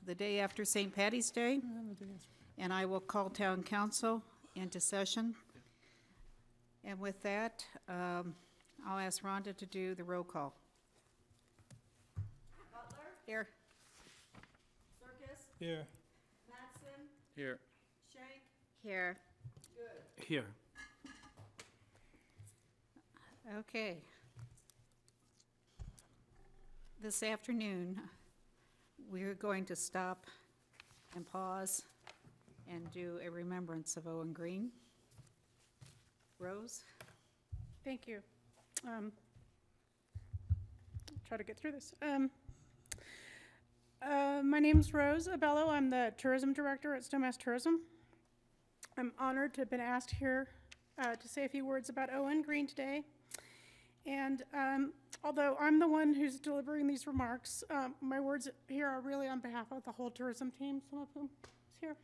the day after St. Patty's Day, and I will call town council into session. And with that, I'll ask Rhonda to do the roll call. Butler? Here. Circus? Here. Mattson? Here. Shank? Here. Good. Here. Okay. This afternoon, we're going to stop and pause and do a remembrance of Owen Green. Rose? Thank you. Try to get through this. My name's Rose Abello. I'm the tourism director at Snowmass Tourism. I'm honored to have been asked here to say a few words about Owen Green today. And although I'm the one who's delivering these remarks, my words here are really on behalf of the whole tourism team, some of whom is here.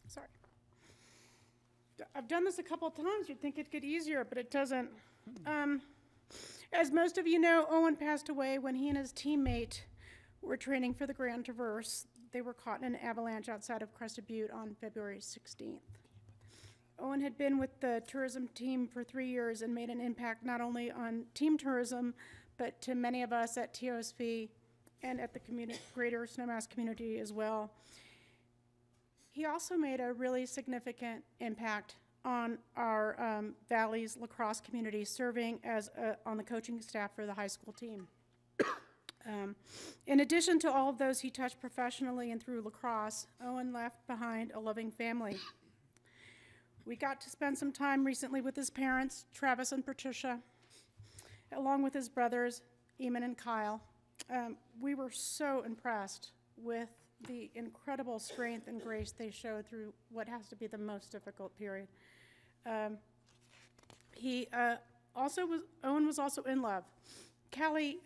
Sorry. I've done this a couple of times. You'd think it'd get easier, but it doesn't. As most of you know, Owen passed away when he and his teammate were training for the Grand Traverse. They were caught in an avalanche outside of Crested Butte on February 16th. Owen had been with the tourism team for 3 years and made an impact not only on team tourism, but to many of us at TOSV and at the greater Snowmass community as well. He also made a really significant impact on our Valley's lacrosse community, serving as on the coaching staff for the high school team. In addition to all of those he touched professionally and through lacrosse, Owen left behind a loving family. We got to spend some time recently with his parents, Travis and Patricia, along with his brothers, Eamon and Kyle. We were so impressed with the incredible strength and grace they showed through what has to be the most difficult period. Owen was also in love. Callie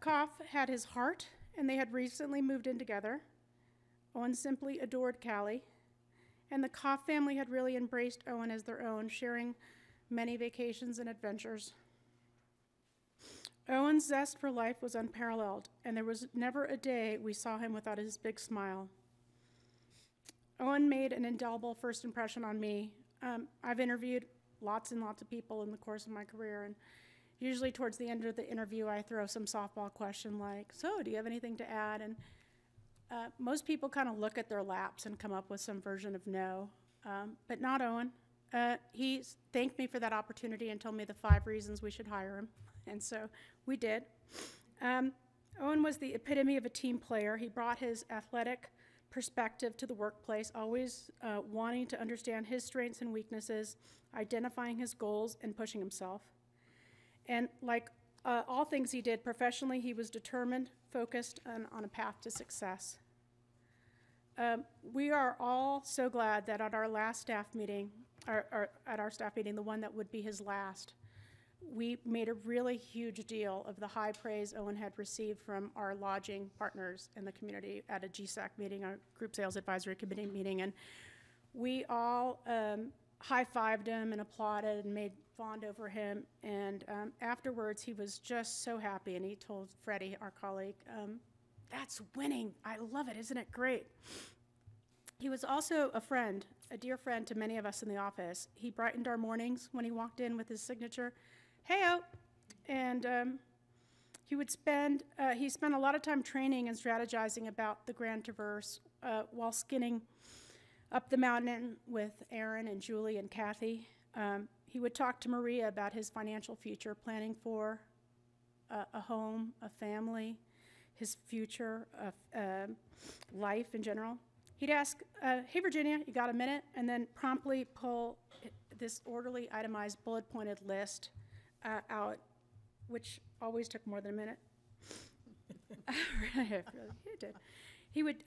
Koff had his heart, and they had recently moved in together. Owen simply adored Callie, and the Koff family had really embraced Owen as their own, sharing many vacations and adventures. Owen's zest for life was unparalleled, and there was never a day we saw him without his big smile. Owen made an indelible first impression on me. I've interviewed lots and lots of people in the course of my career, and usually towards the end of the interview, I throw some softball question like, so do you have anything to add? And most people kind of look at their laps and come up with some version of no, but not Owen. He thanked me for that opportunity and told me the 5 reasons we should hire him. And so we did. Owen was the epitome of a team player. He brought his athletic perspective to the workplace, always wanting to understand his strengths and weaknesses, identifying his goals, and pushing himself. And like all things he did professionally, he was determined, focused, and on a path to success. We are all so glad that at our last staff meeting, the one that would be his last, we made a really huge deal of the high praise Owen had received from our lodging partners in the community at a GSAC meeting, our Group Sales Advisory Committee meeting, and we all high-fived him and applauded and made fawned over him, and afterwards he was just so happy, and he told Freddie, our colleague, that's winning. I love it. Isn't it great? He was also a friend, a dear friend to many of us in the office. He brightened our mornings when he walked in with his signature, "Hey-o," and he spent a lot of time training and strategizing about the Grand Traverse while skinning up the mountain with Aaron and Julie and Kathy. He would talk to Maria about his financial future, planning for a home, a family, his future, life in general. He'd ask, hey, Virginia, you got a minute? And then promptly pull this orderly, itemized, bullet-pointed list out, which always took more than a minute. Really, it did. He would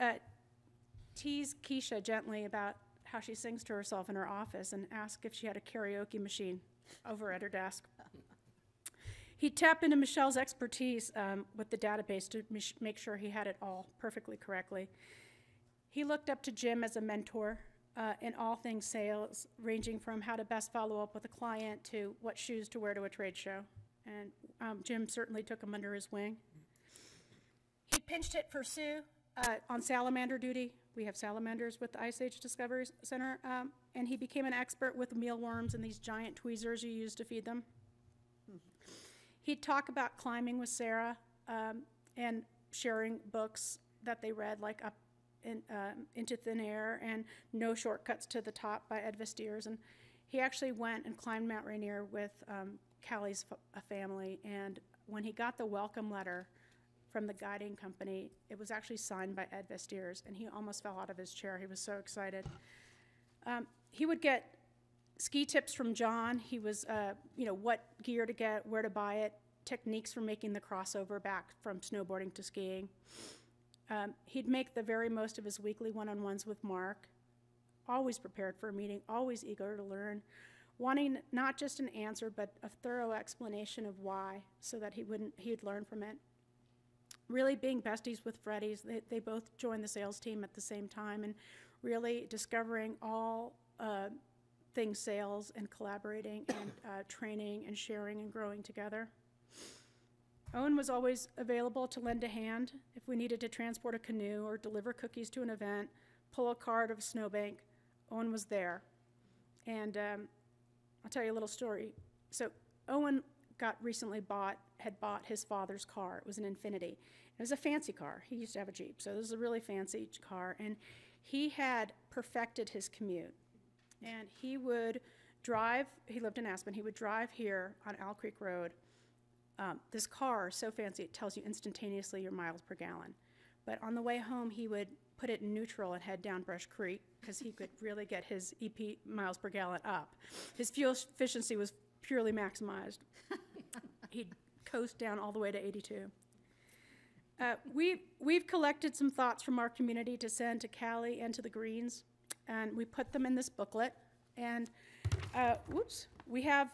tease Keisha gently about how she sings to herself in her office and ask if she had a karaoke machine over at her desk. He'd tap into Michelle's expertise with the database to make sure he had it all perfectly correctly. He looked up to Jim as a mentor in all things sales, ranging from how to best follow up with a client to what shoes to wear to a trade show. And Jim certainly took him under his wing. He pinched hit for Sue On salamander duty. We have salamanders with the Ice Age Discovery Center, and he became an expert with mealworms and these giant tweezers you use to feed them. He'd talk about climbing with Sarah and sharing books that they read, like Up Into Thin Air and No Shortcuts to the Top by Ed Vestiers. And he actually went and climbed Mount Rainier with Callie's family, and when he got the welcome letter from the guiding company, it was actually signed by Ed Vestiers, and he almost fell out of his chair. He was so excited. He would get ski tips from John. He was, what gear to get, where to buy it, techniques for making the crossover back from snowboarding to skiing. He'd make the very most of his weekly one-on-ones with Mark, always prepared for a meeting, always eager to learn, wanting not just an answer, but a thorough explanation of why, so that he'd learn from it. Really being besties with Freddie's. They both joined the sales team at the same time, and really discovering all things sales and collaborating and training and sharing and growing together. Owen was always available to lend a hand if we needed to transport a canoe or deliver cookies to an event, pull a cart of a snowbank. Owen was there. And I'll tell you a little story. So Owen had bought his father's car. It was an Infiniti. It was a fancy car. He used to have a Jeep, so this was a really fancy car. And he had perfected his commute. And he would drive, he lived in Aspen, he would drive here on Owl Creek Road. This car, so fancy, it tells you instantaneously your miles per gallon. But on the way home, he would put it in neutral and head down Brush Creek, because he could really get his EP miles per gallon up. His fuel efficiency was purely maximized. He'd coast down all the way to 82. We've collected some thoughts from our community to send to Callie and to the Greens, and we put them in this booklet. And we have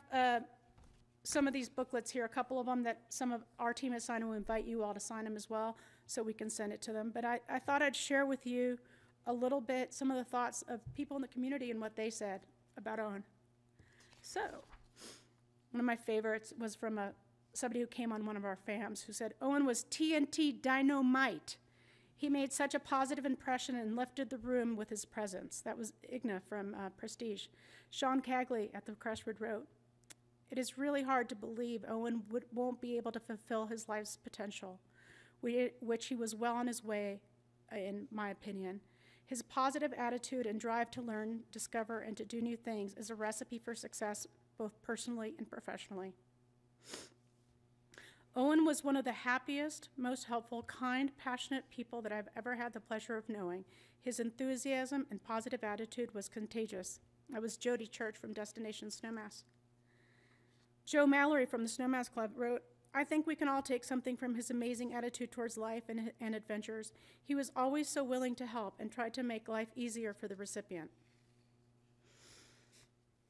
some of these booklets here, a couple of them that some of our team has signed, and we'll invite you all to sign them as well, so we can send it to them. But I thought I'd share with you a little bit some of the thoughts of people in the community and what they said about Owen. So, one of my favorites was from somebody who came on one of our FAMs who said, Owen was TNT dynamite. He made such a positive impression and lifted the room with his presence. That was Igna from Prestige. Sean Cagley at the Crestwood wrote, it is really hard to believe Owen won't be able to fulfill his life's potential, which he was well on his way, in my opinion. His positive attitude and drive to learn, discover, and to do new things is a recipe for success, both personally and professionally. Owen was one of the happiest, most helpful, kind, passionate people that I've ever had the pleasure of knowing. His enthusiasm and positive attitude was contagious. That was Jody Church from Destination Snowmass. Joe Mallory from the Snowmass Club wrote, I think we can all take something from his amazing attitude towards life and adventures. He was always so willing to help and tried to make life easier for the recipient.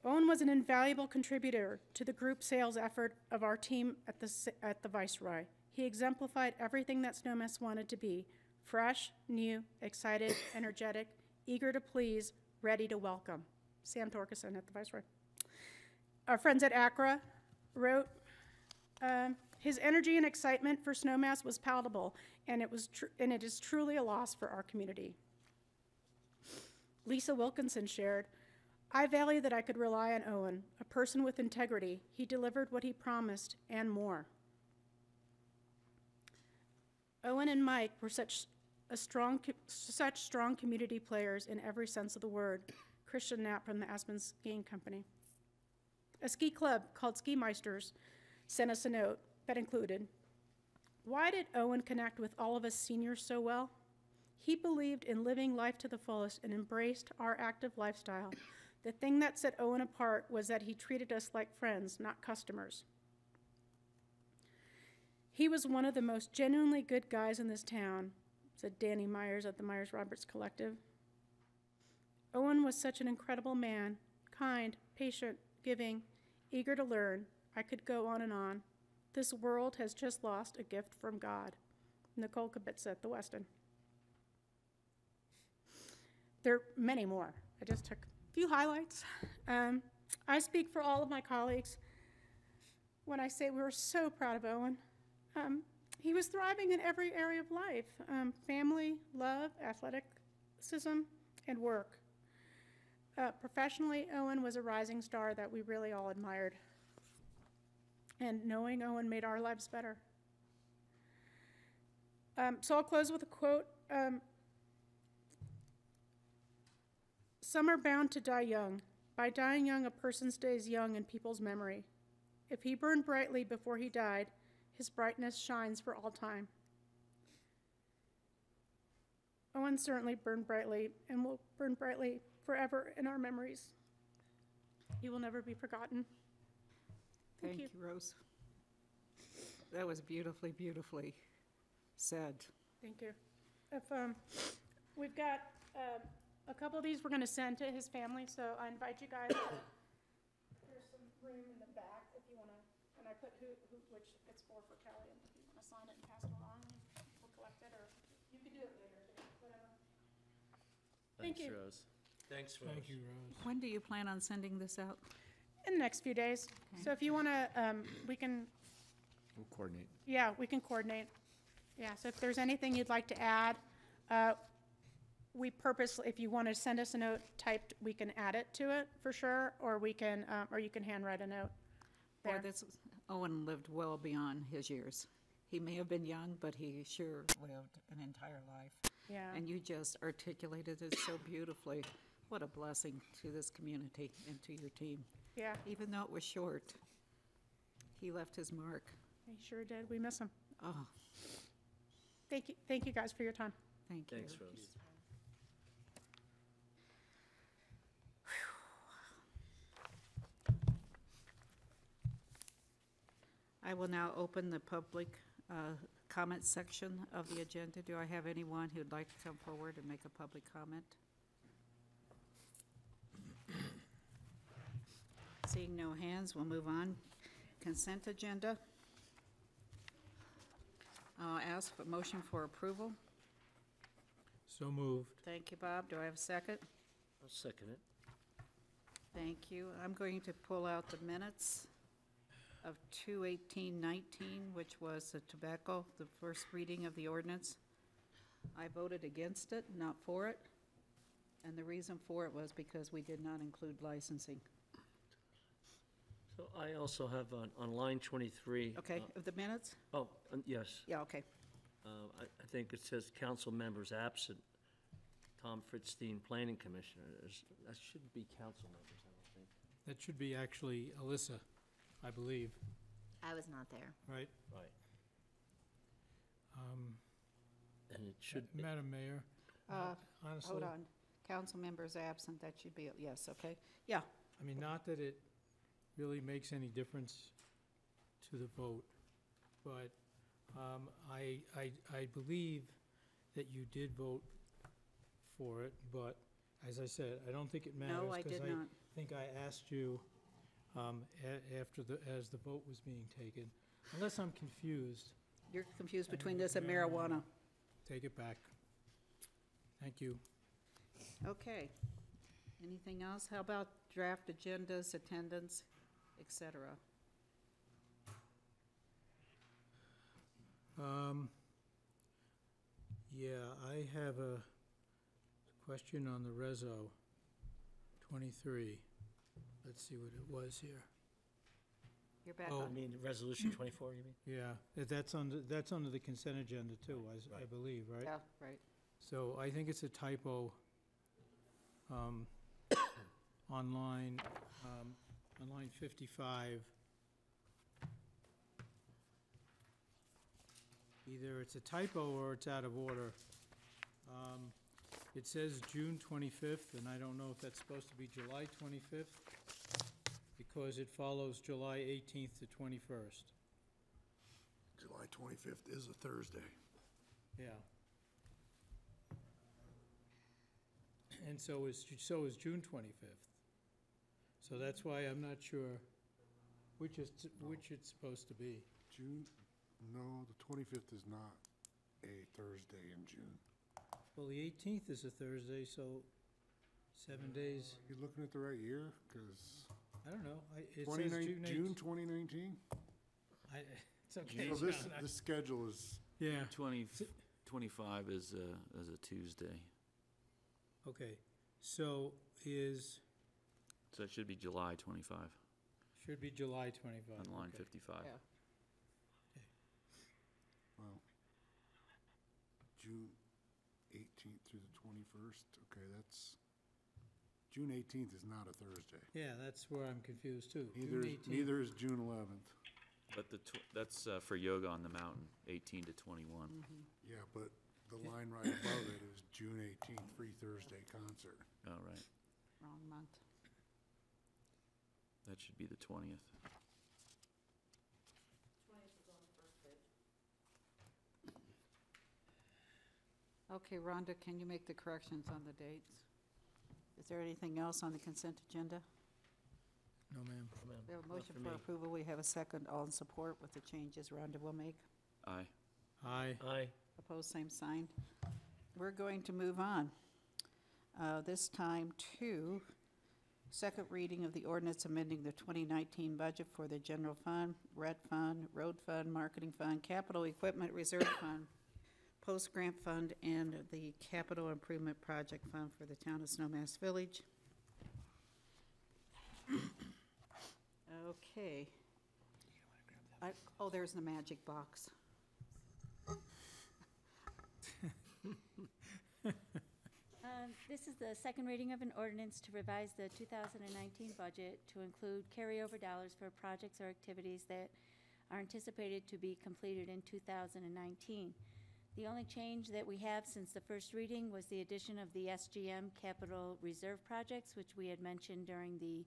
Owen was an invaluable contributor to the group sales effort of our team at the Viceroy. He exemplified everything that Snowmass wanted to be: fresh, new, excited, energetic, eager to please, ready to welcome. Sam Torkelson at the Viceroy. Our friends at ACRA wrote, his energy and excitement for Snowmass was palatable, and it is truly a loss for our community. Lisa Wilkinson shared, I value that I could rely on Owen, a person with integrity. He delivered what he promised and more. Owen and Mike were such strong community players in every sense of the word. Christian Knapp from the Aspen Skiing Company. A ski club called Ski Meisters sent us a note that included, why did Owen connect with all of us seniors so well? He believed in living life to the fullest and embraced our active lifestyle. The thing that set Owen apart was that he treated us like friends, not customers. He was one of the most genuinely good guys in this town, said Danny Myers at the Myers-Roberts Collective. Owen was such an incredible man, kind, patient, giving, eager to learn. I could go on and on. This world has just lost a gift from God. Nicole Kibitza at the Weston. There are many more. I just took a few highlights. I speak for all of my colleagues when I say we're so proud of Owen. He was thriving in every area of life, family, love, athleticism, and work. Professionally, Owen was a rising star that we really all admired. And knowing Owen made our lives better. So I'll close with a quote. Some are bound to die young. By dying young, a person stays young in people's memory. If he burned brightly before he died, his brightness shines for all time. Owen certainly burned brightly and will burn brightly forever in our memories. He will never be forgotten. Thank you, Rose. That was beautifully, beautifully said. Thank you. If, we've got a couple of these we're going to send to his family, so I invite you guys. There's some room in the back if you want to, and I put which it's for Kelly, and if you want to sign it and pass it along, we'll collect it, or you can do it later, whatever. Thank you. Rose. Thanks, Rose. Thank you, Rose. When do you plan on sending this out? In the next few days. Okay. So if you want to, we can, We'll coordinate. yeah, we can coordinate. Yeah, so if there's anything you'd like to add, we purposely, if you want to send us a note typed, we can add it to it for sure, or we can, or you can handwrite a note Boy, there. Owen lived well beyond his years. He may have been young, but he sure lived an entire life. Yeah, And you just articulated it so beautifully. What a blessing to this community and to your team. yeah, Even though it was short, he left his mark. he sure did. We miss him. Oh, Thank you guys for your time. thank you. Thanks, Rose. I will now open the public comment section of the agenda. Do I have anyone who'd like to come forward and make a public comment? Seeing no hands, we'll move on. Consent agenda. I'll ask for motion for approval. So moved. Thank you, Bob. Do I have a second? I'll second it. Thank you. I'm going to pull out the minutes of 2/18/19, which was the tobacco, the first reading of the ordinance. I voted against it, not for it. And the reason for it was because we did not include licensing. So I also have on line 23. Okay, of the minutes? Yes. Yeah, okay. I think it says council members absent. Tom Fritzstein, Planning Commissioner. That shouldn't be council members, I don't think. That should be actually Alyssa, I believe, I was not there. right? Right. And it should be. Madam Mayor, honestly, Hold on. Council members absent, that should be, yes, okay. Yeah, I mean, not that it really makes any difference to the vote, but I believe that you did vote for it, but as I said, I don't think it matters. no, I did not. I think I asked you as the vote was being taken, unless I'm confused, You're confused between this and marijuana. take it back. Thank you. Okay. Anything else? How about draft agendas, attendance, et cetera? Yeah, I have a question on the Reso 23. Let's see what it was here. You're back Oh. I on. mean, resolution 24, you mean? Yeah, that's under the consent agenda too, I Right. believe, right? Yeah, right. So I think it's a typo on line 55. Either it's a typo or it's out of order. It says June 25th, and I don't know if that's supposed to be July 25th, because it follows July 18th to 21st. July 25th is a Thursday. Yeah. And so is June 25th. So that's why I'm not sure which it's supposed to be. June, no, the 25th is not a Thursday in June. Well, the 18th is a Thursday, so 7 days, You looking at the right year? Because I don't know. It says June 18th. June 2019? It It's okay. So this, John, this schedule is, Yeah, 25 is a Tuesday, okay. So is, so it should be July 25 should be July 25. on line okay. 55. Yeah. well, June 18th through the 21st. Okay, that's, June 18th is not a Thursday. Yeah, that's where I'm confused too. June Neither, 18th. neither is June 11th. But that's for yoga on the mountain, 18 to 21. Yeah, but the line right above it is June 18th, free Thursday concert. Oh, right. Wrong month. That should be the 20th. 20th is on the first page. Okay, Rhonda, can you make the corrections on the dates? Is there anything else on the consent agenda? No, ma'am. We have a Not motion for for me. approval. We have a second. All in support with the changes Rhonda will make. Aye. Aye. Aye. Opposed, same sign. We're going to move on. This time to second reading of the ordinance amending the 2019 budget for the general fund, red fund, road fund, marketing fund, capital equipment reserve fund, post-grant fund, and the capital improvement project fund for the town of Snowmass Village. Okay. Oh, there's the magic box. This is the second reading of an ordinance to revise the 2019 budget to include carryover dollars for projects or activities that are anticipated to be completed in 2019. The only change that we have since the first reading was the addition of the SGM capital reserve projects, which we had mentioned during the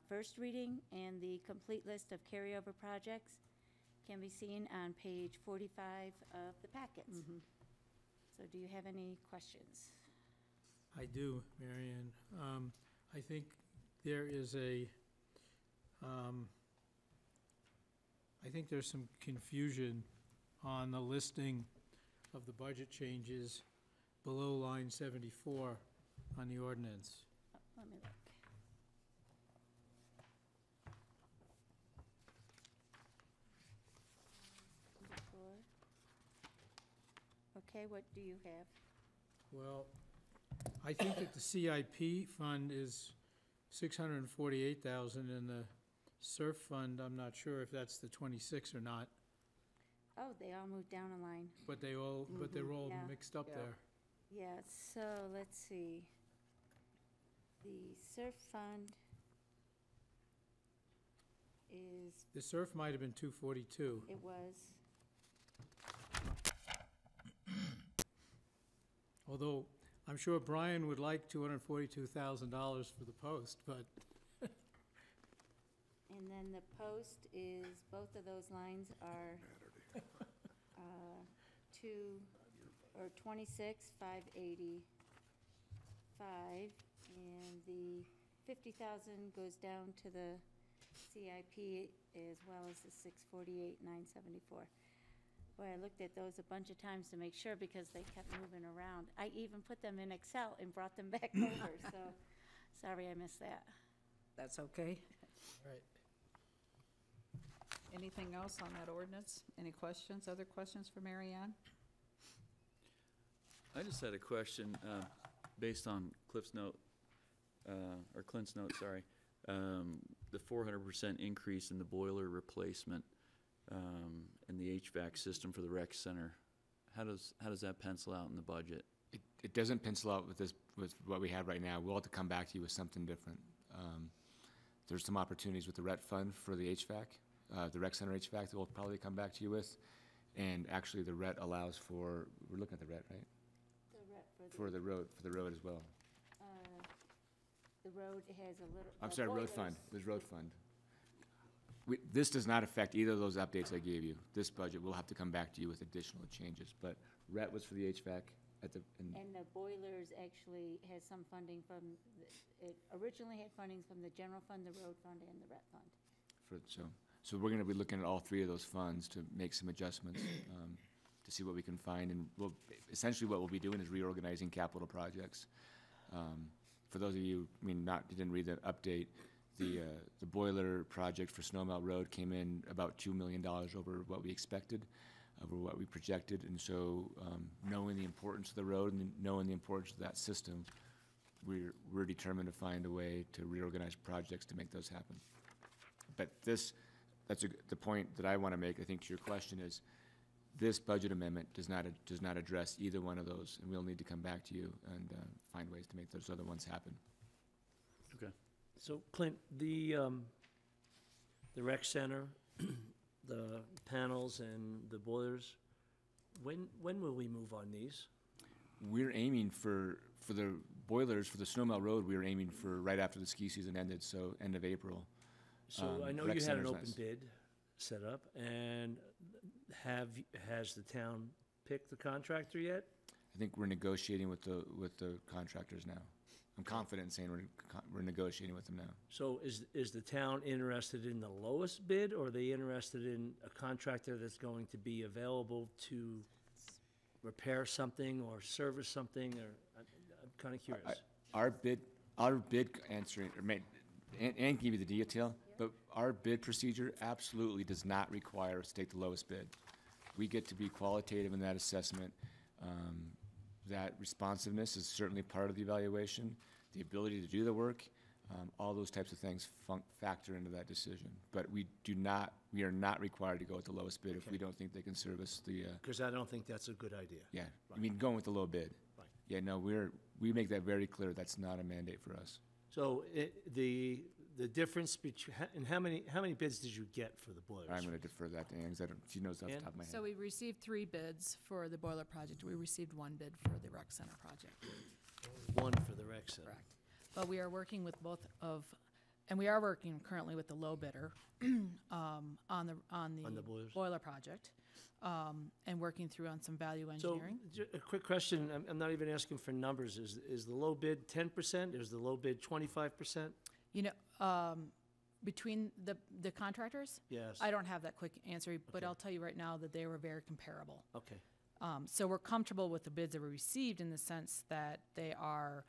first reading, and the complete list of carryover projects can be seen on page 45 of the packets. So do you have any questions? I do, Mary Ann. I think there is I think there's some confusion on the listing of the budget changes below line 74 on the ordinance. Oh, let me look. Okay, what do you have? Well, I think that the CIP fund is 648,000, and the SURF fund, I'm not sure if that's the 26 or not, Oh, they all moved down a line. but they're all Yeah. mixed up Yeah. there. Yeah, so let's see. The SURF fund is, The SURF might have been 242. it was, Although, I'm sure Brian would like $242,000 for the post, but and then the post is, both of those lines are, or 26,585, and the 50,000 goes down to the CIP as well as the 648,974. Boy, I looked at those a bunch of times to make sure because they kept moving around. I even put them in Excel and brought them back over, so, sorry I missed that. That's okay. Right. Anything else on that ordinance? Any questions, other questions for Mary Ann? I just had a question, based on Cliff's note, or Clint's note, sorry. The 400% increase in the boiler replacement, and the HVAC system for the rec center. How does that pencil out in the budget? It doesn't pencil out with what we have right now. We'll have to come back to you with something different. There's some opportunities with the RET fund for the HVAC, the rec center HVAC that we'll probably come back to you with. And actually the RET allows for, we're looking at the RET, right? The rep For the road as well. The road has a little. I'm sorry, road fund, there's road fund. This does not affect either of those updates I gave you. This budget, we'll have to come back to you with additional changes. But RET was for the HVAC at the, And the boilers actually has some funding from, it originally had funding from the general fund, the road fund, and the rep fund. so we're gonna be looking at all three of those funds to make some adjustments, to see what we can find. And essentially what we'll be doing is reorganizing capital projects. For those of you, you didn't read the update, The boiler project for Snowmelt Road came in about $2 million over what we expected, over what we projected, and so knowing the importance of the road and knowing the importance of that system, we're determined to find a way to reorganize projects to make those happen. But the point that I want to make, I think, to your question is, this budget amendment does not address either one of those, and we'll need to come back to you and find ways to make those other ones happen. Okay. So Clint, the rec center, the panels and the boilers, when will we move on these? We're aiming for the boilers for the Snowmelt Road, we were aiming for right after the ski season ended, so end of April. So I know rec you had an center's open nice. bid set up, and has the town picked the contractor yet? I think we're negotiating with the contractors now. I'm confident in saying we're negotiating with them now. So is the town interested in the lowest bid, or are they interested in a contractor that's going to be available to repair something or service something, or, I'm kind of curious. Our bid answering, and give you the detail, but our bid procedure absolutely does not require us to take the lowest bid. We get to be qualitative in that assessment. That responsiveness is certainly part of the evaluation, the ability to do the work, all those types of things factor into that decision. But we are not required to go with the lowest bid if we don't think they can service the, Because I don't think that's a good idea. yeah, I mean, going with the low bid. Right. Yeah, no, we make that very clear, that's not a mandate for us. So the difference between, and how many bids did you get for the boilers? I'm gonna defer that to Ann, because she knows off the Ann? top of my head. So we received 3 bids for the boiler project. We received 1 bid for the rec center project. One for the rec center. Correct. But we are working with both of, and we are working currently with the low bidder on the boilers? boiler project, and working through on some value So, engineering. a quick question, I'm not even asking for numbers, is the low bid 10%, is the low bid 25%? You know, between the contractors, Yes. I don't have that quick answer, but Okay. I'll tell you right now that they were very comparable. Okay, So we're comfortable with the bids that we received in the sense that they are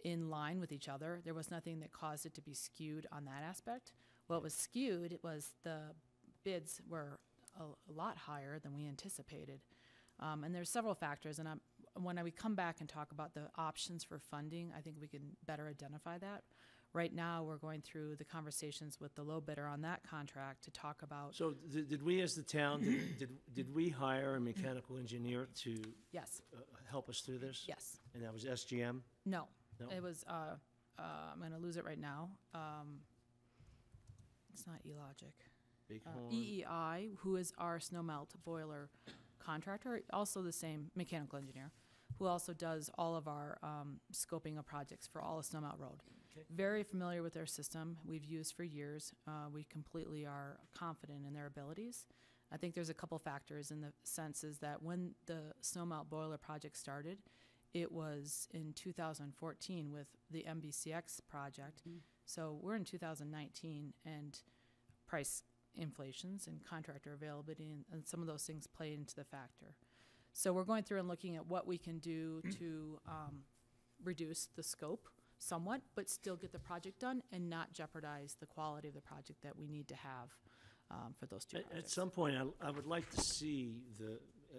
in line with each other. There was nothing that caused it to be skewed on that aspect. What was skewed, it was the bids were a lot higher than we anticipated. And there's several factors, and when we come back and talk about the options for funding, I think we can better identify that. Right now, we're going through the conversations with the low bidder on that contract to talk about, so did we as the town, did we hire a mechanical engineer to yes, help us through this? yes, And that was SGM? no. No? It was, I'm going to lose it right now. It's not E-Logic. Bighorn? EEI, who is our Snowmelt boiler contractor, also the same mechanical engineer, who also does all of our scoping of projects for all of Snowmelt Road. Okay. Very familiar with their system, we've used for years. We completely are confident in their abilities. I think there's a couple factors in the sense is that when the Snowmelt boiler project started, it was in 2014 with the MBCX project. So we're in 2019, and price inflations and contractor availability and some of those things play into the factor. So we're going through and looking at what we can do to reduce the scope somewhat, but still get the project done and not jeopardize the quality of the project that we need to have for those two projects. At some point, I would like to see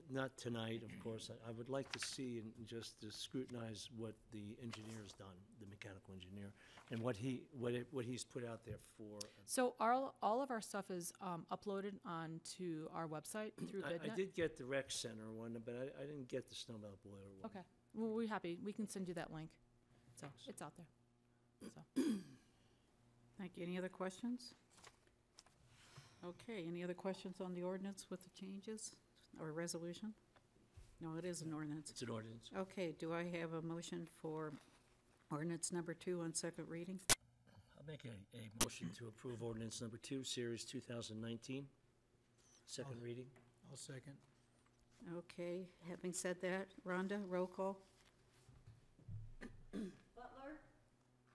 not tonight, of course, I would like to see and just to scrutinize what the engineer's done, the mechanical engineer, and what he's put out there for. So all of our stuff is uploaded onto our website through I BidNet? did get the rec center one, but I didn't get the Snowmelt boiler one. Okay, well, we're happy, we can send you that link. So, it's out there, so. Thank you. Any other questions? Okay, any other questions on the ordinance with the changes or resolution? No, it is an ordinance. It's an ordinance. Okay, do I have a motion for ordinance number 2 on second reading? I'll make a motion to approve ordinance number 2, series 2019, second reading. I'll second. Okay, having said that, Rhonda, roll call? Butler,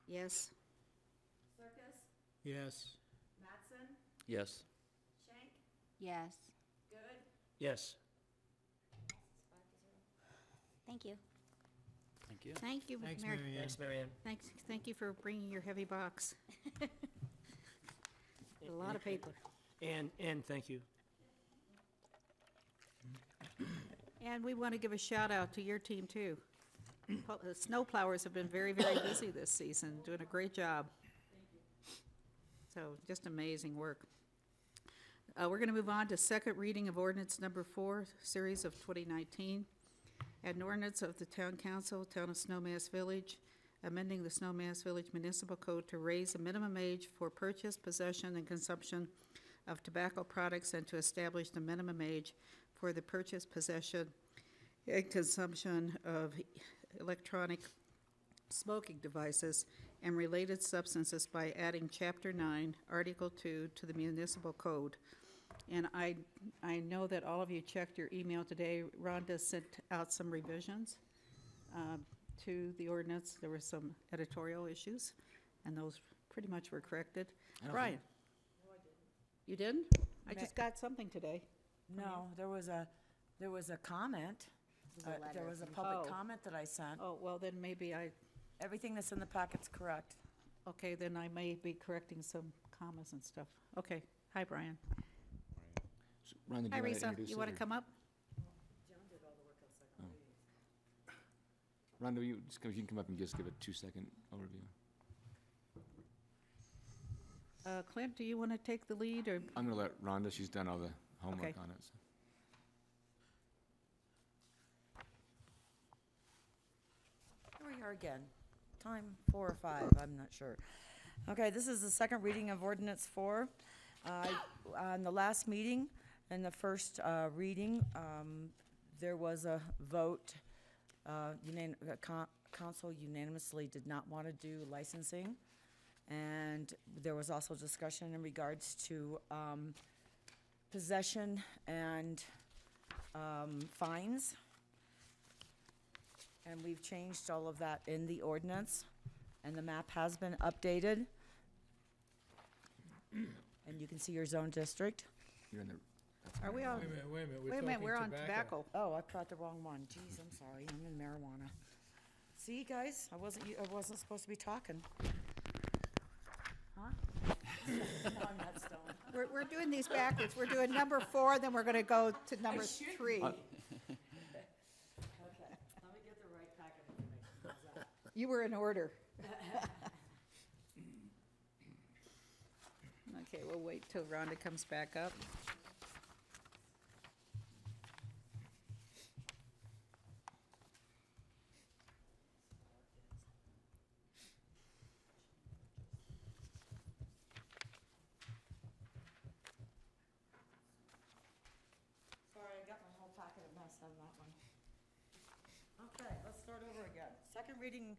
Yes. Circus, Yes. Mattson, Yes. Shank. Yes. Good. Yes. Thank you. Thank you. Thank you, Thanks, Mary. Mary Ann. Thanks, Mary Ann. Thank you for bringing your heavy box. A lot of paper. And thank you. And we want to give a shout out to your team too. The snow plowers have been very, very busy this season, doing a great job. So just amazing work. We're going to move on to second reading of ordinance number 4, series of 2019. An ordinance of the Town Council, Town of Snowmass Village, amending the Snowmass Village Municipal Code to raise the minimum age for purchase, possession, and consumption of tobacco products and to establish the minimum age for the purchase, possession, and consumption of electronic smoking devices and related substances by adding Chapter 9, Article 2 to the Municipal Code. And I know that all of you checked your email today. Rhonda sent out some revisions to the ordinance. There were some editorial issues, and those pretty much were corrected. Brian? You didn't? I just got something today. No, there was a comment. There was a public Oh. comment that I sent. Oh, well, then maybe Everything that's in the packet's correct. okay, then I may be correcting some commas and stuff. Okay. Hi, Brian. So, Rhonda, do Hi, you wanna Risa. introduce You it, want to or- come up? Rhonda, you can come up and just give a 2-second overview. Clint, do you want to take the lead, or? I'm gonna let Rhonda, she's done all the homework Okay. on it. So. Here we are again. Time 4 or 5, I'm not sure. Okay, this is the second reading of ordinance 4. On the last meeting, in the first reading, there was a vote. Council unanimously did not want to do licensing. And there was also discussion in regards to possession and fines. And we've changed all of that in the ordinance, and the map has been updated. And you can see your zone district. You're in the. Are we on? Wait a minute, Wait a minute, talking we're on tobacco. Oh, I brought the wrong one. Jeez, I'm sorry. I'm in marijuana. See, guys, I wasn't supposed to be talking. Huh? No, I'm not stoned. We're doing these backwards. We're doing number 4, then we're going to go to number 3. Okay, let me get the right packet of information. How's that? You were in order. Okay, we'll wait till Rhonda comes back up. Sorry, I got my whole packet of mess on that one. Okay, let's start over again. Second reading.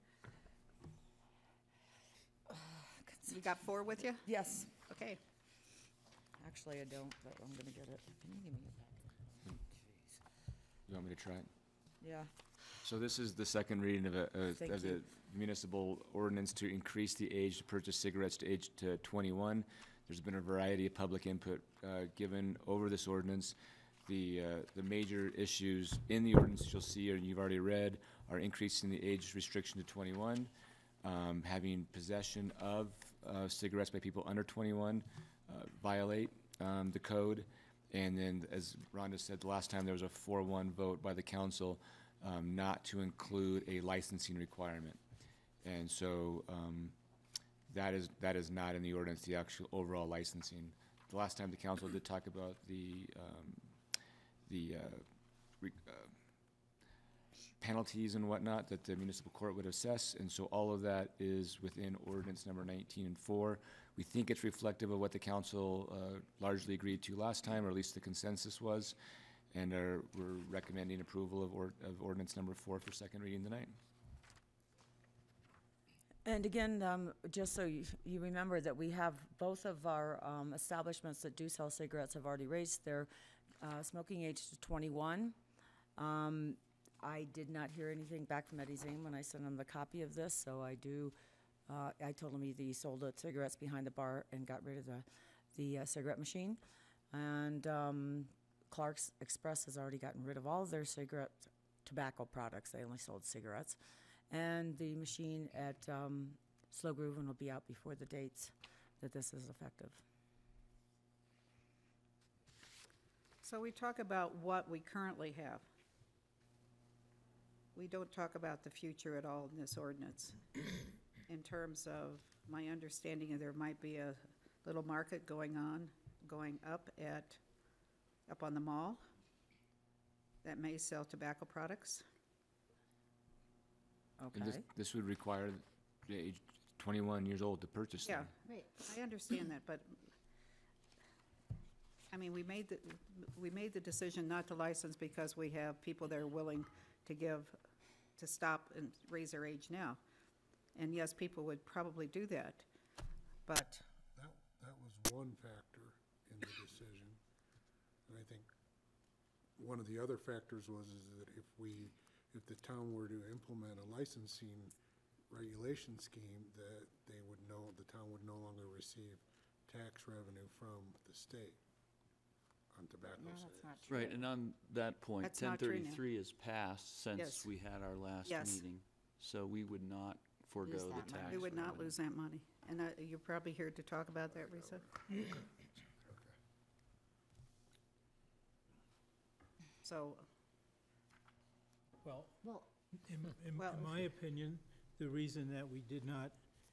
You got 4 with you? Yes. Okay. Actually, I don't, but I'm gonna get it. Can you give me it back? You want me to try it? Yeah. So this is the second reading of Thank of the you. municipal ordinance to increase the age to purchase cigarettes to age to 21. There's been a variety of public input given over this ordinance. The major issues in the ordinance you'll see, or you've already read, are increasing the age restriction to 21, having possession of cigarettes by people under 21 violate the code, and then, as Rhonda said, the last time there was a 4-1 vote by the council not to include a licensing requirement. And so that is not in the ordinance, the actual overall licensing. The last time the council did talk about the penalties and whatnot that the municipal court would assess, and so all of that is within ordinance number 19 and 4. We think it's reflective of what the council largely agreed to last time, or at least the consensus was, and we're recommending approval of ordinance number 4 for second reading tonight. And again, just so you remember that we have both of our establishments that do sell cigarettes have already raised their smoking age to 21. I did not hear anything back from Eddie Zane when I sent him the copy of this, so I told him he sold the cigarettes behind the bar and got rid of the cigarette machine. And Clark's Express has already gotten rid of all of their tobacco products. They only sold cigarettes. And the machine at Slow Groovin will be out before the dates that this is effective. So we talk about what we currently have. We don't talk about the future at all in this ordinance. In terms of my understanding, there might be a little market going up on the mall that may sell tobacco products. Okay. And this would require the age 21 years old to purchase Yeah, them. Right. I understand that, but, I mean, we made the decision not to license because we have people that are willing to stop and raise their age now. And yes, people would probably do that, but, That was one factor in the decision. And I think one of the other factors was is that if the town were to implement a licensing regulation scheme, that the town would no longer receive tax revenue from the state on tobacco No, sales. that's not true. Right, and on that point, That's not true now. 1033 is passed since Yes. we had our last Yes. meeting. So we would not forego Lose the that money. tax. we would not revenue. lose that money. And you're probably here to talk about that, Risa? So, Well, Well, in Well- my opinion, the reason that we did not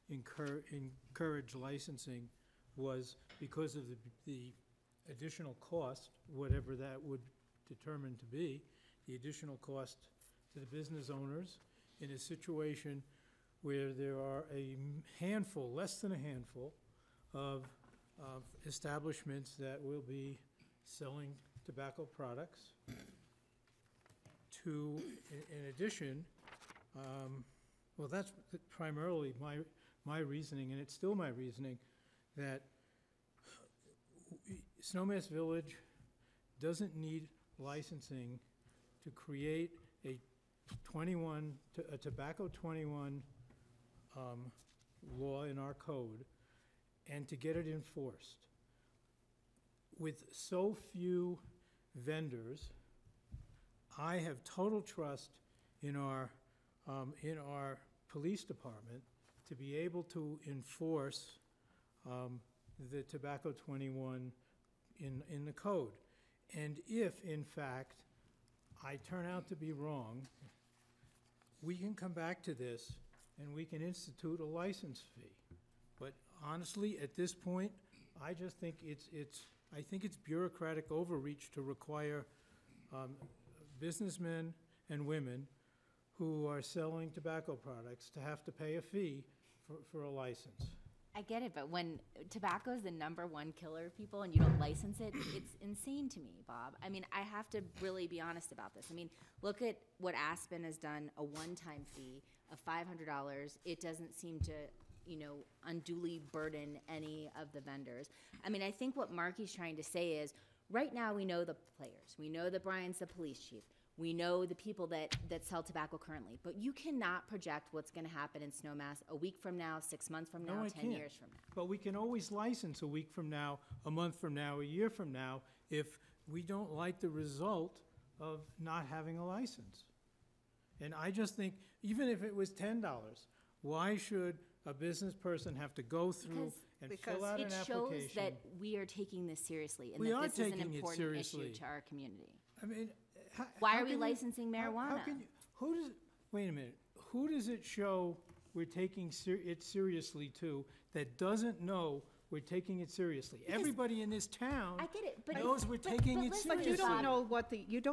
encourage licensing was because of the additional cost, whatever that would determine to be, the additional cost to the business owners in a situation where there are a handful, less than a handful, of establishments that will be selling tobacco products. In addition, well, that's primarily my reasoning, and it's still my reasoning, that Snowmass Village doesn't need licensing to create a tobacco 21 law in our code and to get it enforced. With so few vendors, I have total trust in our police department to be able to enforce the tobacco 21 in the code. And if, in fact, I turn out to be wrong, we can come back to this and we can institute a license fee. But honestly, at this point, I just think it's bureaucratic overreach to require businessmen and women who are selling tobacco products to have to pay a fee for a license. I get it, but when tobacco is the #1 killer of people and you don't license it, it's insane to me, Bob. I mean, I have to really be honest about this. I mean, look at what Aspen has done, a one-time fee of $500. It doesn't seem to, unduly burden any of the vendors. I mean, I think what Marky's trying to say is, right now we know the players. We know that Brian's the police chief. We know the people that sell tobacco currently. But you cannot project what's going to happen in Snowmass a week from now, 6 months from now, No, I 10 can't. years from now. But we can always license a week from now, a month from now, a year from now, if we don't like the result of not having a license. And I just think, even if it was $10, why should a business person have to go through and fill out an It application? shows that we are taking this seriously and We that are this is an taking it important seriously. issue to our community. I mean, Why how are we can you- licensing how marijuana? can you- wait a minute, who does it show we're taking it seriously to that doesn't know we're taking it seriously? Everybody in this town I get it, but knows we're taking it listen, seriously. you don't Bob,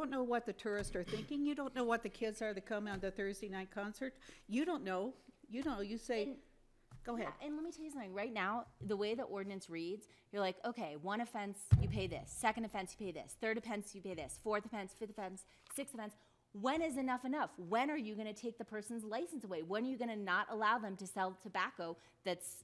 know what the tourists are thinking. You don't know what the kids are that come on the Thursday night concert. You don't know. You say, go ahead. Yeah, and let me tell you something. Right now, the way the ordinance reads, you're like, okay, 1 offense, you pay this. 2nd offense, you pay this. 3rd offense, you pay this. 4th offense, 5th offense, 6th offense. When is enough enough? When are you going to take the person's license away? When are you going to not allow them to sell tobacco that's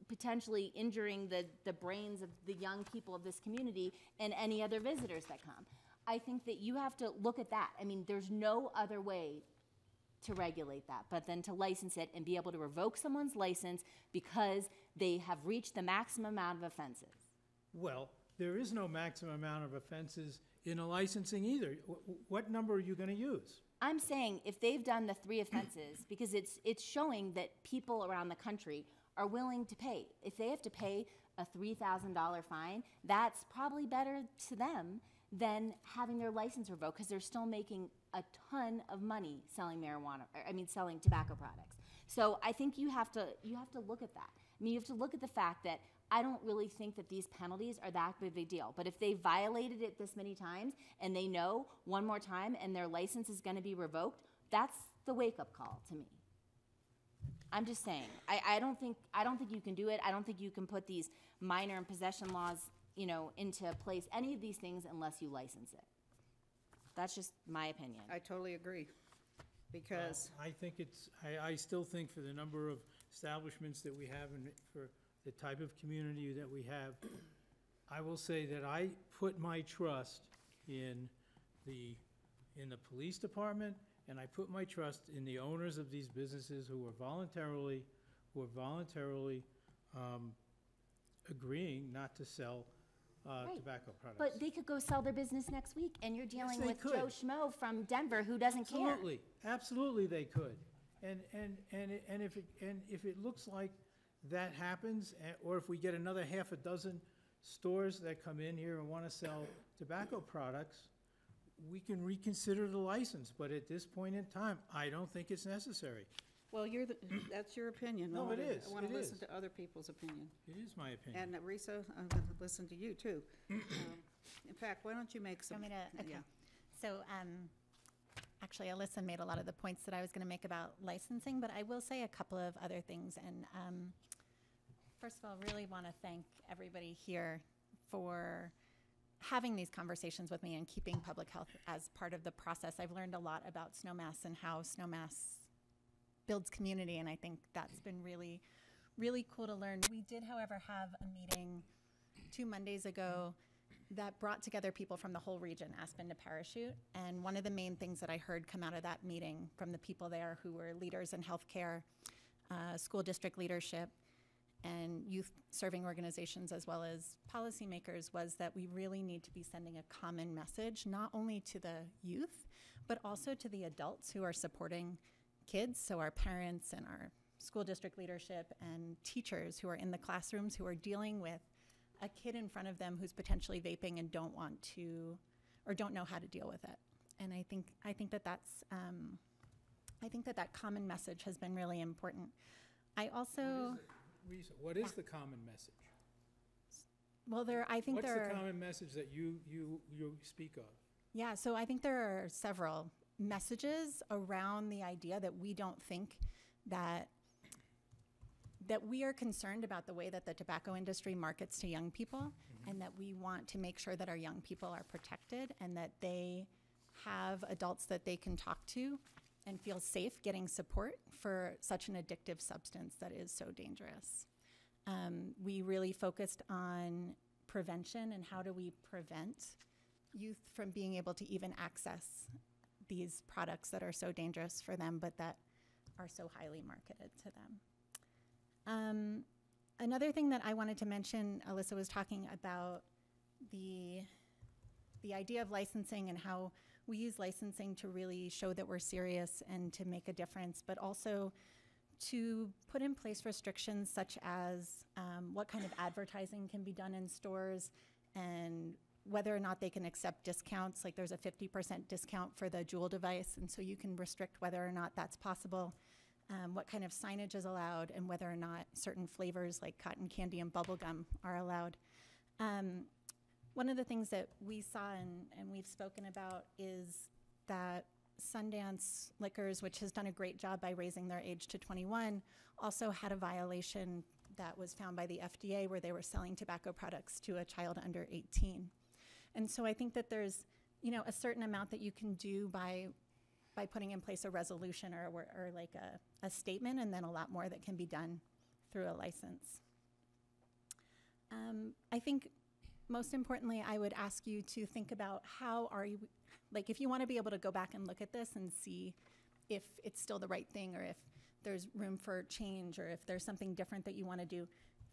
potentially injuring the brains of the young people of this community and any other visitors that come? I think that you have to look at that. I mean, there's no other way to regulate that, but then to license it and be able to revoke someone's license because they have reached the maximum amount of offenses. Well, there is no maximum amount of offenses in a licensing either. What number are you going to use? I'm saying if they've done the 3 offenses, because it's showing that people around the country are willing to pay. If they have to pay a $3,000 fine, that's probably better to them than having their license revoked, because they're still making a ton of money selling selling tobacco products. So I think you have to look at that. I mean, you have to look at the fact that I don't really think that these penalties are that big of a deal. But if they violated it this many times and they know one more time and their license is going to be revoked, that's the wake-up call to me. I'm just saying, I don't think you can do it. I don't think you can put these minor and possession laws, into place, any of these things, unless you license it. That's just my opinion. I totally agree, because I think I still think for the number of establishments that we have and for the type of community that we have, I will say that I put my trust in the police department, and I put my trust in the owners of these businesses who are voluntarily agreeing not to sell tobacco products. But they could go sell their business next week, and you're dealing they with could. Joe Schmo from Denver who doesn't care. Absolutely they could. And if it looks like that happens, or if we get another half a dozen stores that come in here and want to sell tobacco products, we can reconsider the license. But at this point in time, I don't think it's necessary. well, that's your opinion. No, it is. I want to It listen is. to other people's opinion. It is my opinion. And Risa, I'm going to listen to you too. In fact, why don't you make some? Want me to? Okay. Yeah. So, actually, Alyssa made a lot of the points that I was going to make about licensing, but I will say a couple of other things. And first of all, really want to thank everybody here for having these conversations with me and keeping public health as part of the process. I've learned a lot about Snowmass and how Snowmass builds community, and I think that's been really, really cool to learn. We did, however, have a meeting 2 Mondays ago that brought together people from the whole region, Aspen to Parachute, and one of the main things that I heard come out of that meeting from the people there who were leaders in healthcare, school district leadership, and youth serving organizations, as well as policymakers, was that we really need to be sending a common message, not only to the youth, but also to the adults who are supporting kids, so our parents and our school district leadership and teachers who are in the classrooms who are dealing with a kid in front of them who's potentially vaping and don't want to, or don't know how to deal with it. And I think that common message has been really important. I also, What is the common message? well, What's the common message that you speak of? Yeah, so I think there are several messages around the idea that we don't think that we are concerned about the way that the tobacco industry markets to young people, and that we want to make sure that our young people are protected and that they have adults that they can talk to and feel safe getting support for such an addictive substance that is so dangerous. We really focused on prevention and how do we prevent youth from being able to even access these products that are so dangerous for them, but that are so highly marketed to them. Another thing that I wanted to mention, Alyssa was talking about the idea of licensing and how we use licensing to really show that we're serious and to make a difference, but also to put in place restrictions such as what kind of advertising can be done in stores and whether or not they can accept discounts. Like there's a 50% discount for the Juul device, and so you can restrict whether or not that's possible. What kind of signage is allowed, and whether or not certain flavors like cotton candy and bubble gum are allowed. One of the things that we saw and we've spoken about is that Sundance Liquors, which has done a great job by raising their age to 21, also had a violation that was found by the FDA where they were selling tobacco products to a child under 18. And so I think that there's, a certain amount that you can do by putting in place a resolution or like a statement, and then a lot more that can be done through a license. I think most importantly, I would ask you to think about how are you, like if you want to be able to go back and look at this and see if it's still the right thing, or if there's room for change, or if there's something different that you want to do,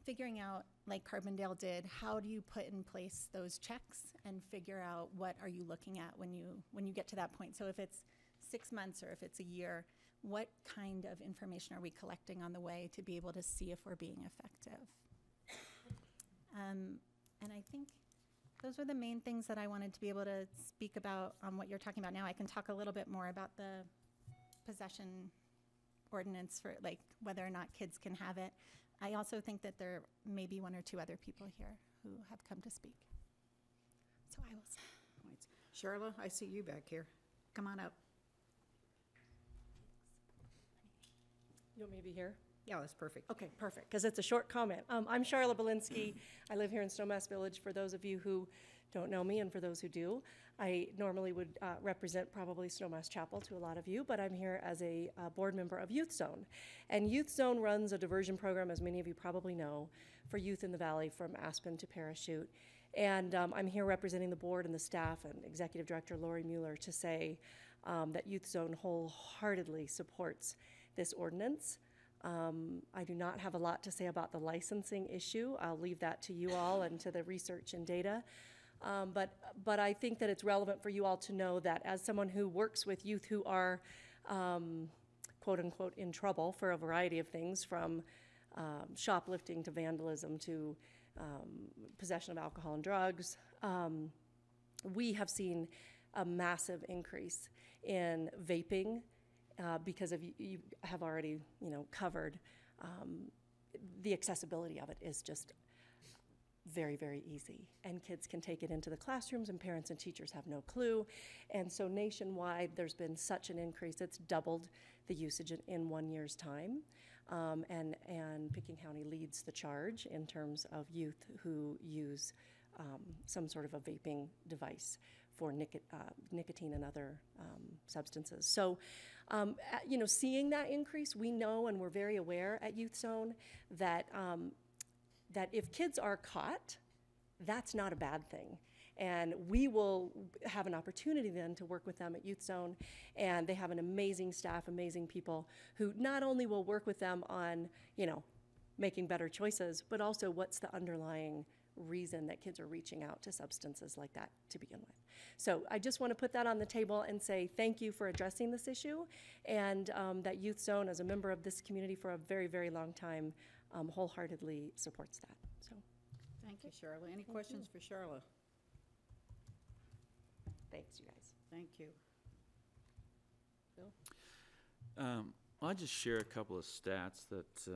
figuring out, like Carbondale did, how do you put in place those checks and figure out what are you looking at when you get to that point. So if it's 6 months or if it's a year, what kind of information are we collecting on the way to be able to see if we're being effective? And I think those are the main things that I wanted to be able to speak about on what you're talking about now. I can talk a little bit more about the possession ordinance for like whether or not kids can have it. I also think that there may be one or two other people here who have come to speak. So I will. Charla, I see you back here. Come on up. You want me to be here? Yeah, that's perfect. Okay, perfect, because it's a short comment. I'm Charla Belinsky. I live here in Snowmass Village, for those of you who don't know me and for those who do. I normally would represent probably Snowmass Chapel to a lot of you, but I'm here as a board member of Youth Zone. And Youth Zone runs a diversion program, as many of you probably know, for youth in the valley from Aspen to Parachute. And I'm here representing the board and the staff and Executive Director Lori Mueller to say that Youth Zone wholeheartedly supports this ordinance. I do not have a lot to say about the licensing issue. I'll leave that to you all and to the research and data. But I think that it's relevant for you all to know that as someone who works with youth who are quote unquote in trouble for a variety of things, from shoplifting to vandalism to possession of alcohol and drugs, we have seen a massive increase in vaping because of you have already covered the accessibility of it is just very, very easy, and kids can take it into the classrooms and parents and teachers have no clue. And so nationwide there's been such an increase. It's doubled the usage in 1 year's time. And Picking County leads the charge in terms of youth who use some sort of a vaping device for nicotine and other substances. So, seeing that increase, we know and we're very aware at Youth Zone that that if kids are caught, that's not a bad thing. And we will have an opportunity then to work with them at Youth Zone, and they have an amazing staff, amazing people who not only will work with them on, making better choices, but also what's the underlying reason that kids are reaching out to substances like that to begin with. So I just want to put that on the table and say thank you for addressing this issue, and that Youth Zone, as a member of this community for a very, very long time, wholeheartedly supports that. So, Thank you, Charla. Any questions for Charla? thanks, you guys. Thank you. Bill? I'll just share a couple of stats that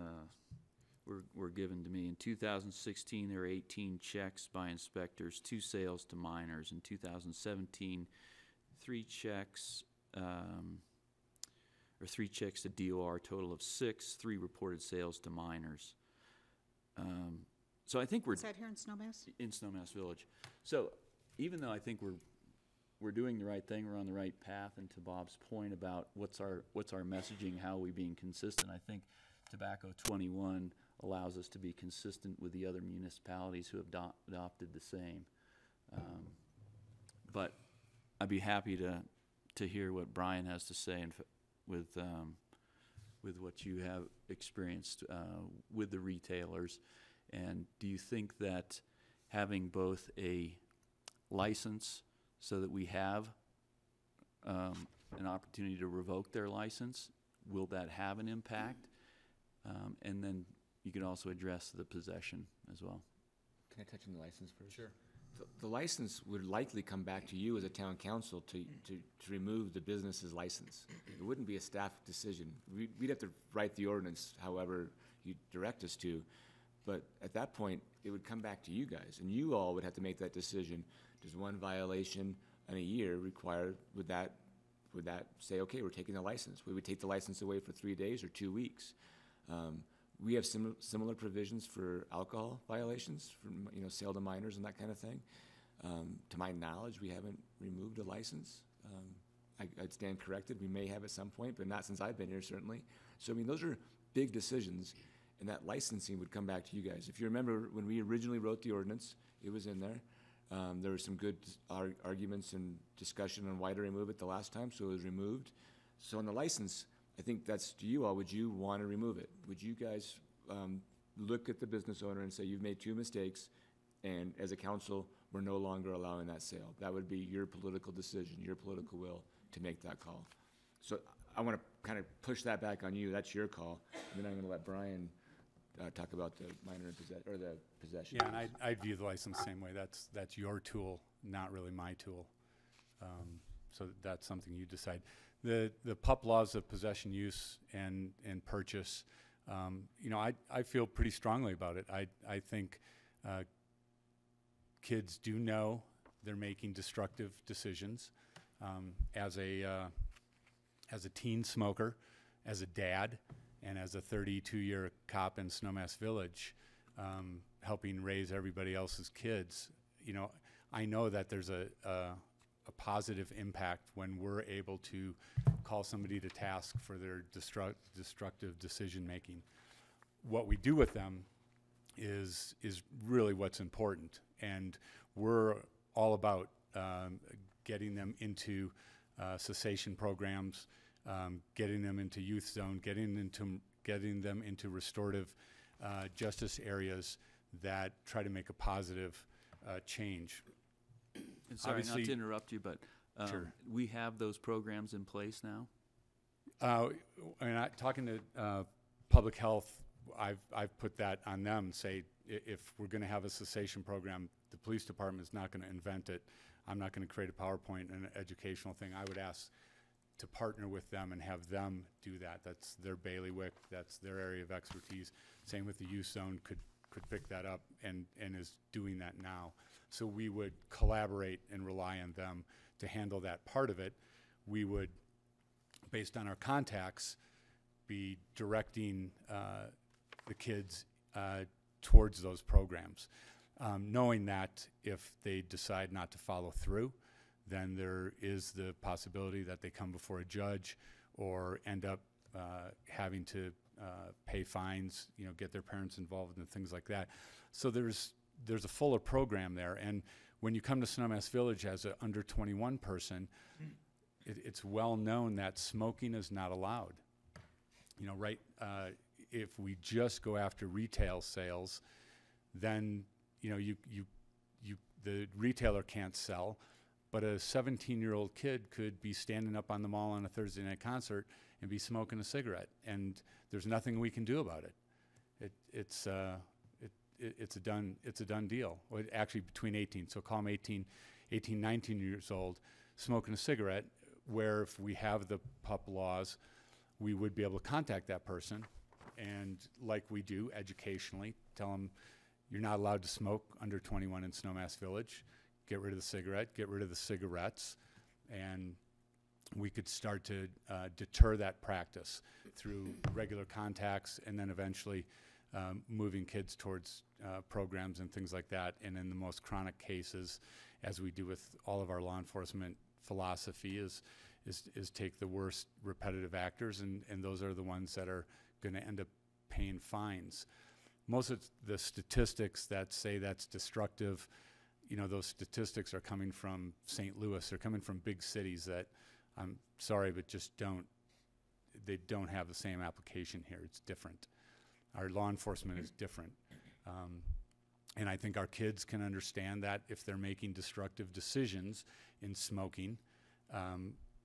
were given to me. In 2016, there were 18 checks by inspectors, 2 sales to minors. In 2017, 3 checks, or 3 checks to DOR, total of 6, 3 reported sales to minors. So I think we're... Is that here in Snowmass? In Snowmass Village. So even though I think we're doing the right thing, we're on the right path, and to Bob's point about what's our messaging, how are we being consistent, I think Tobacco 21 allows us to be consistent with the other municipalities who have adopted the same. But I'd be happy to hear what Brian has to say with what you have experienced with the retailers. And do you think that having both a license so that we have an opportunity to revoke their license, will that have an impact? And then you can also address the possession as well. Can I touch on the license first? Sure. The license would likely come back to you as a town council to remove the business's license. It wouldn't be a staff decision. We'd have to write the ordinance however you direct us to, but at that point, it would come back to you guys, and you all would have to make that decision. Does one violation in a year require, would that say, okay, we're taking the license? We would take the license away for 3 days or 2 weeks. We have similar provisions for alcohol violations, from sale to minors and that kind of thing. To my knowledge, we haven't removed a license. I'd stand corrected. We may have at some point, but not since I've been here, certainly. So, those are big decisions, and that licensing would come back to you guys. If you remember, when we originally wrote the ordinance, it was in there. There were some good arguments and discussion on why to remove it the last time, so it was removed. So on the license, I think that's to you all. Would you want to remove it? Would you guys look at the business owner and say, you've made 2 mistakes, and as a council, we're no longer allowing that sale? That would be your political decision, your political will to make that call. So I want to kind of push that back on you. That's your call. And then I'm going to let Brian talk about the minor or the possession. Yeah, and I view the license the same way. That's your tool, not really my tool. So that's something you decide. The PUP laws of possession, use, and purchase, you know, I feel pretty strongly about it. I think kids do know they're making destructive decisions. As a teen smoker, as a dad, and as a 32-year cop in Snowmass Village, helping raise everybody else's kids, you know, I know that there's a positive impact when we're able to call somebody to task for their destructive decision-making. What we do with them is really what's important, and we're all about getting them into cessation programs, getting them into youth zone, getting them into restorative justice areas that try to make a positive change. And sorry, not Obviously- to interrupt you, but Sure. we have those programs in place now? Talking to public health, I've put that on them, say if we're going to have a cessation program, the police department is not going to invent it. I'm not going to create a PowerPoint and an educational thing. I would ask to partner with them and have them do that. That's their bailiwick. That's their area of expertise. Same with the youth zone could pick that up and is doing that now. So we would collaborate and rely on them to handle that part of it. We would, based on our contacts, be directing the kids towards those programs, knowing that if they decide not to follow through, then there is the possibility that they come before a judge or end up having to pay fines, you know, get their parents involved and things like that. So there's a fuller program there. And when you come to Snowmass Village as an under 21 person, it's well known that smoking is not allowed. You know, right? If we just go after retail sales, then you know the retailer can't sell, but a 17-year-old kid could be standing up on the mall on a Thursday night concert and be smoking a cigarette, and there's nothing we can do about it. It's a done deal. Well, actually, between 18, so call them 18, 19 years old, smoking a cigarette. Where if we have the PUP laws, we would be able to contact that person, and like we do educationally, tell them you're not allowed to smoke under 21 in Snowmass Village. Get rid of the cigarette, get rid of the cigarettes, and we could start to deter that practice through regular contacts, and then eventually moving kids towards programs and things like that. And in the most chronic cases, as we do with all of our law enforcement philosophy, is take the worst repetitive actors, and those are the ones that are going to end up paying fines. Most of the statistics that say that's destructive, you know, those statistics are coming from St. Louis. They're coming from big cities that, I'm sorry, but just don't have the same application here. It's different. Our law enforcement is different. And I think our kids can understand that if they're making destructive decisions in smoking,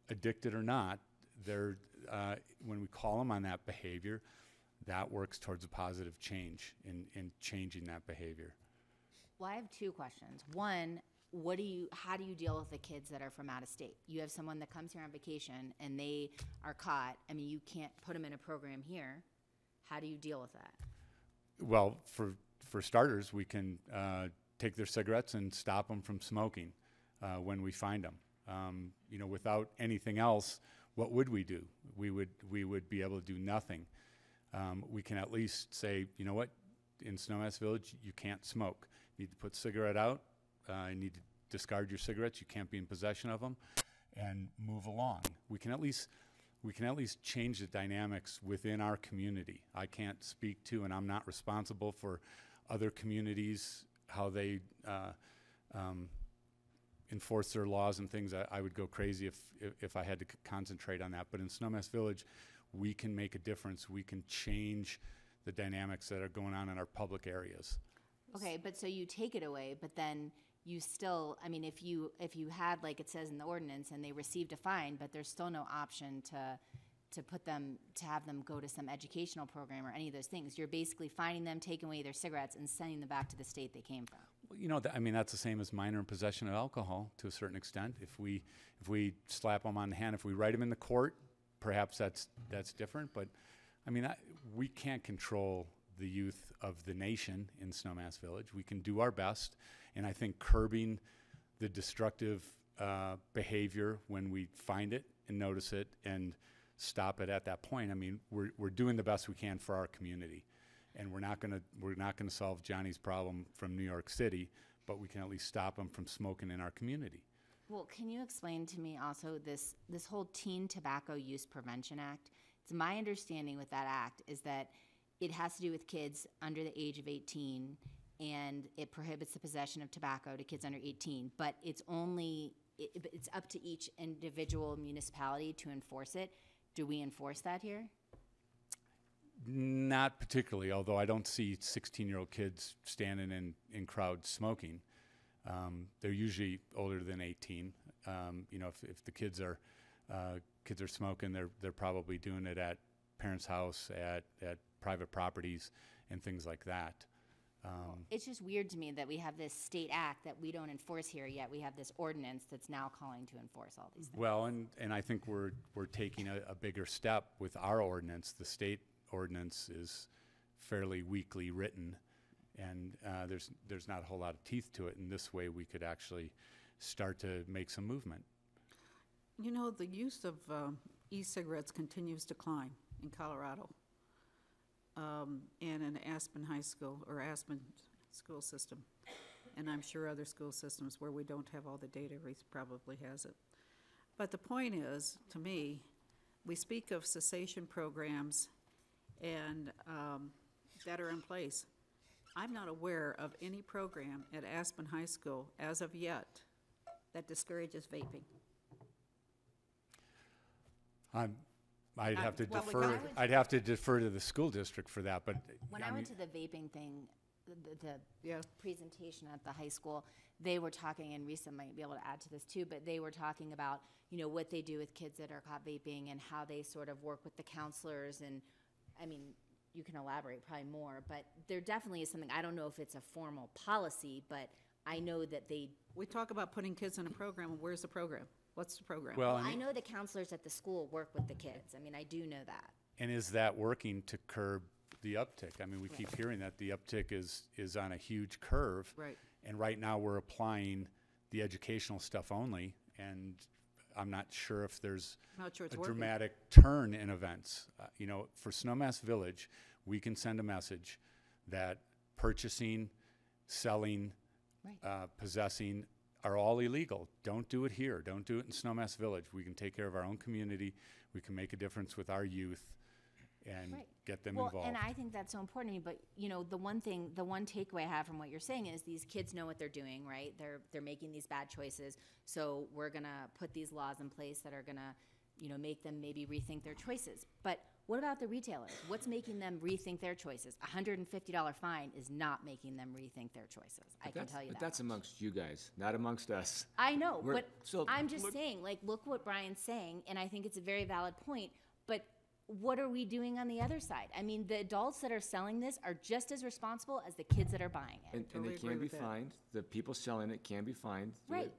addicted or not, when we call them on that behavior, that works towards a positive change in changing that behavior. Well, I have two questions. One, how do you deal with the kids that are from out of state? You have someone that comes here on vacation and they are caught. I mean, you can't put them in a program here. How do you deal with that? Well, for starters, we can take their cigarettes and stop them from smoking when we find them. You know, without anything else, what would we do? We would be able to do nothing. We can at least say, you know what, in Snowmass Village, you can't smoke. You need to put cigarette out. You need to discard your cigarettes. You can't be in possession of them, and move along. We can at least change the dynamics within our community. I can't speak to, and I'm not responsible for other communities, how they enforce their laws and things. I would go crazy if I had to concentrate on that. But in Snowmass Village, we can make a difference. We can change the dynamics that are going on in our public areas. Okay, but so you take it away, but then you still, I mean, if you had, like it says in the ordinance, and they received a fine, but there's still no option to put them, to have them go to some educational program or any of those things. You're basically fining them, taking away their cigarettes, and sending them back to the state they came from. Well, you know, I mean, that's the same as minor in possession of alcohol to a certain extent. If we slap them on the hand, if we write them in the court, perhaps that's different. But I mean, we can't control the youth of the nation in Snowmass Village. We can do our best, and I think curbing the destructive behavior when we find it and notice it and stop it at that point. I mean, we're doing the best we can for our community, and we're not gonna solve Johnny's problem from New York City, but we can at least stop him from smoking in our community. Well, can you explain to me also this whole Teen Tobacco Use Prevention Act? It's my understanding with that act is that it has to do with kids under the age of 18, and it prohibits the possession of tobacco to kids under 18, but it's up to each individual municipality to enforce it. Do we enforce that here? Not particularly, although I don't see 16-year-old kids standing in crowds smoking. They're usually older than 18. You know, if the kids are smoking, they're probably doing it at parents' house, at private properties, and things like that. It's just weird to me that we have this state act that we don't enforce here, yet we have this ordinance that's now calling to enforce all these things. Well, and I think we're taking a bigger step with our ordinance. The state ordinance is fairly weakly written, and there's not a whole lot of teeth to it. And this way, we could actually start to make some movement. You know, the use of e-cigarettes continues to climb in Colorado. And in Aspen High School, or Aspen school system. And I'm sure other school systems where we don't have all the data, Reese probably has it. But the point is, to me, we speak of cessation programs and that are in place. I'm not aware of any program at Aspen High School as of yet that discourages vaping. I'd have to defer to the school district for that, but when I went to the vaping thing, the presentation at the high school, they were talking, and Risa might be able to add to this too, but they were talking about, you know, what they do with kids that are caught vaping and how they sort of work with the counselors. And I mean, you can elaborate probably more, but there definitely is something. I don't know if it's a formal policy, but I know that we talk about putting kids in a program. Where's the program? What's the program? Well, I know the counselors at the school work with the kids. I mean, I do know that. And is that working to curb the uptick? I mean, we keep hearing that the uptick is on a huge curve. Right. And right now we're applying the educational stuff only, and I'm not sure if there's a dramatic turn in events. You know, for Snowmass Village, we can send a message that purchasing, selling, possessing are all illegal. Don't do it here. Don't do it in Snowmass Village. We can take care of our own community. We can make a difference with our youth and get them involved. And I think that's so important to me. But you know, the one takeaway I have from what you're saying is these kids know what they're doing, right? They're making these bad choices. So we're gonna put these laws in place that are gonna, you know, make them maybe rethink their choices. But what about the retailers? What's making them rethink their choices? $150 fine is not making them rethink their choices. I can tell you that. But that's amongst you guys, not amongst us. I know, but I'm just saying, like, look what Brian's saying, and I think it's a very valid point, but what are we doing on the other side? I mean, the adults that are selling this are just as responsible as the kids that are buying it. And they can be fined. The people selling it can be fined. Right.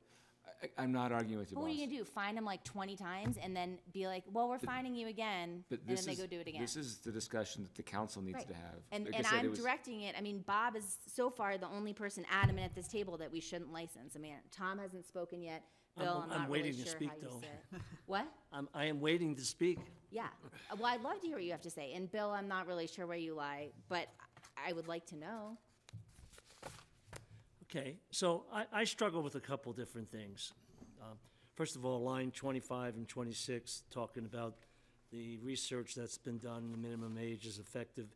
I'm not arguing with you, boss. What are you gonna do? Fine them like 20 times and then be like, well, we're fining you again, and then they go do it again. This is the discussion that the council needs to have. And I'm directing it. I mean, Bob is so far the only person adamant at this table that we shouldn't license. I mean, Tom hasn't spoken yet. Bill, I'm not really sure how you sit. What? I am waiting to speak. Yeah. Well, I'd love to hear what you have to say. And Bill, I'm not really sure where you lie, but I would like to know. Okay, so I struggle with a couple different things. First of all, line 25 and 26, talking about the research that's been done, the minimum age is effective,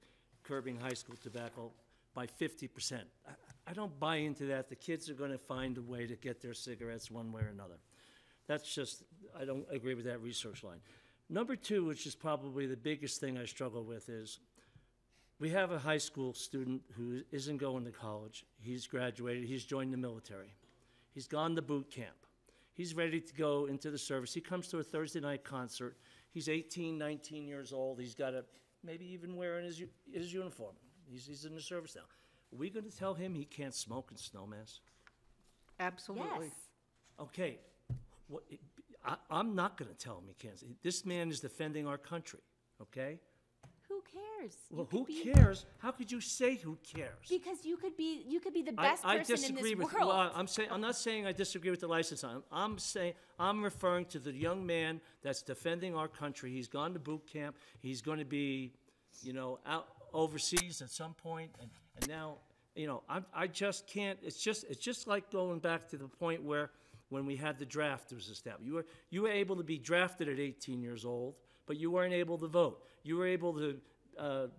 curbing high school tobacco by 50%. I don't buy into that. The kids are going to find a way to get their cigarettes one way or another. That's just, I don't agree with that research line. Number two, which is probably the biggest thing I struggle with, is we have a high school student who isn't going to college. He's graduated. He's joined the military. He's gone to boot camp. He's ready to go into the service. He comes to a Thursday night concert. He's 18, 19 years old. He's got a, maybe even wearing his uniform. He's in the service now. Are we going to tell him he can't smoke in Snowmass? Absolutely. Yes. Okay, I'm not going to tell him he can't. This man is defending our country, okay? Who cares? Well, You who could be- cares? How could you say who cares? Because you could be the best I person in disagree this with. world. Well, I'm not saying I disagree with the license. I'm saying I'm referring to the young man that's defending our country. He's gone to boot camp. He's going to be, out overseas at some point, and now, I just can't. It's just like going back to the point where when we had the draft was established. You were able to be drafted at 18 years old, but you weren't able to vote. You were able to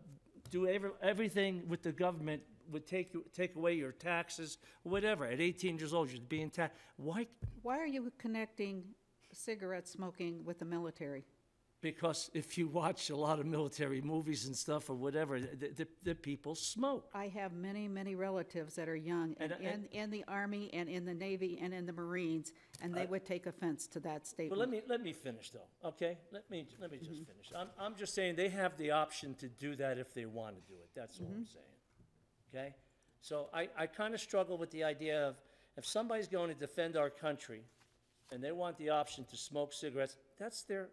do everything with the government would take away your taxes, whatever. At 18 years old, you're being taxed. Why? Why are you connecting cigarette smoking with the military? Because if you watch a lot of military movies and stuff or whatever, the people smoke. I have many, many relatives that are young and in the Army and in the Navy and in the Marines, and they would take offense to that statement. Well, let me finish though. Okay, let me just finish. I'm just saying they have the option to do that if they want to do it. That's all I'm saying. Okay, so I kind of struggle with the idea of if somebody's going to defend our country, and they want the option to smoke cigarettes, that's their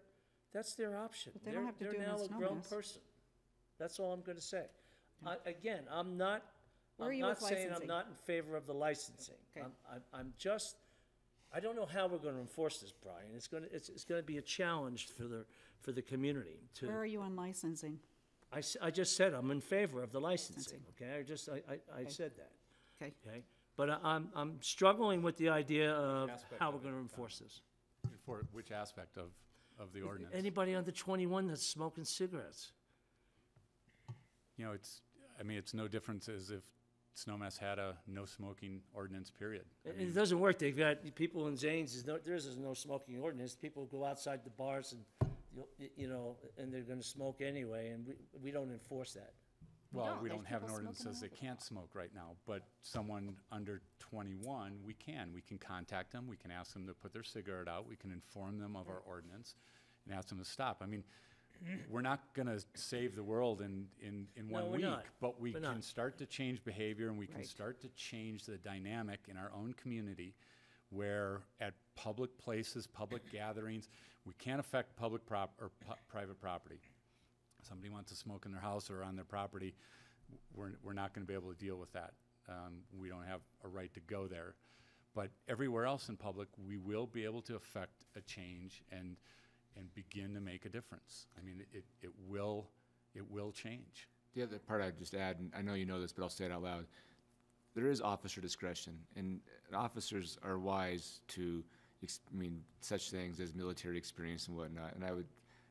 option. But they don't have to do it They're in now a grown Snowmass. person. That's all I'm going to say. Again, I'm not Where are I'm you not with saying I'm licensing? not in favor of the licensing. Okay. I'm just, I don't know how we're going to enforce this, Brian. It's going to be a challenge for the community to. Where are you on licensing? I just said I'm in favor of the licensing. Okay, I said that. Okay. Okay, but I'm struggling with the idea of Aspect how of we're it, going to enforce this. For which aspect of the ordinance? Anybody under 21 that's smoking cigarettes. It's no different as if Snowmass had a no smoking ordinance, period. It doesn't work. They've got people in Zane's. There's no smoking ordinance. People go outside the bars and and they're going to smoke anyway, and we don't enforce that. Well, we there's don't have an people ordinance that smoking says all they over the can't smoke right now, but someone under 21, we can contact them, we can ask them to put their cigarette out, we can inform them of our ordinance and ask them to stop. I mean, we're not gonna save the world in No, one we're week, not. but we We're can not. start to change behavior, and we can Right. start to change the dynamic in our own community, where at public places, public gatherings, we can't affect public private property. Somebody wants to smoke in their house or on their property, we're not going to be able to deal with that. We don't have a right to go there. But everywhere else in public, we will be able to affect a change and begin to make a difference. I mean, it will change. The other part I'd just add, and I know you know this, but I'll say it out loud, there is officer discretion, and officers are wise to, such things as military experience and whatnot, and I would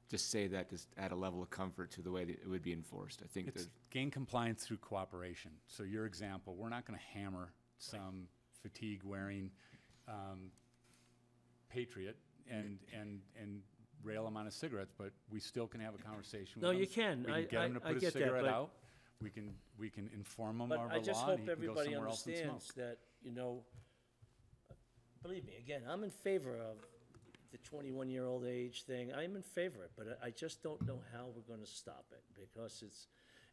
just say that to add a level of comfort to the way that it would be enforced. I think It's that gain compliance through cooperation. So your example, we're not going to hammer some fatigue-wearing patriot and rail him on his cigarettes, but we still can have a conversation with him. No, you can. We can get him to I put his get that, cigarette but- out. We can inform him But of I our just law, hope and he can go everybody somewhere else and smoke. understands that, believe me, again, I'm in favor of the 21-year-old age thing. I'm in favor of it, but I just don't know how we're going to stop it, because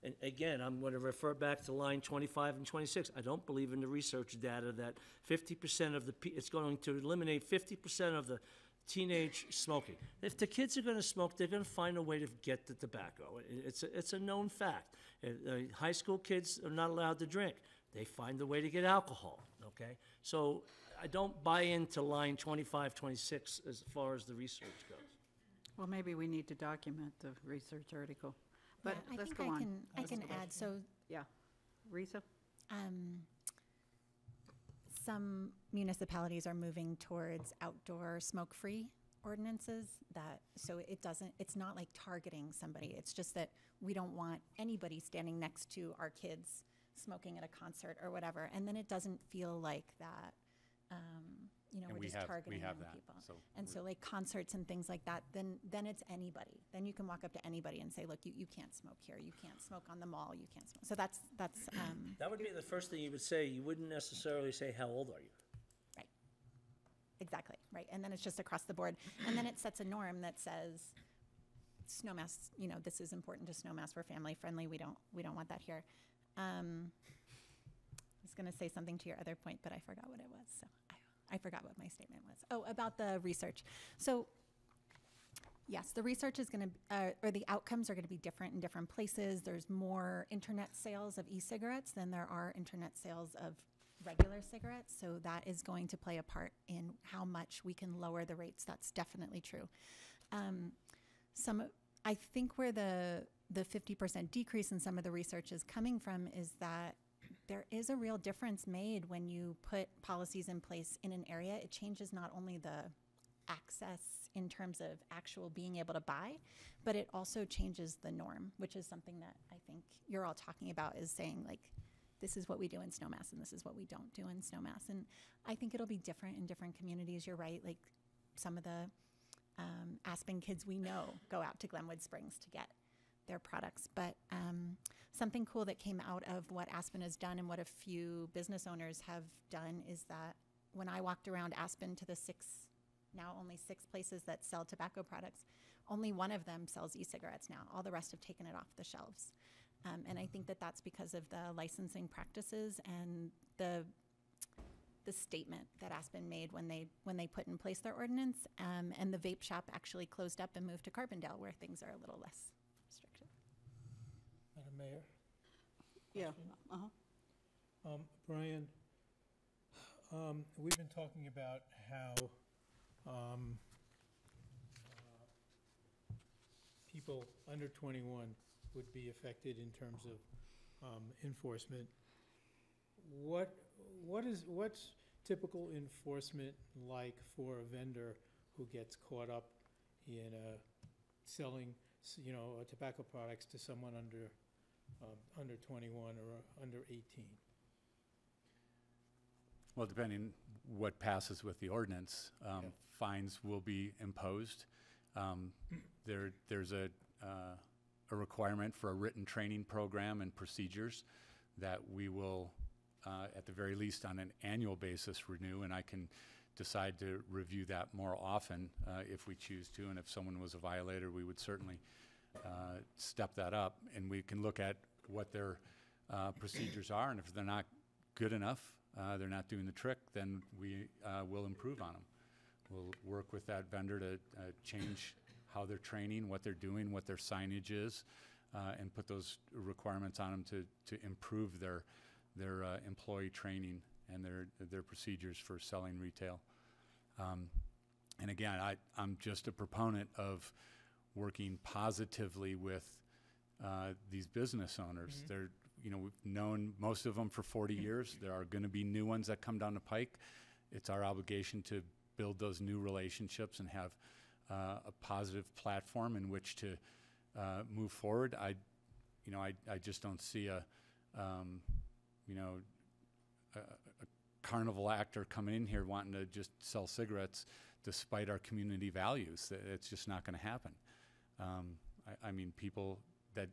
and again, I'm going to refer back to line 25 and 26. I don't believe in the research data that 50% of it's going to eliminate 50% of the teenage smoking. If the kids are going to smoke, they're going to find a way to get the tobacco. It's a known fact. High school kids are not allowed to drink. They find a way to get alcohol, okay? So I don't buy into line 25, 26 as far as the research goes. Well, maybe we need to document the research article. But Yeah, let's I go think on. I can add, so Yeah. Risa? some municipalities are moving towards outdoor smoke-free ordinances so it's not like targeting somebody. It's just that we don't want anybody standing next to our kids smoking at a concert or whatever. And then it doesn't feel like that, And we're we just have targeting young that, people. so And so like concerts and things like that, then it's anybody. Then you can walk up to anybody and say, look, you can't smoke here. You can't smoke on the mall. You can't smoke. So that's That would be the first thing you would say. You wouldn't necessarily say, how old are you? Right. exactly, right. And then it's just across the board. And then it sets a norm that says, Snowmass, you know, this is important to Snowmass. We're family friendly. We don't want that here. I was going to say something to your other point, but I forgot what it was. So I forgot what my statement was. Oh, about the research. So yes, the research is going to, or the outcomes are going to be different in different places. There's more internet sales of e-cigarettes than there are internet sales of regular cigarettes. So that is going to play a part in how much we can lower the rates. That's definitely true. I think where the 50% decrease in some of the research is coming from is that there is a real difference made when you put policies in place in an area. It changes not only the access in terms of actual being able to buy, but it also changes the norm, which is something that I think you're all talking about, is saying like, this is what we do in Snowmass and this is what we don't do in Snowmass. And I think it'll be different in different communities. You're right. Like some of the Aspen kids we know go out to Glenwood Springs to get their products. But something cool that came out of what Aspen has done and what a few business owners have done is that when I walked around Aspen to the only six places that sell tobacco products, only one of them sells e-cigarettes now. All the rest have taken it off the shelves. And I think that that's because of the licensing practices and the statement that Aspen made when they put in place their ordinance. And the vape shop actually closed up and moved to Carbondale, where things are a little less restricted. Madam Mayor? Yeah. Brian, we've been talking about how people under 21 would be affected in terms of enforcement. What's typical enforcement like for a vendor who gets caught up in selling, tobacco products to someone under 21 or under 18? Well, depending what passes with the ordinance, fines will be imposed. There's a requirement for a written training program and procedures that we will, at the very least on an annual basis, renew, and I can decide to review that more often if we choose to, and if someone was a violator, we would certainly step that up, and we can look at what their procedures are, and if they're not good enough, they're not doing the trick, then we will improve on them. We'll work with that vendor to change how they're training, what they're doing, what their signage is, and put those requirements on them to improve their employee training and their procedures for selling retail. And again, I'm just a proponent of working positively with these business owners. They're, we've known most of them for 40 years. There are going to be new ones that come down the pike. It's our obligation to build those new relationships and have a positive platform in which to move forward. I just don't see a carnival actor coming in here wanting to just sell cigarettes despite our community values. It's just not going to happen. I mean, people that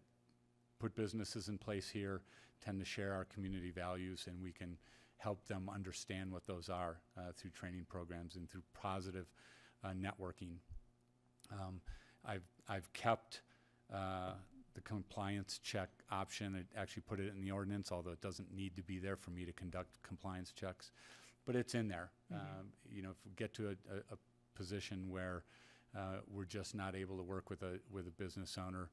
put businesses in place here tend to share our community values, and we can help them understand what those are through training programs and through positive networking. I've kept the compliance check option. It actually put it in the ordinance, although it doesn't need to be there for me to conduct compliance checks, but it's in there. If we get to a position where we're just not able to work with a business owner,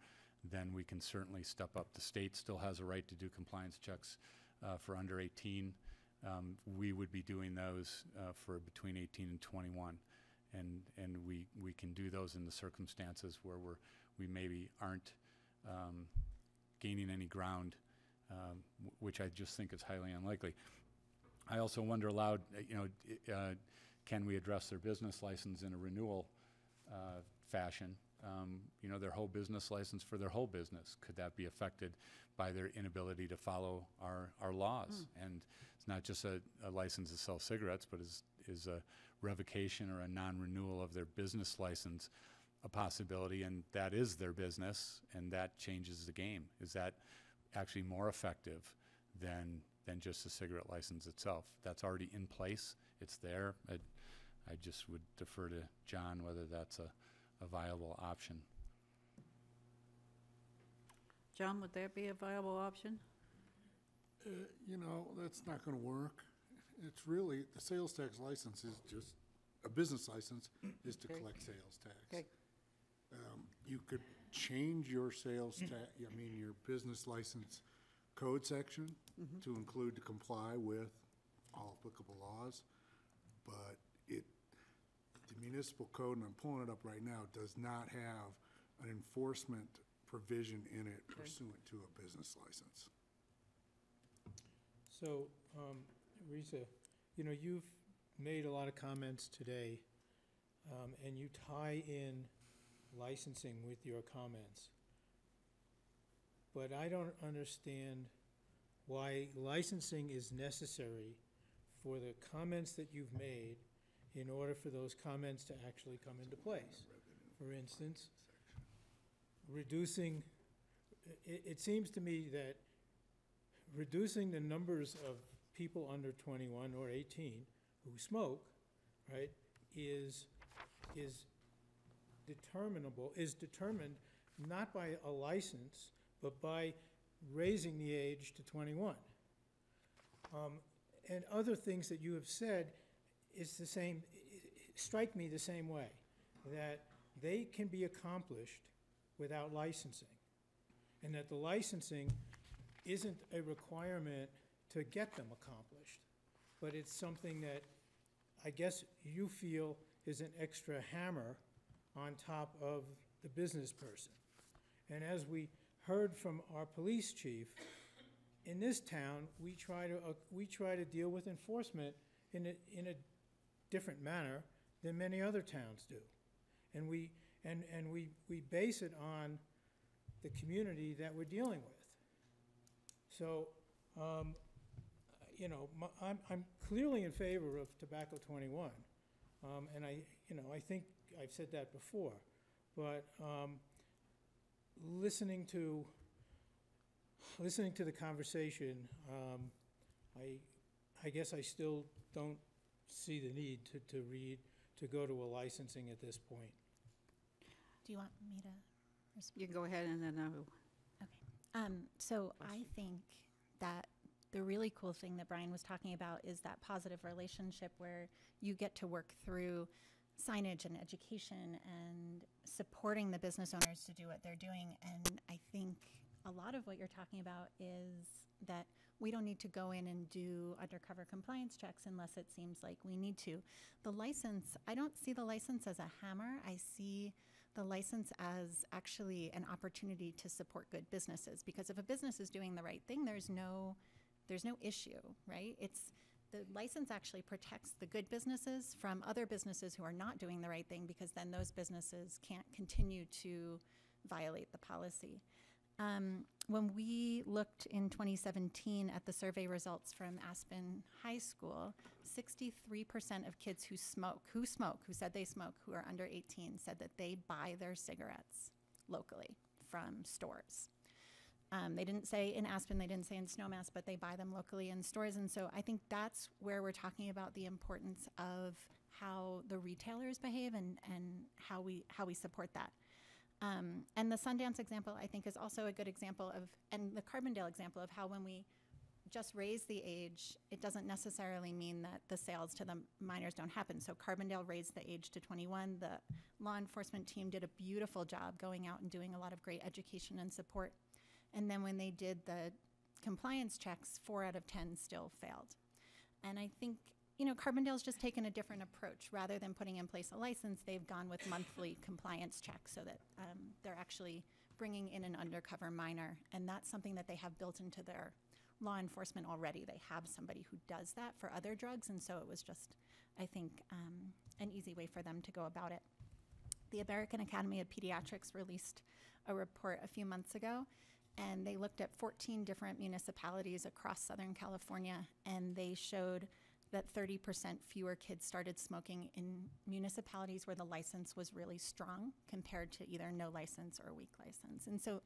then we can certainly step up. The state still has a right to do compliance checks for under 18. We would be doing those for between 18 and 21. And we can do those in the circumstances where we maybe aren't gaining any ground, which I just think is highly unlikely. I also wonder aloud, can we address their business license in a renewal fashion? Their whole business license for their whole business, could that be affected by their inability to follow our laws? And it's not just a license to sell cigarettes, but is a revocation or a non-renewal of their business license a possibility, and that is their business, and that changes the game. Is that actually more effective than just the cigarette license itself? That's already in place. It's there. I just would defer to John whether that's a viable option. John, would that be a viable option? You know, that's not gonna work. It's really, the sales tax license is just, a business license is to Okay. collect sales tax. Okay. You could change your sales tax, I mean, your business license code section to include to comply with all applicable laws, but the municipal code, and I'm pulling it up right now, does not have an enforcement provision in it pursuant to a business license. So, Risa, you know, you've made a lot of comments today, and you tie in licensing with your comments. But I don't understand why licensing is necessary for the comments that you've made in order for those comments to actually come into place. For instance, reducing, it seems to me that reducing the numbers of people under 21 or 18 who smoke, right, is determined not by a license, but by raising the age to 21. And other things that you have said is the same, strike me the same way, that they can be accomplished without licensing, and that the licensing isn't a requirement to get them accomplished, but it's something that I guess you feel is an extra hammer on top of the business person. And as we heard from our police chief, in this town, we try to deal with enforcement in a different manner than many other towns do. And we base it on the community that we're dealing with. So, you know, I'm clearly in favor of tobacco 21, and I think I've said that before, but listening to the conversation, I guess I still don't see the need to go to a licensing at this point. Do you want me to respond? You can go ahead and then I will. So I think that the really cool thing that Brian was talking about is that positive relationship where you get to work through signage and education and supporting the business owners to do what they're doing. And I think a lot of what you're talking about is that we don't need to go in and do undercover compliance checks unless it seems like we need to. The license, I don't see the license as a hammer. I see the license as actually an opportunity to support good businesses, because if a business is doing the right thing, there's no issue, right? The license actually protects the good businesses from other businesses who are not doing the right thing, because then those businesses can't continue to violate the policy. When we looked in 2017 at the survey results from Aspen High School, 63% of kids who said they smoke, who are under 18, said that they buy their cigarettes locally from stores. They didn't say in Aspen, they didn't say in Snowmass, but they buy them locally in stores. And so I think that's where we're talking about the importance of how the retailers behave and how we support that. And the Sundance example, I think, is also a good example of, and the Carbondale example of how when we just raise the age, it doesn't necessarily mean that the sales to the minors don't happen. So Carbondale raised the age to 21. The law enforcement team did a beautiful job going out and doing a lot of great education and support. And then when they did the compliance checks, 4 out of 10 still failed. And I think, you know, Carbondale's just taken a different approach. Rather than putting in place a license, they've gone with monthly compliance checks so that they're actually bringing in an undercover minor. And that's something that they have built into their law enforcement already. They have somebody who does that for other drugs. And so it was just, I think, an easy way for them to go about it. The American Academy of Pediatrics released a report a few months ago, and they looked at 14 different municipalities across Southern California, and they showed that 30% fewer kids started smoking in municipalities where the license was really strong compared to either no license or weak license. And so,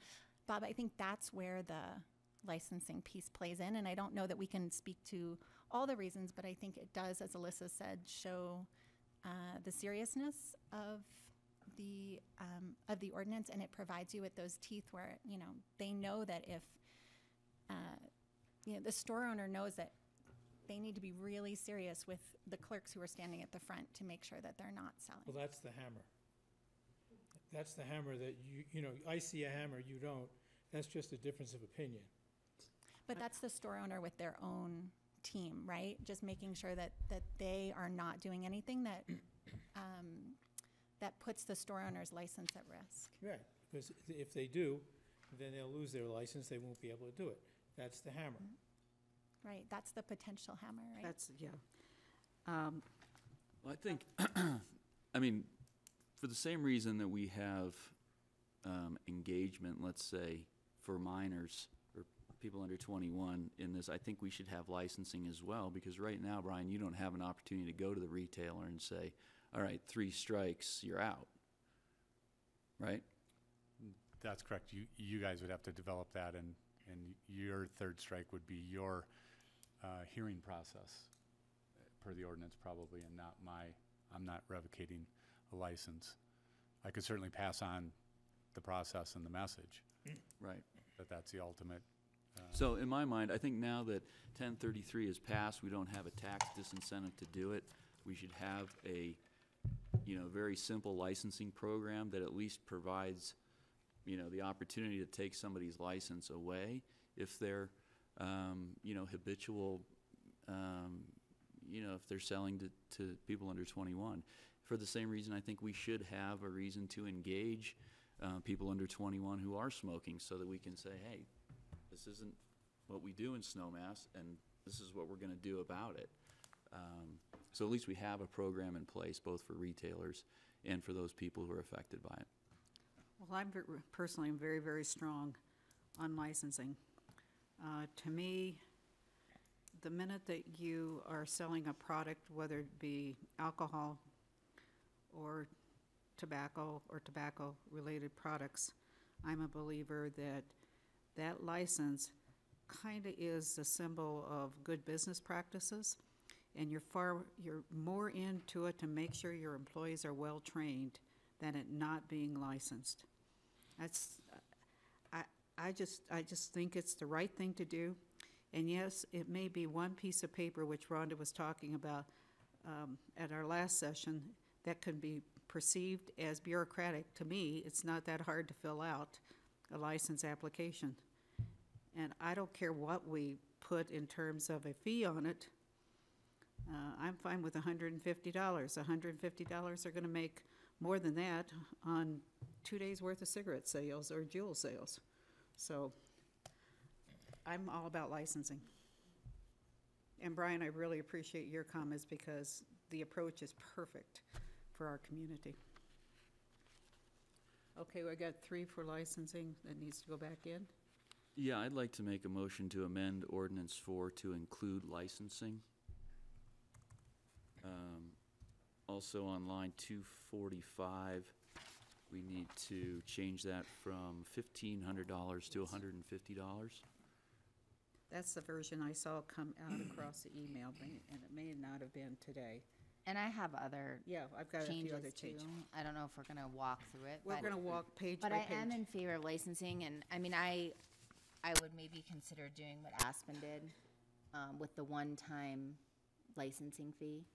Bob, I think that's where the licensing piece plays in, and I don't know that we can speak to all the reasons, but I think it does, as Alyssa said, show the seriousness of the ordinance, and it provides you with those teeth where, you know, they know that if, you know, the store owner knows that they need to be really serious with the clerks who are standing at the front to make sure that they're not selling. Well, that's the hammer. That's the hammer that you know, I see a hammer, you don't. That's just a difference of opinion. But that's the store owner with their own team, right? Just making sure that they are not doing anything that, that puts the store owner's license at risk. Right, because if they do, then they'll lose their license, they won't be able to do it. That's the hammer. Right, that's the potential hammer, right? That's, yeah. Well, I think, I mean, for the same reason that we have engagement, let's say, for minors or people under 21 in this, I think we should have licensing as well, because right now, Brian, you don't have an opportunity to go to the retailer and say, all right, 3 strikes, you're out, right? That's correct. You guys would have to develop that, and your third strike would be your hearing process per the ordinance probably, and not I'm not revocating a license. I could certainly pass on the process and the message. Right. But that's the ultimate. So in my mind, I think now that 1033 is passed, we don't have a tax disincentive to do it. We should have a, you know, very simple licensing program that at least provides, you know, the opportunity to take somebody's license away if they're, you know, habitual, you know, if they're selling to people under 21. For the same reason, I think we should have a reason to engage people under 21 who are smoking, so that we can say, hey, this isn't what we do in Snowmass, and this is what we're going to do about it. So at least we have a program in place, both for retailers and for those people who are affected by it. Well, personally, I'm very, very strong on licensing. To me, the minute that you are selling a product, whether it be alcohol or tobacco-related products, I'm a believer that that license kind of is a symbol of good business practices, and you're more into it to make sure your employees are well trained than it not being licensed. That's, I just think it's the right thing to do. And yes, it may be one piece of paper, which Rhonda was talking about at our last session, that could be perceived as bureaucratic. To me, it's not that hard to fill out a license application. And I don't care what we put in terms of a fee on it. I'm fine with $150. $150 are going to make more than that on 2 days' worth of cigarette sales or jewel sales. So I'm all about licensing. And Brian, I really appreciate your comments, because the approach is perfect for our community. Okay, we got 3 for licensing that needs to go back in. Yeah, I'd like to make a motion to amend Ordinance 4 to include licensing. Also on line 245, we need to change that from $1,500 to $150. That's the version I saw come out across the email, and it may not have been today. And I have other Yeah, I've got a few other changes too. changes. I don't know if we're gonna walk through it. We're but- going to walk page by But page. I am in favor of licensing, and I mean, I would maybe consider doing what Aspen did with the one-time licensing fee.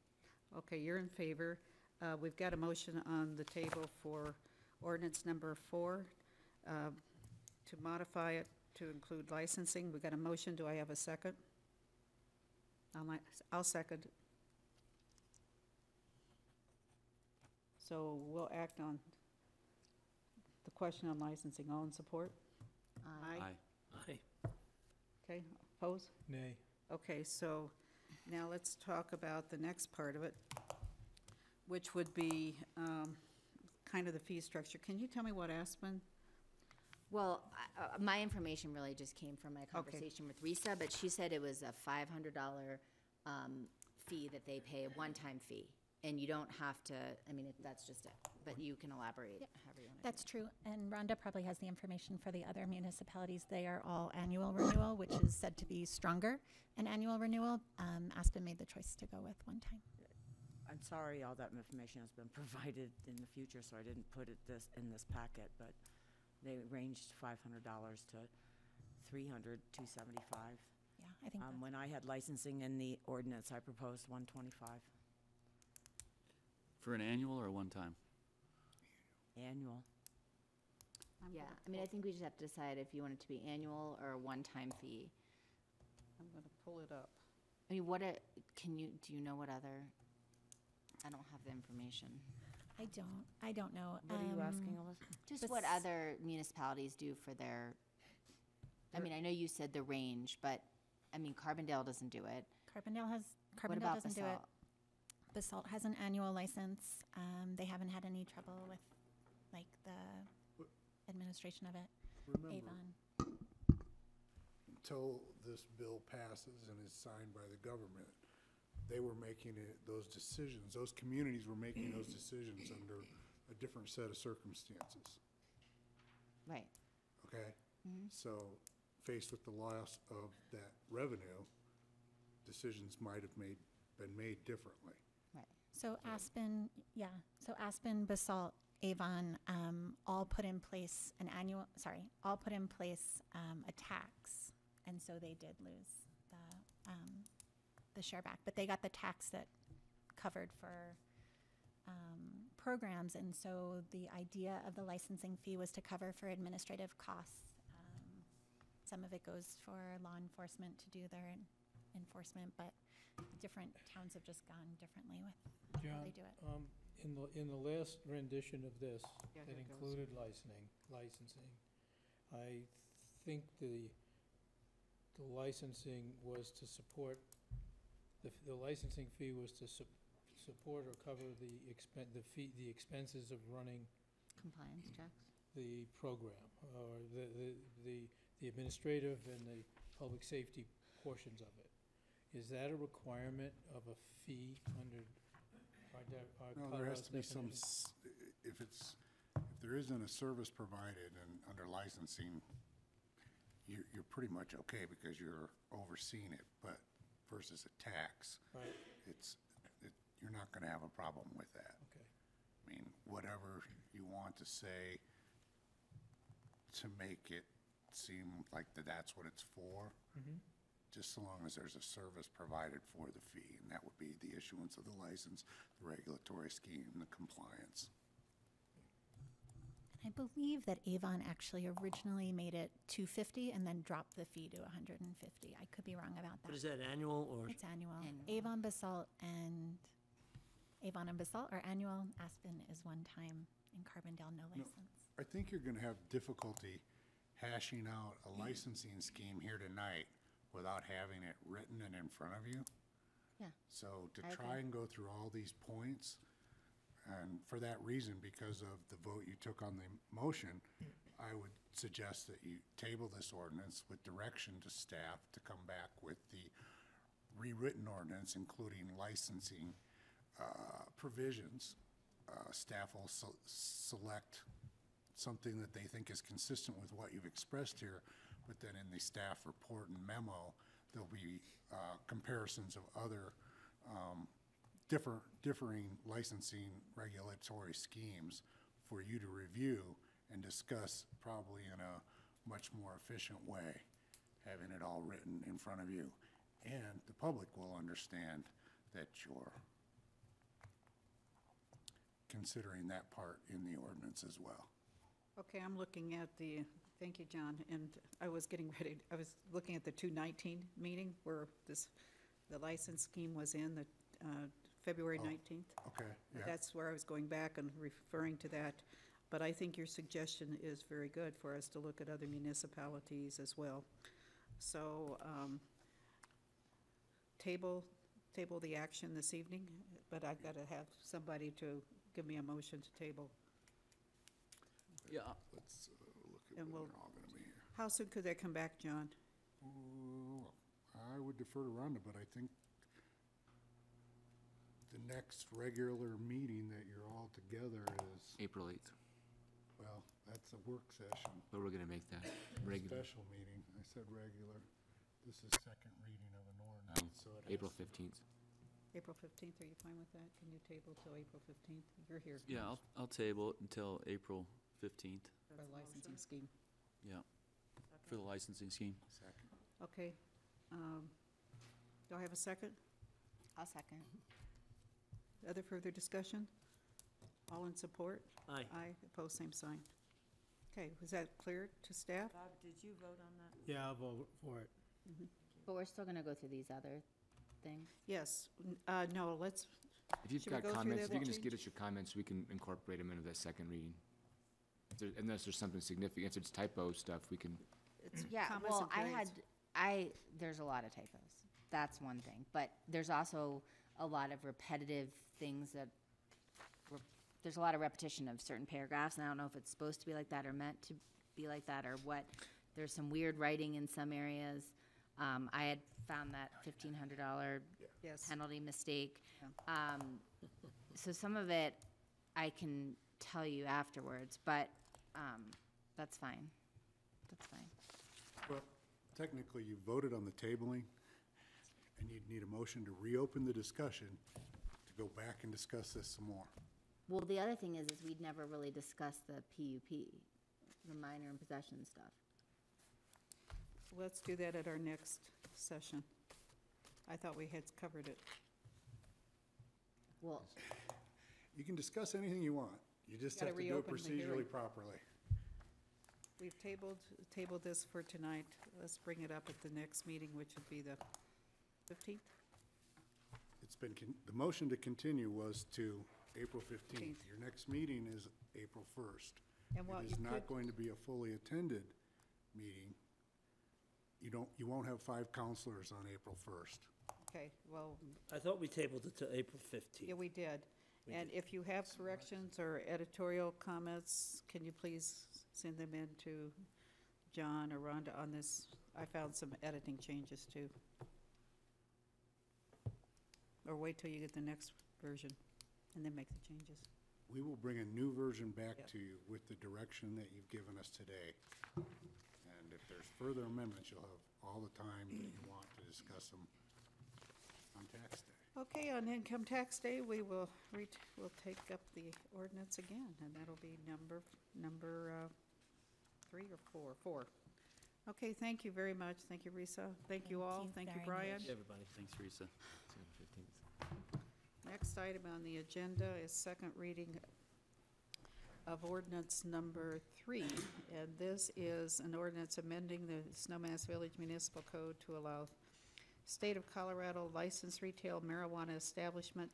Okay, you're in favor. We've got a motion on the table for ordinance number 4 to modify it to include licensing. We've got a motion. Do I have a second? I'll second. So we'll act on the question on licensing. All in support? Aye. Aye. Okay, oppose? Nay. Okay, so now let's talk about the next part of it, which would be kind of the fee structure. Can you tell me what Aspen? Well, my information really just came from my conversation with Risa, but she said it was a $500 fee that they pay, a one-time fee. And you don't have to, I mean, that's just it, but you can elaborate however you want to. That's true, and Rhonda probably has the information for the other municipalities. They are all annual renewal, which is said to be stronger. An annual renewal, Aspen made the choice to go with one time. I'm sorry all that information has been provided in the future, so I didn't put it in this packet, but they ranged $500 to $300, $275. Yeah, I think that's. When I had licensing in the ordinance, I proposed $125 For an annual or a one-time? annual. Yeah, I mean, I think we just have to decide if you want it to be annual or a one-time fee. I'm going to pull it up. I mean, do you know what other, I don't have the information. I don't know. What are you asking, Alyssa? Just what other municipalities do for their, I mean, I know you said the range, but, I mean, Carbondale doesn't do it. Carbondale about doesn't do it. Basalt? Basalt has an annual license. They haven't had any trouble with, like, the administration of it. Remember, Avon. until this bill passes and is signed by the government, they were making those decisions, those communities were making those decisions under a different set of circumstances, Right. okay? So, faced with the loss of that revenue, decisions might have been made differently. So Aspen, Basalt, Avon, all put in place a tax. And so they did lose the share back, but they got the tax that covered for programs. And so the idea of the licensing fee was to cover for administrative costs. Some of it goes for law enforcement to do their enforcement, but different towns have just gone differently with how they do it. In the last rendition of this, Yeah, that here it goes. included licensing, I think the licensing was to support, the licensing fee was to support or cover the expenses of running Compliance checks? the program, or the administrative and the public safety portions of it. Is that a requirement of a fee under our No, there has Colorado's to be some, definition? if there isn't a service provided and under licensing, you're pretty much okay because you're overseeing it, but versus a tax, Right, you're not gonna have a problem with that. okay. I mean, whatever you want to say to make it seem like that's what it's for, just so long as there's a service provided for the fee, and that would be the issuance of the license, the regulatory scheme, the compliance. I believe that Avon actually originally made it $250 and then dropped the fee to $150. I could be wrong about that. But is that annual or? It's annual. Annual. Avon and Basalt are annual. Aspen is one time, and Carbondale no license. I think you're gonna have difficulty hashing out a licensing scheme here tonight without having it written and in front of you. Yeah. So to I try agree. and go through all these points, and for that reason, because of the vote you took on the motion, I would suggest that you table this ordinance with direction to staff to come back with the rewritten ordinance, including licensing provisions. Staff will select something that they think is consistent with what you've expressed here, but then in the staff report and memo, there'll be comparisons of other differing licensing regulatory schemes for you to review and discuss probably in a much more efficient way, having it all written in front of you. And the public will understand that you're considering that part in the ordinance as well. Okay, I'm looking at thank you, John, and I was looking at the 219 meeting where the license scheme was in, the February 19th. Okay, yeah. That's where I was going back and referring to that. But I think your suggestion is very good for us to look at other municipalities as well. So, table the action this evening, but I've got to have somebody to give me a motion to table. Yeah, Let's look at And when we'll- they're all gonna be here. How soon could they come back, John? Ooh, I would defer to Rhonda, but I think the next regular meeting that you're all together is, April 8th, well, that's a work session. but we're gonna make that regular. Special meeting, I said regular. This is second reading of an ordinance, so it has. April 15th. April 15th, are you fine with that? Can you table till April 15th? You're here. Yeah, I'll table it until April 15th, For licensing scheme. yeah, for the licensing scheme. Okay. Do I have a second? I'll second. Other further discussion? All in support? Aye. Aye, opposed, same sign. Okay, was that clear to staff? Bob, did you vote on that? Yeah, I'll vote for it. But we're still gonna go through these other things. Yes, no, let's, If you've Should we got go through comments, that if you can just change? get us your comments, we can incorporate them into that second reading. Unless there's something significant, if it's typo stuff, we can, it's Yeah, comments well, and grades. there's a lot of typos. That's one thing. But there's also a lot of repetitive things there's a lot of repetition of certain paragraphs, and I don't know if it's supposed to be like that or meant to be like that or what. There's some weird writing in some areas. I had found that $1,500 Yes. penalty mistake. So some of it I can tell you afterwards, but that's fine. That's fine. Well, technically, you voted on the tabling, and you'd need a motion to reopen the discussion to go back and discuss this some more. Well, the other thing is we'd never really discussed the PUP, the minor and possession stuff. Let's do that at our next session. I thought we had covered it. Well, You can discuss anything you want. You just Gotta have to do it reopen the hearing. procedurally properly. We've tabled this for tonight. Let's bring it up at the next meeting, which would be the 15th? It's been, the motion to continue was to April 15th. Your next meeting is April 1st. And what It you is not could, going to be a fully attended meeting. You won't have 5 counselors on April 1st. okay, well, I thought we tabled it to April 15th. yeah, we did. We And did. if you have corrections or editorial comments, can you please send them in to John or Rhonda on this? I found some editing changes too. Or wait till you get the next version and then make the changes. We will bring a new version back Yep. to you with the direction that you've given us today. And if there's further amendments, you'll have all the time that you want to discuss them on tax day. Okay, on income tax day, we'll take up the ordinance again, and that'll be number 3 or 4? 4. Okay, thank you very much. Thank you, Risa. Thank you all. Thank you, very Brian. much. Everybody, thanks, Risa. Next item on the agenda is second reading of ordinance number 3. And this is an ordinance amending the Snowmass Village Municipal Code to allow State of Colorado licensed retail marijuana establishment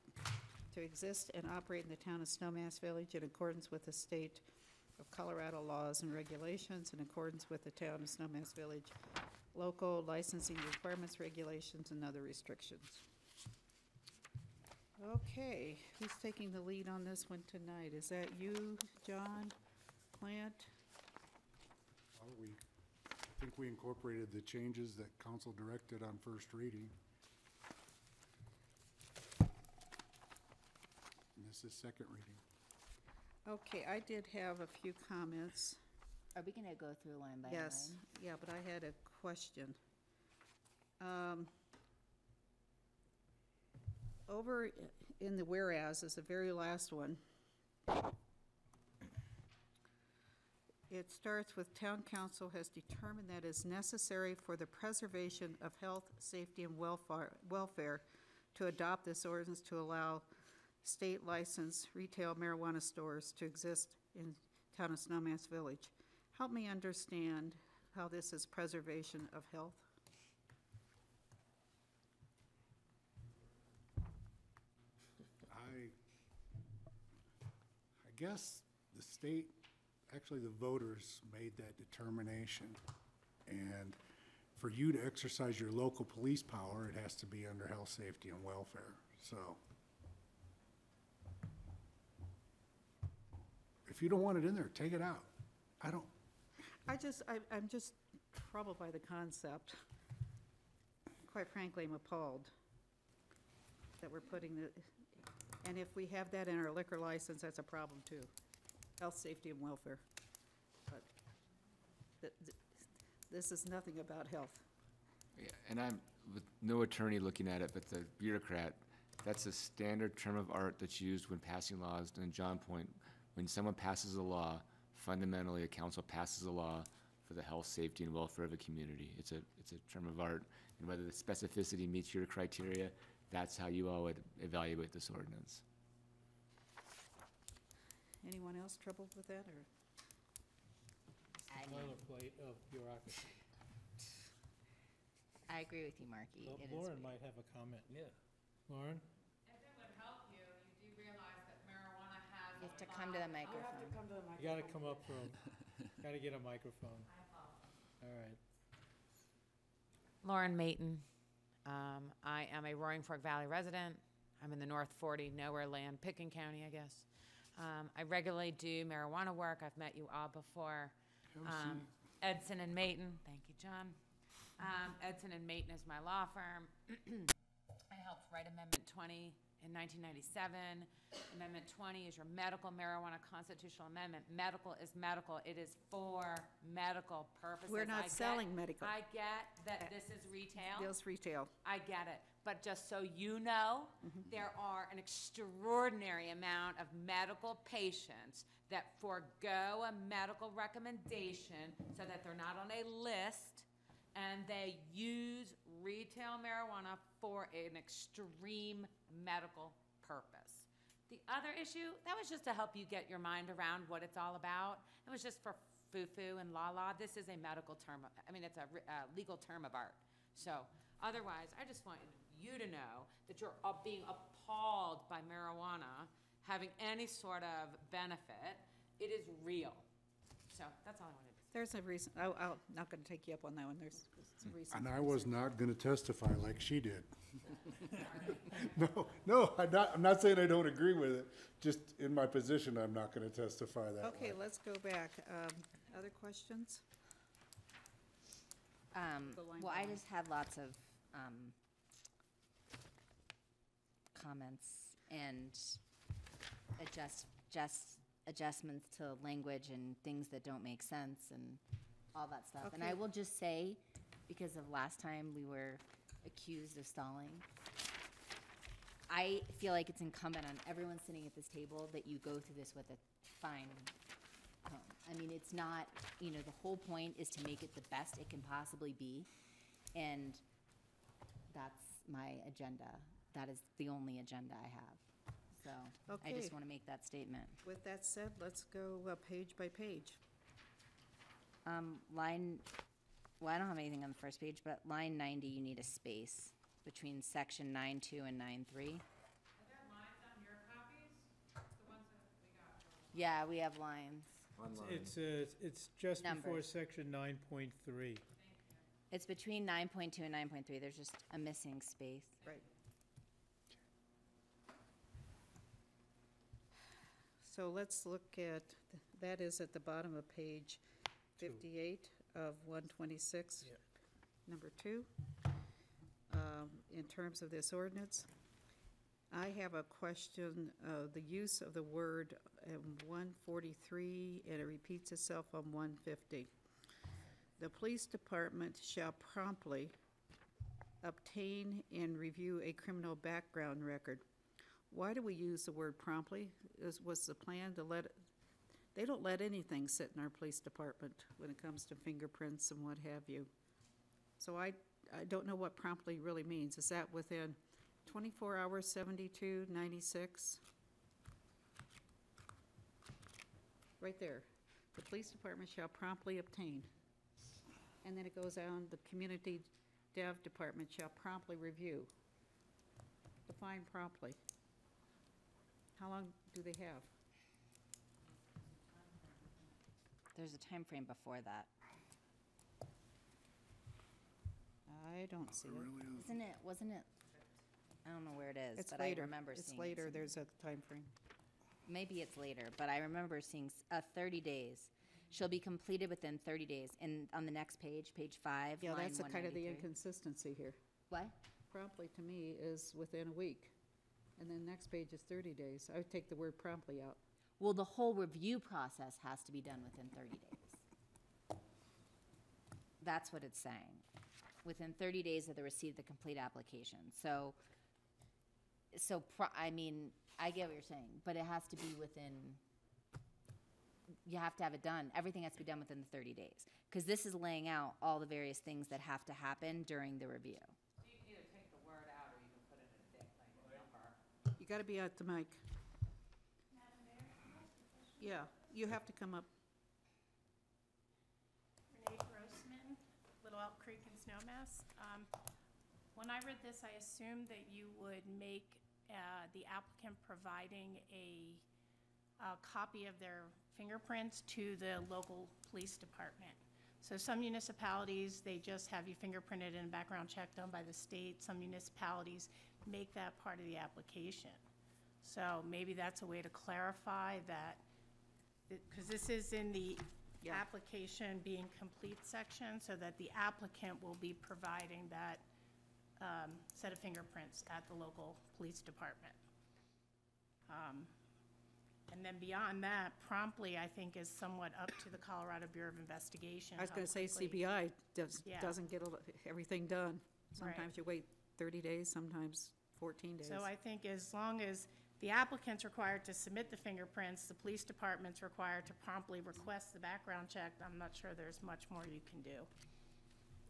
to exist and operate in the town of Snowmass Village in accordance with the State of Colorado laws and regulations, in accordance with the town of Snowmass Village local licensing requirements, regulations, and other restrictions. Okay, who's taking the lead on this one tonight? Is that you, John, Clint? Well, I think we incorporated the changes that council directed on first reading. And this is second reading. Okay, I did have a few comments. are we gonna go through line by line? Yes, yeah, but I had a question. Over in the whereas is the very last one. It starts with town council has determined that it is necessary for the preservation of health, safety, and welfare to adopt this ordinance to allow state licensed retail marijuana stores to exist in town of Snowmass Village. Help me understand how this is preservation of health. I guess the state, actually the voters made that determination. And for you to exercise your local police power, it has to be under health, safety, and welfare, so. If you don't want it in there, take it out. I'm just troubled by the concept. Quite frankly, I'm appalled that we're putting the, and if we have that in our liquor license, that's a problem too. Health, safety, and welfare. But this is nothing about health. Yeah, and I'm, with no attorney looking at it, but the bureaucrat, That's a standard term of art that's used when passing laws. And John point, when someone passes a law, fundamentally a council passes a law for the health, safety, and welfare of a community. It's a term of art, and whether the specificity meets your criteria, that's how you all would evaluate this ordinance. Anyone else troubled with that, or? Boilerplate of bureaucracy. I agree with you, Marky. It is Lauren weird. might have a comment. Yeah. Lauren? If it would help you, you do realize that marijuana has. You have to come to the microphone. You gotta come up from, gotta get a microphone. All right. Lauren Mayton. I am a Roaring Fork Valley resident. I'm in the North 40 nowhere land, Picken County, I guess. I regularly do marijuana work. I've met you all before. Edson and Mayton, thank you, John. Edson and Mayton is my law firm. I helped write Amendment 20 in 1997. Amendment 20 is your medical marijuana constitutional amendment. Medical is medical. It is for medical purposes. We're not selling medical. I get that this is retail. Deals retail. I get it. But just so you know, there are an extraordinary amount of medical patients that forego a medical recommendation so that they're not on a list, and they use retail marijuana for an extreme medical purpose. The other issue, that was just to help you get your mind around what it's all about. It was just for foo-foo and la-la. This is a medical term. I mean, it's a legal term of art. So otherwise, I just want you to know that you're being appalled by marijuana having any sort of benefit. It is real. So that's all I wanted to say. There's a reason, I'm not gonna take you up on that one, there's a reason. And I was not gonna testify like she did. No, I'm not saying I don't agree with it, just in my position, I'm not gonna testify that way. Okay, let's go back. Other questions? The line Well, I down. just had lots of comments and adjustments to language and things that don't make sense and all that stuff. And I Okay. will just say, because of last time we were accused of stalling, I feel like it's incumbent on everyone sitting at this table that you go through this with a fine tone. I mean, it's not, the whole point is to make it the best it can possibly be. And that's my agenda. That is the only agenda I have. So I Okay. just want to make that statement. With that said, let's go page by page. Well, I don't have anything on the first page, but line 90, you need a space between section 9.2 and 9.3. Are there lines on your copies? The ones that we got? Yeah, we have lines. It's just before Numbers. section 9.3. It's between 9.2 and 9.3. There's just a missing space. Right. So let's look at, that is at the bottom of page 58 of 126, Yep. number 2. In terms of this ordinance, I have a question, the use of the word in 143, and it repeats itself on 150. The police department shall promptly obtain and review a criminal background record. Why do we use the word promptly? Was the plan to they don't let anything sit in our police department when it comes to fingerprints and what have you. So I don't know what promptly really means. Is that within 24 hours, 72, 96? Right there. The police department shall promptly obtain. And then it goes on, the community dev department shall promptly review. Define promptly. How long do they have? There's a time frame before that. I don't see it. Wasn't it? I don't know where it is, It's but later. I remember seeing it. It's later, somewhere. there's a time frame. Maybe it's later, but I remember seeing 30 days. Shall be completed within 30 days. And on the next page, page 5, Yeah, line that's the kind of the 193. inconsistency here. What? Promptly to me is within a week, and then next page is 30 days. I would take the word promptly out. Well, the whole review process has to be done within 30 days. That's what it's saying. Within 30 days of the receipt of the complete application. So so, I mean, I get what you're saying, but it has to be within, you have to have it done, everything has to be done within the 30 days. Because this is laying out all the various things that have to happen during the review. So you can either take the word out or you can put it in a date, like a number. You got to be at the mic. Yeah, you have to come up. Renee Grossman, Little Elk Creek and Snowmass. When I read this, I assumed that you would make the applicant providing a copy of their fingerprints to the local police department. So some municipalities, they just have you fingerprinted and a background check done by the state. Some municipalities make that part of the application. So maybe that's a way to clarify that, because this is in the application being complete section, so that the applicant will be providing that set of fingerprints at the local police department. And then beyond that, promptly, I think, is somewhat up to the Colorado Bureau of Investigation. I was how going to say quickly- CBI Yeah. doesn't get everything done. Right. Sometimes you wait 30 days, sometimes 14 days. So I think as long as the applicant's required to submit the fingerprints, the police department's required to promptly request the background check, I'm not sure there's much more you can do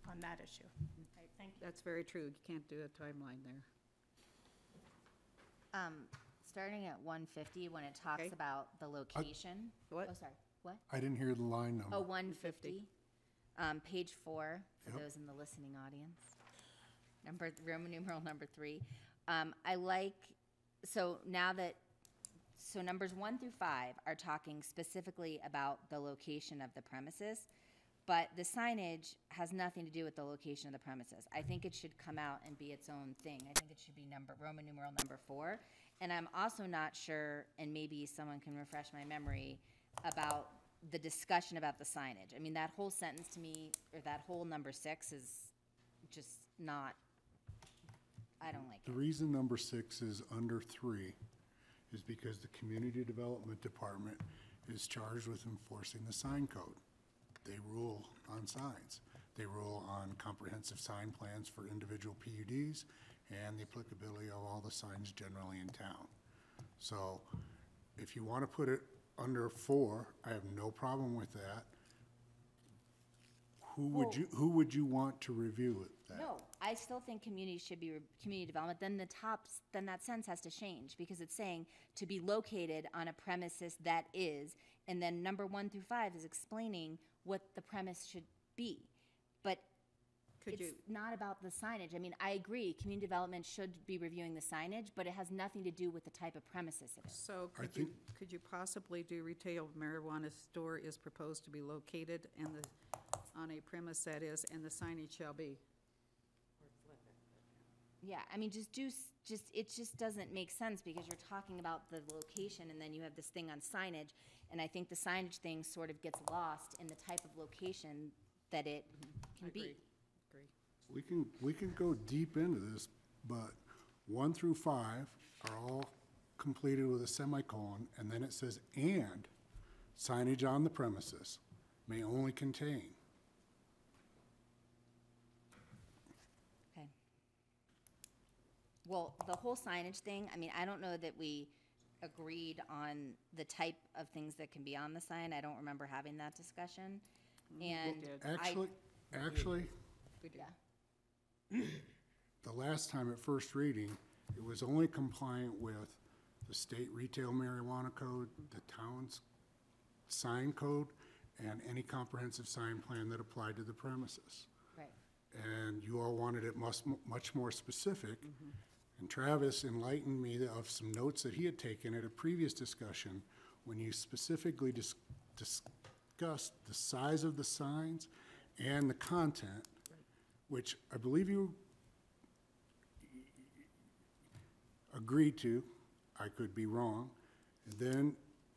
on that issue. Right, thank you. That's very true. You can't do a timeline there. Starting at 150, when it talks Okay. about the location. What? Oh, sorry, what? I didn't hear the line number. Oh, 150. Page 4, for Yep. those in the listening audience. Roman numeral number 3. I like, so now that, so numbers 1 through 5 are talking specifically about the location of the premises, but the signage has nothing to do with the location of the premises. I think it should come out and be its own thing. I think it should be Roman numeral number 4. And I'm also not sure, and maybe someone can refresh my memory, about the discussion about the signage. I mean, that whole sentence to me, or that whole number 6 is just not, I don't like The it. reason number 6 is under 3 is because the Community Development Department is charged with enforcing the sign code. They rule on signs. They rule on comprehensive sign plans for individual PUDs and the applicability of all the signs generally in town. So if you want to put it under 4, I have no problem with that. Who would you want to review it? No, I still think community should be, community development, then then that sentence has to change, because it's saying to be located on a premises that is, and then number 1 through 5 is explaining what the premise should be. But it's not about the signage. I mean, I agree, community development should be reviewing the signage, but it has nothing to do with the type of premises it is. So could you possibly do retail marijuana store is proposed to be located on a premise that is, and the signage shall be? Yeah, I mean, it just doesn't make sense, because you're talking about the location, and then you have this thing on signage, and I think the signage thing sort of gets lost in the type of location that it can be. Agree. We can go deep into this, but 1 through 5 are all completed with a semicolon, and then it says, and signage on the premises may only contain. Okay. Well, the whole signage thing, I mean, I don't know that we agreed on the type of things that can be on the sign. I don't remember having that discussion. And Actually, We did. yeah. the last time at first reading, it was only compliant with the state retail marijuana code, the town's sign code, and any comprehensive sign plan that applied to the premises. Right. And you all wanted it much more specific. And Travis enlightened me of some notes that he had taken at a previous discussion when you specifically discussed the size of the signs and the content, which I believe you agreed to. I could be wrong. And then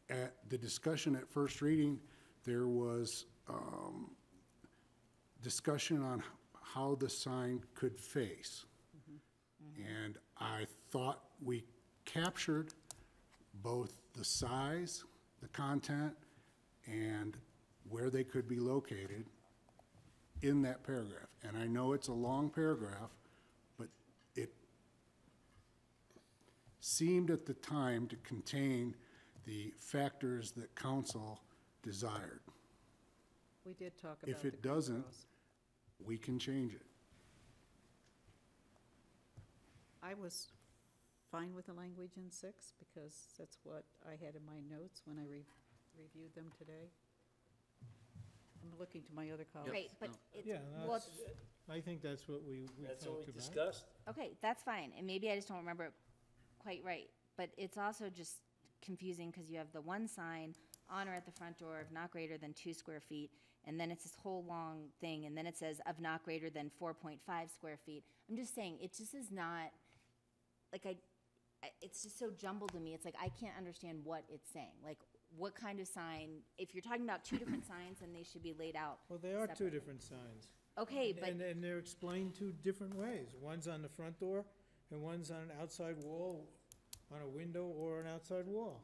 at the discussion at first reading, there was discussion on how the sign could face. And I thought we captured both the size, the content, and where they could be located in that paragraph. And I know it's a long paragraph, but seemed at the time to contain the factors that council desired. We did talk about If the it doesn't, cross. we can change it. I was fine with the language in 6 because that's what I had in my notes when I reviewed them today. I'm looking to my other colleagues. Right, but no. it's, Yeah, well, that's, I think that's what we That's what talked we about. discussed. okay, that's fine, and maybe I just don't remember it quite right. But it's also just confusing because you have the one sign on or at the front door of not greater than 2 square feet, and then it's this whole long thing, and then it says of not greater than 4.5 square feet. I'm just saying, it just is not, like, it's just so jumbled to me. It's like, I can't understand what it's saying. Like, what kind of sign, if you're talking about 2 different signs, then they should be laid out. Well, they are two separately. different signs. Okay, but, And they're explained two different ways. One's on the front door, and one's on an outside wall, on a window or an outside wall.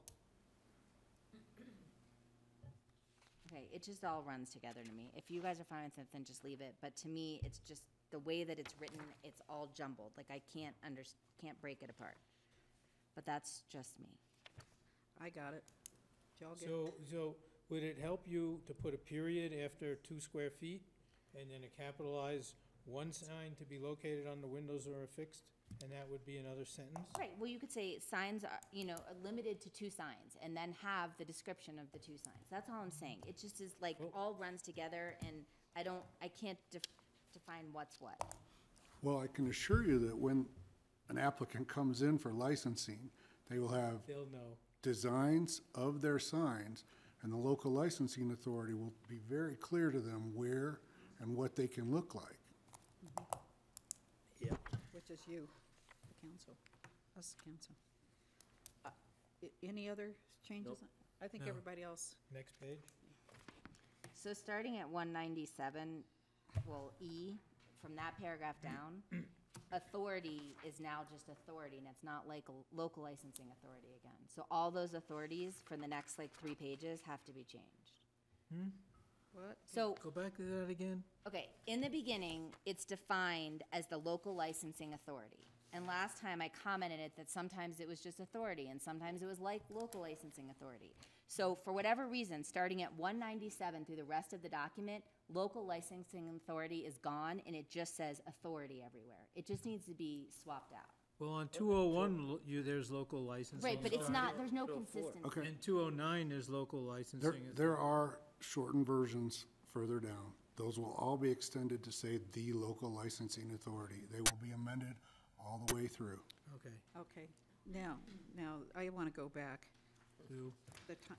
okay, it just all runs together to me. If you guys are fine with it, then just leave it. But to me, it's just, the way that it's written, it's all jumbled. Like, I can't can't break it apart. But that's just me. I got it. Did y'all get So would it help you to put a period after 2 square feet and then a capitalize one sign to be located on the windows or affixed? And that would be another sentence? Right, well, you could say signs are, limited to 2 signs, and then have the description of the 2 signs. That's all I'm saying. It just is like, all runs together, and I can't define what's what. Well, I can assure you that when an applicant comes in for licensing, they will have They'll know. designs of their signs, and the local licensing authority will be very clear to them where and what they can look like. Yeah. which is you, the council, us, council. Any other changes? Nope. I think No. everybody else, Next page? So starting at 197, well, E, from that paragraph down, authority is now just authority, and it's not like a local licensing authority again. So all those authorities for the next, 3 pages have to be changed. what? So, Go back to that again? okay, in the beginning, it's defined as the local licensing authority. And last time I commented it that sometimes it was just authority and sometimes it was like local licensing authority. So for whatever reason, starting at 197 through the rest of the document, local licensing authority is gone and it just says authority everywhere. It just needs to be swapped out. Well, on 201, there's local licensing. Right, but it's authority. not, there's no 204. consistency. Okay. And 209, there's local licensing. There are shortened versions further down. Those will all be extended to say the local licensing authority. They will be amended all the way through. Okay. Okay, now, I want to go back. Two.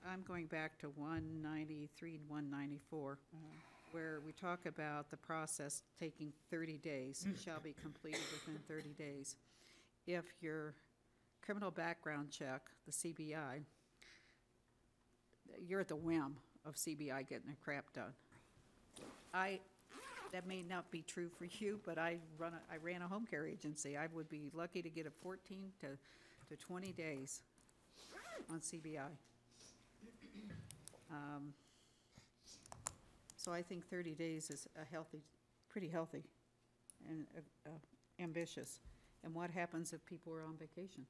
I'm going back to 193 and 194, where we talk about the process taking 30 days, shall be completed within 30 days. If your criminal background check, the CBI, you're at the whim of CBI getting their crap done. That may not be true for you, but I ran a home care agency. I would be lucky to get a 14 to 20 days on CBI. So I think 30 days is pretty healthy and ambitious. And what happens if people are on vacation?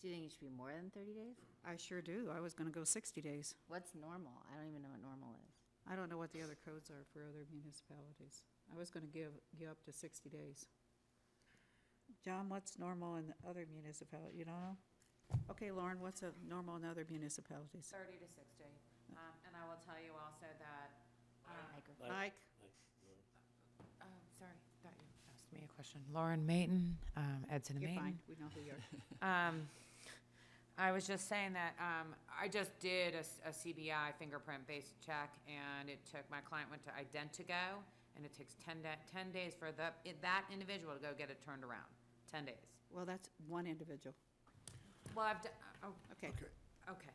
Do you think it should be more than 30 days? I sure do. I was gonna go 60 days. What's normal? I don't even know what normal is. I don't know what the other codes are for other municipalities. I was gonna give up to 60 days. John, what's normal in the other municipality, you don't know? Okay, Lauren, what's normal in other municipalities? 30 to 60. And I will tell you also that, Mike? sorry, thought you asked me a question. Lauren Mayton, Edson and You're Mayton. fine, we know who you are. I was just saying that I just did a CBI fingerprint-based check, and it took, my client went to Identigo, and it takes 10 days for that individual to go get it turned around. 10 days. Well, that's one individual. Well, I've done, Okay. okay.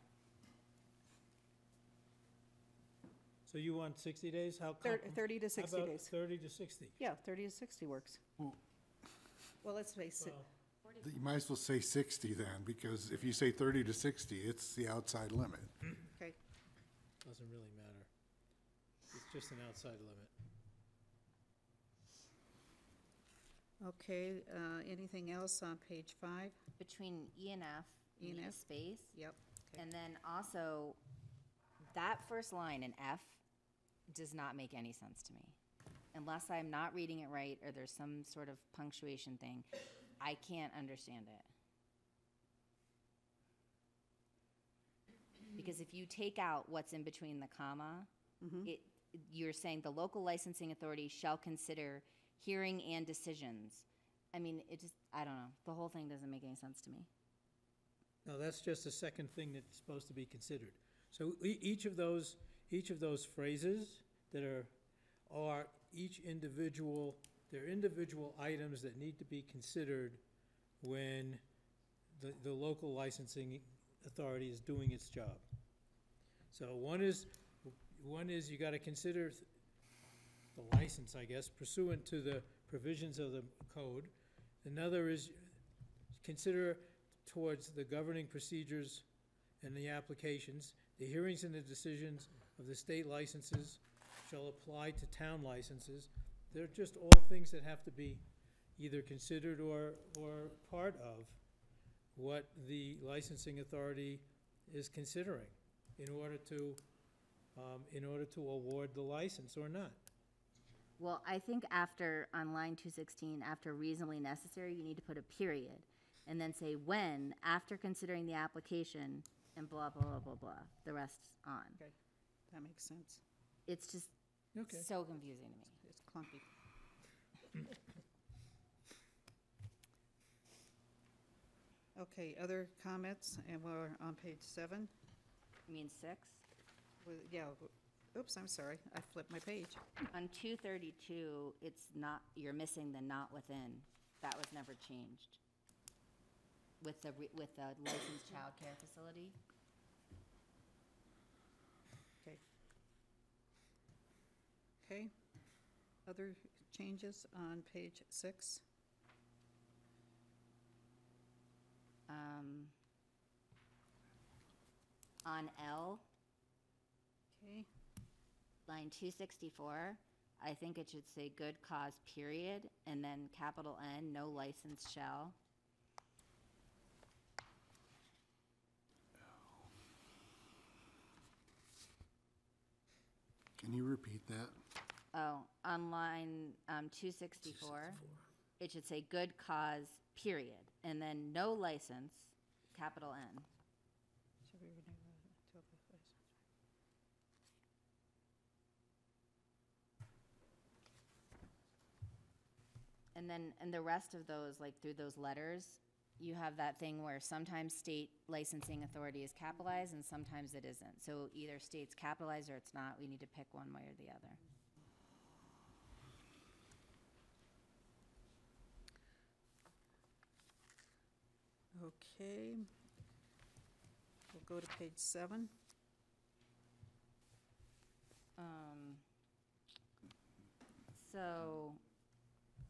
So you want 60 days? How 30 to 60 How about days. 30 to 60? Yeah, 30 to 60 works. Well- Well, let's face it, You might as well say 60 then, because if you say 30 to 60, it's the outside limit. okay. Doesn't really matter. It's just an outside limit. Okay, anything else on page 5? Between E and F, you need a E&F? space. Yep. Okay. And then also, that first line in F does not make any sense to me. Unless I'm not reading it right or there's some sort of punctuation thing, I can't understand it. Because if you take out what's in between the comma, you're saying the local licensing authority shall consider hearing and decisions. I mean, it just, I don't know. The whole thing doesn't make any sense to me. No, that's just the second thing that's supposed to be considered. So each of those phrases that are each individual, they're individual items that need to be considered when the local licensing authority is doing its job. So one is you gotta consider the license, I guess, pursuant to the provisions of the code. Another is consider towards the governing procedures and the applications. The hearings and the decisions of the state licenses shall apply to town licenses. They're just all things that have to be either considered or part of what the licensing authority is considering in order to award the license or not. Well, I think after, on line 216, after reasonably necessary, you need to put a period. And then say when, after considering the application, and blah, blah, blah, blah, blah. The rest's on. Okay, that makes sense. It's just Okay. so confusing to me. It's clumpy. Okay, other comments, and we're on page 7. You mean 6? Yeah, oops, I'm sorry, I flipped my page. On 232, it's not, you're missing the not within. That was never changed. With the licensed childcare facility. Okay. Okay, other changes on page 6? On L, Okay, line 264, I think it should say good cause period, and then capital N, no license shall. Can you repeat that? Oh, on line 264, it should say good cause period, and then no license, capital N. should we renew the license? And then, and the rest of those, like through those letters, you have that thing where sometimes state licensing authority is capitalized and sometimes it isn't. So either state's capitalized or it's not. We need to pick one way or the other. Okay. We'll go to page 7. So,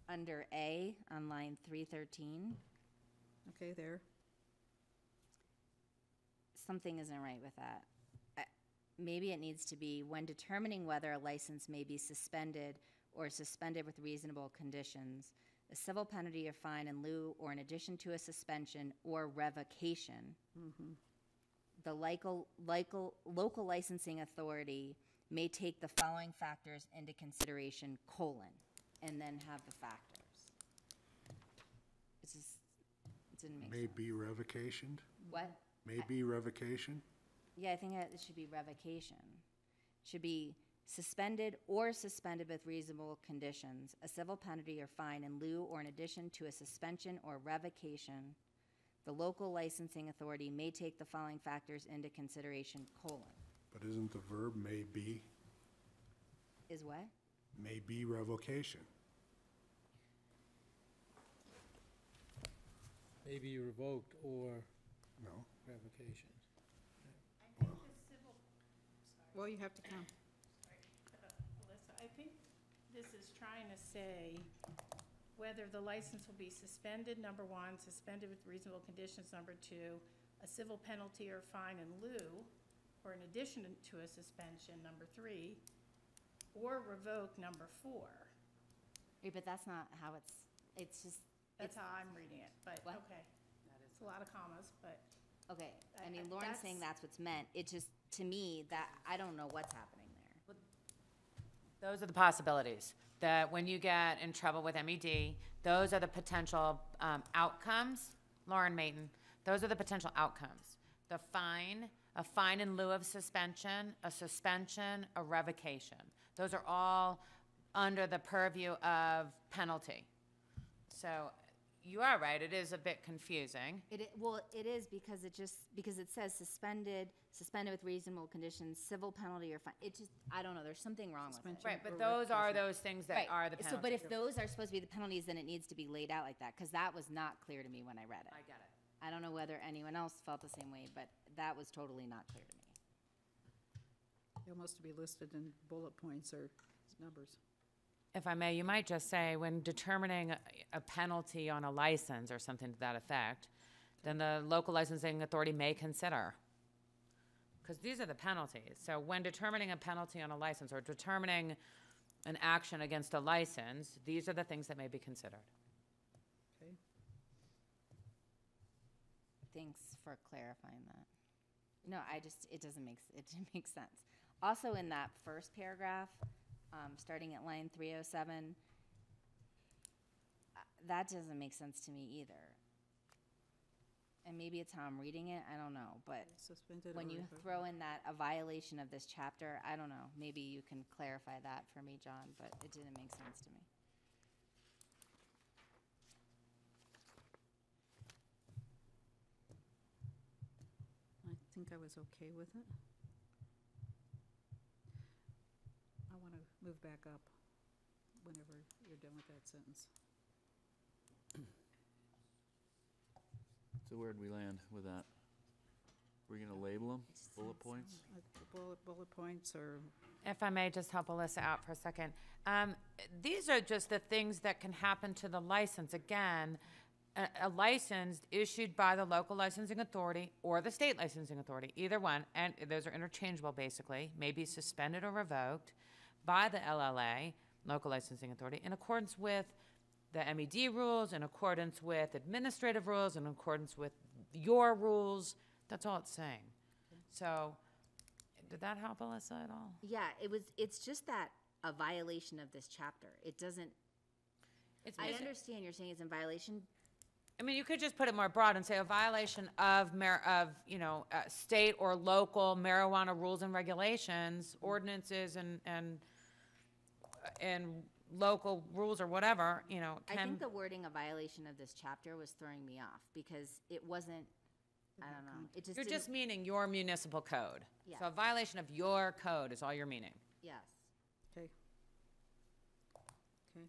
under A, on line 313, Okay, there. something isn't right with that. Maybe it needs to be, when determining whether a license may be suspended or suspended with reasonable conditions, a civil penalty or fine in lieu or in addition to a suspension or revocation, the local licensing authority may take the following factors into consideration, and then have the factors. It's just, it didn't make May sense. be revocation? What? May be revocation? Yeah, I think it should be revocation. Should be suspended or suspended with reasonable conditions, a civil penalty or fine in lieu or in addition to a suspension or revocation. The local licensing authority may take the following factors into consideration, But isn't the verb may be? Is what? May be revocation. Maybe revoked or No? revocation. Well, you have to count. Melissa, I think this is trying to say whether the license will be suspended, number 1, suspended with reasonable conditions, number 2, a civil penalty or fine in lieu, or in addition to a suspension, number 3, or revoke, number 4. But that's not how it's It's just, That's how I'm reading it, but, What? okay. It's a lot of commas, but. okay, I I- mean, I- Lauren's saying that's what's meant. It just, to me, that, I don't know what's happening there. Those are the possibilities, that when you get in trouble with MED, those are the potential outcomes. Lauren Mayton, those are the potential outcomes. The fine, a fine in lieu of suspension, a suspension, a revocation. Those are all under the purview of penalty. So you are right, it is a bit confusing. Well, it is because because it says suspended with reasonable conditions, civil penalty or fine. It just, I don't know, there's something wrong with it. Right, but those are those things that Right. are the penalties. So, but if those are supposed to be the penalties, then it needs to be laid out like that, because that was not clear to me when I read it. I get it. I don't know whether anyone else felt the same way, but that was totally not clear to me. They're almost to be listed in bullet points or numbers. If I may, you might just say, when determining a penalty on a license or something to that effect, then the local licensing authority may consider. Because these are the penalties. So when determining a penalty on a license or determining an action against a license, these are the things that may be considered. Okay. Thanks for clarifying that. No, it doesn't make sense. Also, in that first paragraph, starting at line 307, that doesn't make sense to me either. And maybe it's how I'm reading it, I don't know, but Suspended when or you revoked. throw in that a violation of this chapter, I don't know, maybe you can clarify that for me, John, but it didn't make sense to me. I think I was okay with it. I want to move back up whenever you're done with that sentence. So where'd we land with that? We're gonna label them, bullet points? Bullet points or, If I may just help Alyssa out for a second. These are just the things that can happen to the license. Again, a license issued by the local licensing authority or the state licensing authority, either one, and those are interchangeable basically, may be suspended or revoked by the LLA, local licensing authority, in accordance with the MED rules, in accordance with administrative rules, in accordance with your rules. That's all it's saying. So, did that help Alyssa at all? Yeah, it's just that a violation of this chapter. It doesn't, I understand you're saying it's in violation. I mean, you could just put it more broad and say a violation of state or local marijuana rules and regulations, ordinances and local rules or whatever, I can. think the wording a violation of this chapter was throwing me off because it wasn't, I don't know, it just You're didn't. just meaning your municipal code. Yeah. So a violation of your code is all you're meaning. Yes. okay. Okay.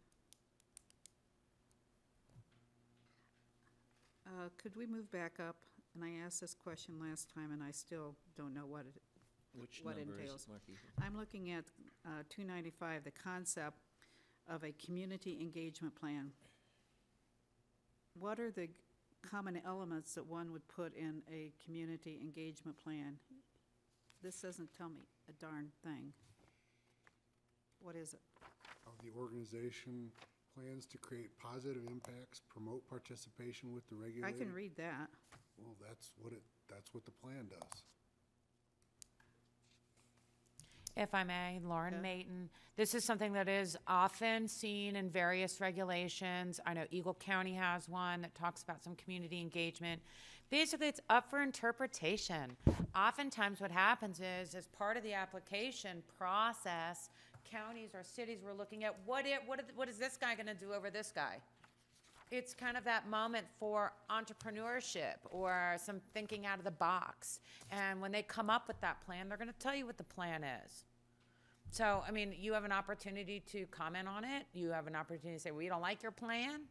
Could we move back up? And I asked this question last time, and I still don't know what it Which what number is entails. it, Marky? I'm looking at 295, the concept of a community engagement plan. What are the common elements that one would put in a community engagement plan? This doesn't tell me a darn thing. What is it? How the organization plans to create positive impacts, promote participation with the I regulator. can read that. Well, that's what the plan does. If I may, Lauren Yeah. Mayton, this is something that is often seen in various regulations. I know Eagle County has one that talks about some community engagement. Basically, it's up for interpretation. Oftentimes what happens is, as part of the application process, counties or cities were looking at what is this guy gonna do over this guy? It's kind of that moment for entrepreneurship or some thinking out of the box. And when they come up with that plan, they're going to tell you what the plan is. So, I mean, you have an opportunity to comment on it. You have an opportunity to say, we don't like your plan.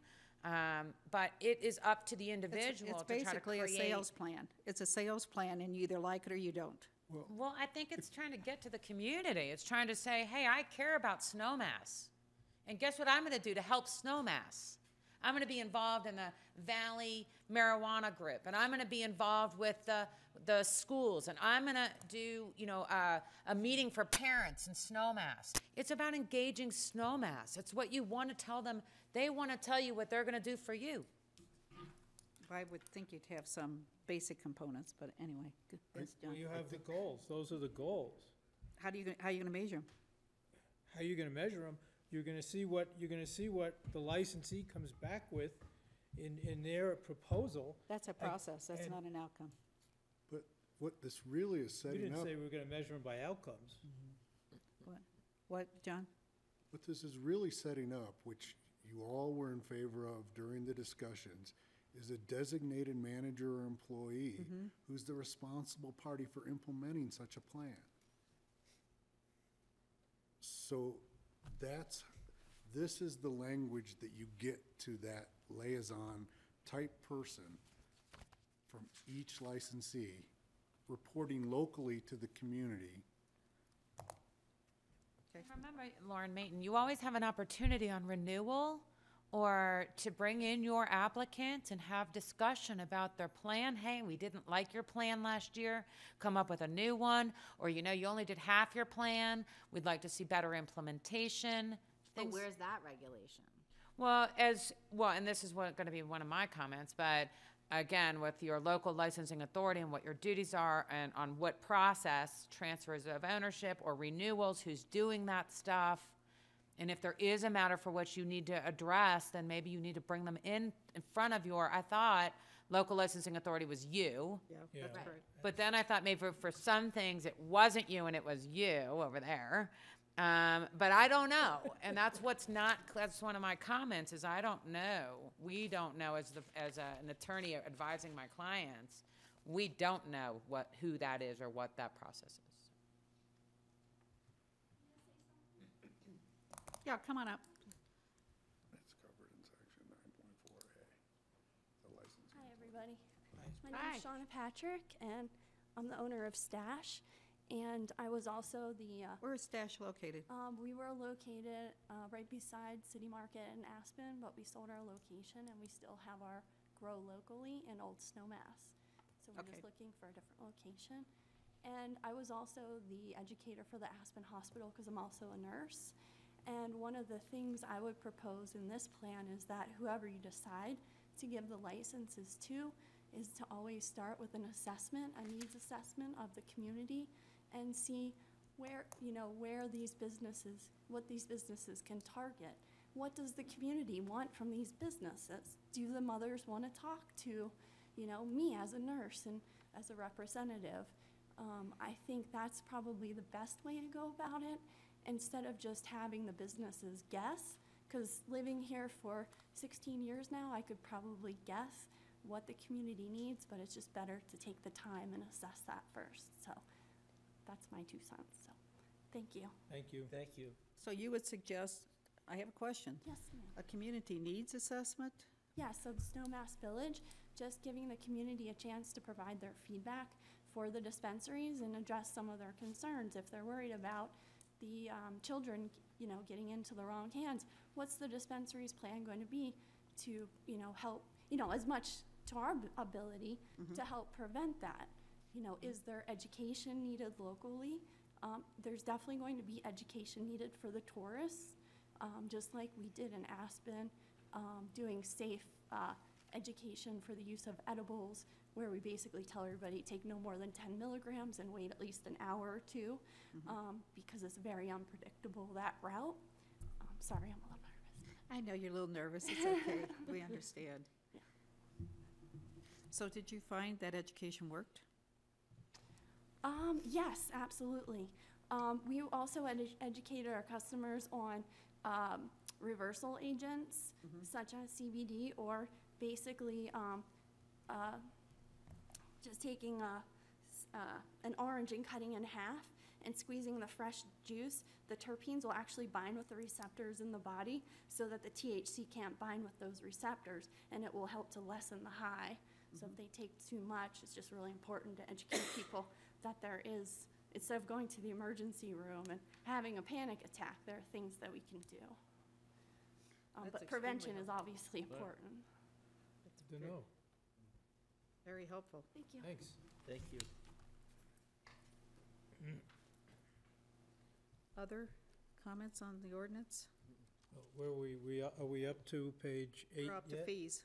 But it is up to the individual It's to try to basically create. a sales plan. It's a sales plan, and you either like it or you don't. Well, I think it's trying to get to the community. It's trying to say, hey, I care about Snowmass. And guess what I'm going to do to help Snowmass? I'm going to be involved in the Valley Marijuana Group, and I'm going to be involved with the schools, and I'm going to do, you know, a meeting for parents in Snowmass. It's about engaging Snowmass. It's what you want to tell them. They want to tell you what they're going to do for you. I would think you'd have some basic components, but anyway, good. Yes, John. Well, you have the goals. Those are the goals. How are you going to measure them? How are you gonna measure them? You're gonna see what the licensee comes back with in their proposal. That's a process, that's and- not an outcome. But what this really is We setting didn't up, say we were gonna measure them by outcomes. What, John? what this is really setting up, which you all were in favor of during the discussions, is a designated manager or employee who's the responsible party for implementing such a plan. So this is the language that you get to that liaison type person from each licensee, reporting locally to the community. Remember, Lauren Mayton, you always have an opportunity on renewal or to bring in your applicant and have discussion about their plan. Hey, we didn't like your plan last year. Come up with a new one. Or, you know, you only did half your plan. We'd like to see better implementation. But where's that regulation? Well, and this is going to be one of my comments, but again, with your local licensing authority and what your duties are and on what process, transfers of ownership or renewals, who's doing that stuff. And if there is a matter for which you need to address, then maybe you need to bring them in front of I thought local licensing authority was you. Yeah. That's correct. But then I thought maybe for some things it wasn't you and it was you over there. But I don't know. And that's that's one of my comments is I don't know. We don't know as an attorney advising my clients, we don't know who that is or what that process is. Yeah, come on up. It's covered in section 9.4A, the licensing. Hi, everybody. My Hi. name's Shauna Patrick, and I'm the owner of Stash. And I was also the, Where is Stash located? we were located right beside City Market in Aspen, but we sold our location, and we still have our grow locally in Old Snowmass. So we're Okay. just looking for a different location. And I was also the educator for the Aspen Hospital because I'm also a nurse. And one of the things I would propose in this plan is that whoever you decide to give the licenses to is to always start with an assessment, a needs assessment of the community, and see where these businesses, what these businesses can target. What does the community want from these businesses? Do the mothers want to talk to, me as a nurse and as a representative? I think that's probably the best way to go about it, instead of just having the businesses guess, because living here for 16 years now, I could probably guess what the community needs, but it's just better to take the time and assess that first. So that's my 2 cents. So thank you. Thank you. Thank you. So you would suggest, I have a question, Yes, ma'am. a community needs assessment? Yeah, so the Snowmass Village, just giving the community a chance to provide their feedback for the dispensaries and address some of their concerns. If they're worried about the children, getting into the wrong hands, what's the dispensary's plan going to be to, help, as much to our ability to help prevent that? Is there education needed locally? There's definitely going to be education needed for the tourists, just like we did in Aspen, doing safe education for the use of edibles, where we basically tell everybody take no more than 10 milligrams and wait at least an hour or two, because it's very unpredictable, that route. Sorry, I'm a little nervous. I know you're a little nervous, it's okay, we understand. Yeah. So did you find that education worked? Yes, absolutely. We also educated our customers on reversal agents, such as CBD, or basically just taking an orange and cutting in half and squeezing the fresh juice. The terpenes will actually bind with the receptors in the body so that the THC can't bind with those receptors, and it will help to lessen the high. So if they take too much, it's just really important to educate people that there is, instead of going to the emergency room and having a panic attack, there are things that we can do. That's But extremely prevention is helpful. obviously important. To know. Very helpful. Thank you. Thanks. Thank you. Other comments on the ordinance? Where are we up to page 8 We're up to yet? fees.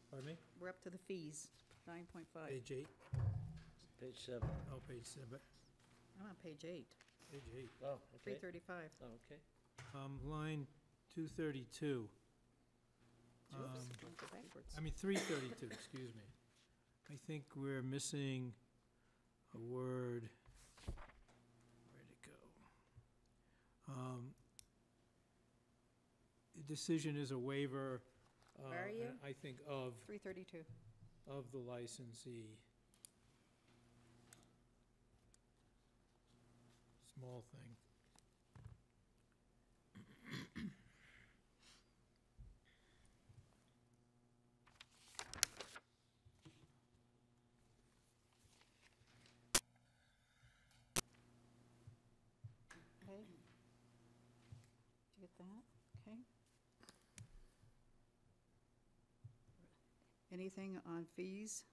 Pardon me? We're up to the fees, 9.5. Page 8? Page 7. Oh, page 7, I'm on page 8, page 8. Oh, okay. 335. Oh, okay. Line 232. Oops, don't go backwards. I mean, 332, excuse me. I think we're missing a word. Where'd it go? The decision is a waiver. Where are you? I think of 332. the licensee. Small thing. Okay. Did you get that? Okay. Anything on fees?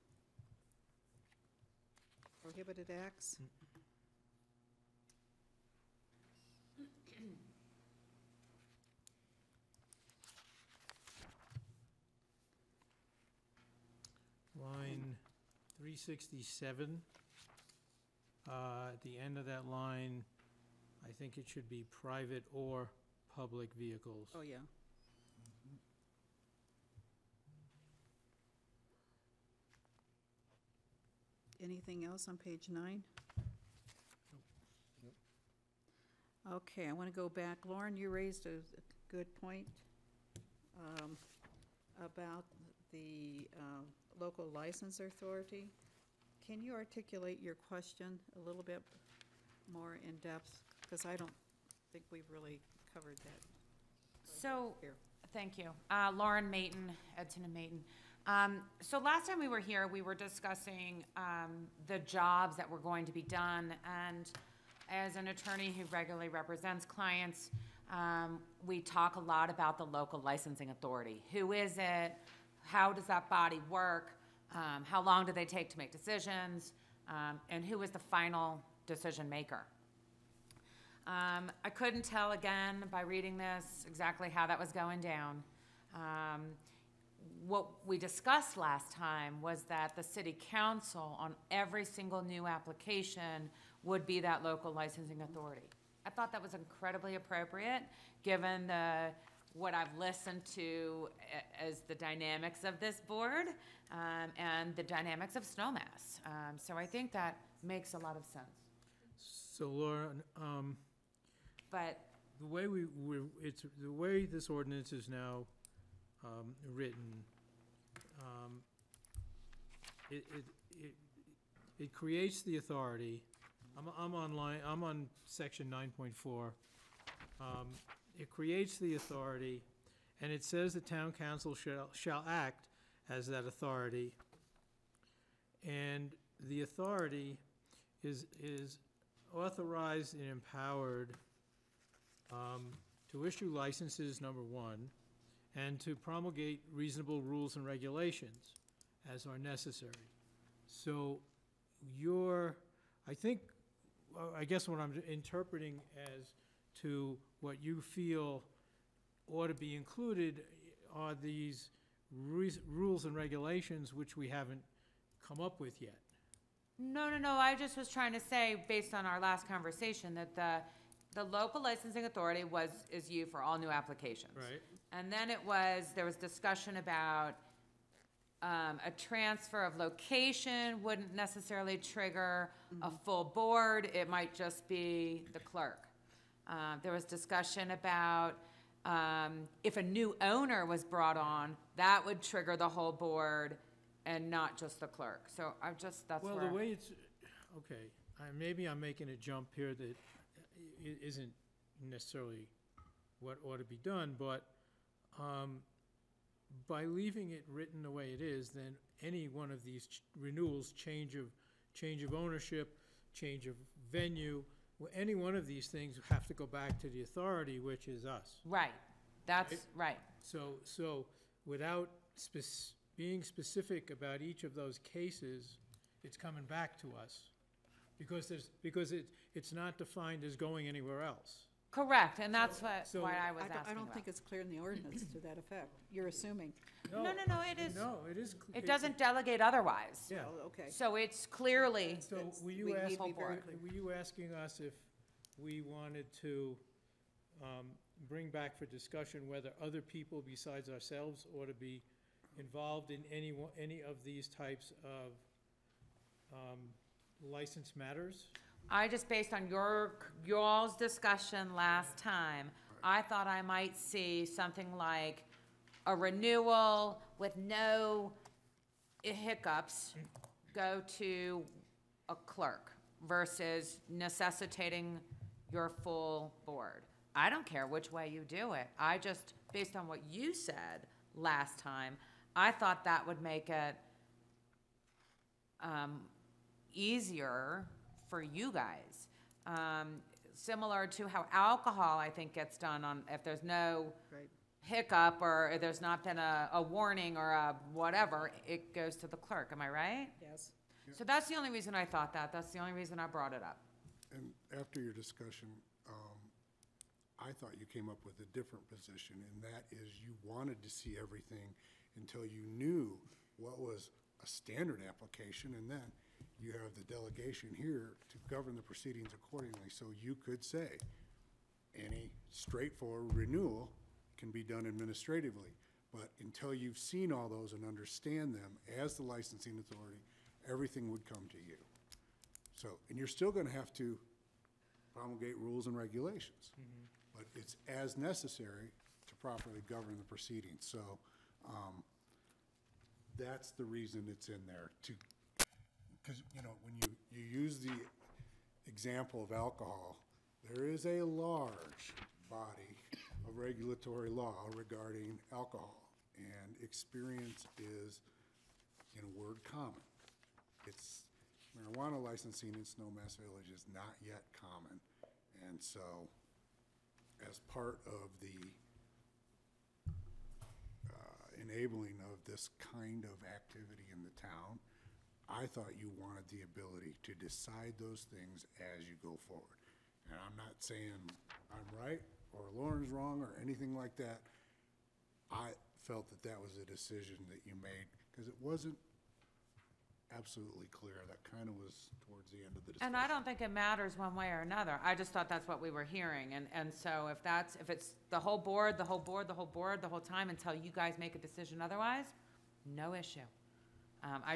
Prohibited acts? Line 367. At the end of that line, I think it should be private or public vehicles. Oh, yeah. Anything else on page 9? Okay, I want to go back. Lauren, you raised a good point about the local license authority. Can you articulate your question a little bit more in depth? Because I don't think we've really covered that. So, Here. thank you. Lauren Mayton, Edson and Mayton. So last time we were here, we were discussing the jobs that were going to be done, and as an attorney who regularly represents clients, we talk a lot about the local licensing authority. Who is it? How does that body work? How long do they take to make decisions? And who is the final decision maker? I couldn't tell again by reading this exactly how that was going down. What we discussed last time was that the city council on every single new application would be that local licensing authority. I thought that was incredibly appropriate given what I've listened to as the dynamics of this board and the dynamics of Snowmass. So I think that makes a lot of sense. So Laura, But the way the way this ordinance is now written, it creates the authority. I'm on section 9.4. It creates the authority, and it says the town council shall act as that authority. And the authority is authorized and empowered to issue licenses, number one, and to promulgate reasonable rules and regulations as are necessary. So I guess what I'm interpreting as to what you feel ought to be included are these rules and regulations which we haven't come up with yet. No. I just was trying to say, based on our last conversation, that the local licensing authority is you for all new applications. Right. And then there was discussion about a transfer of location wouldn't necessarily trigger a full board. It might just be the clerk. There was discussion about if a new owner was brought on, that would trigger the whole board and not just the clerk. So Well, the way it's, okay, maybe I'm making a jump here that isn't necessarily what ought to be done, but by leaving it written the way it is, then any one of these renewals, change of ownership, change of venue, any one of these things have to go back to the authority, which is us. Right. That's right. So without being specific about each of those cases, it's coming back to us. Because it's not defined as going anywhere else. Correct, and that's why I was I asking don't about. think it's clear in the ordinance to that effect. You're assuming. No, it is. No, it is. It doesn't delegate otherwise. Yeah. Oh, okay. So it's clearly, So were we you need to asking, be very clear. were you asking us if we wanted to bring back for discussion whether other people besides ourselves ought to be involved in any of these types of license matters? I just, based on y'all's discussion last time, I thought I might see something like a renewal with no hiccups go to a clerk versus necessitating your full board. I don't care which way you do it. I just, based on what you said last time, I thought that would make it easier for you guys. Similar to how alcohol, I think, gets done on, if there's no Right. hiccup or if there's not been a warning or a whatever, it goes to the clerk. Am I right? Yes. So that's the only reason I thought that. That's the only reason I brought it up. And after your discussion, I thought you came up with a different position, and that is you wanted to see everything until you knew what was a standard application, and then you have the delegation here to govern the proceedings accordingly. So you could say any straightforward renewal can be done administratively. But until you've seen all those and understand them as the licensing authority, everything would come to you. So, and you're still gonna have to promulgate rules and regulations. But it's as necessary to properly govern the proceedings. So, that's the reason it's in there, because, you know, when you use the example of alcohol, there is a large body of regulatory law regarding alcohol, and experience is, in a word, common. It's, marijuana licensing in Snowmass Village is not yet common, and so, as part of the enabling of this kind of activity in the town, I thought you wanted the ability to decide those things as you go forward. And I'm not saying I'm right or Lauren's wrong or anything like that. I felt that that was a decision that you made because it wasn't absolutely clear. That kind of was towards the end of the discussion. And I don't think it matters one way or another. I just thought that's what we were hearing. And so if it's the whole board, the whole time until you guys make a decision otherwise, no issue. I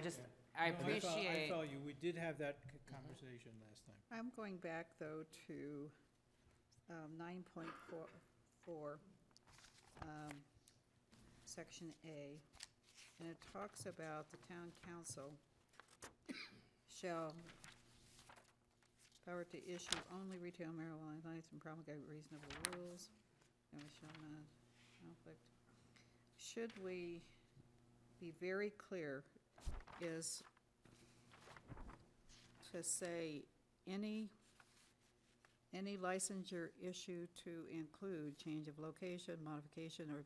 appreciate. I felt you, we did have that conversation last time. I'm going back, though, to 9.4, Section A, and it talks about the town council shall power to issue only retail marijuana license and promulgate reasonable rules, and we shall not conflict. Should we be very clear is to say any licensure issue to include change of location, modification, or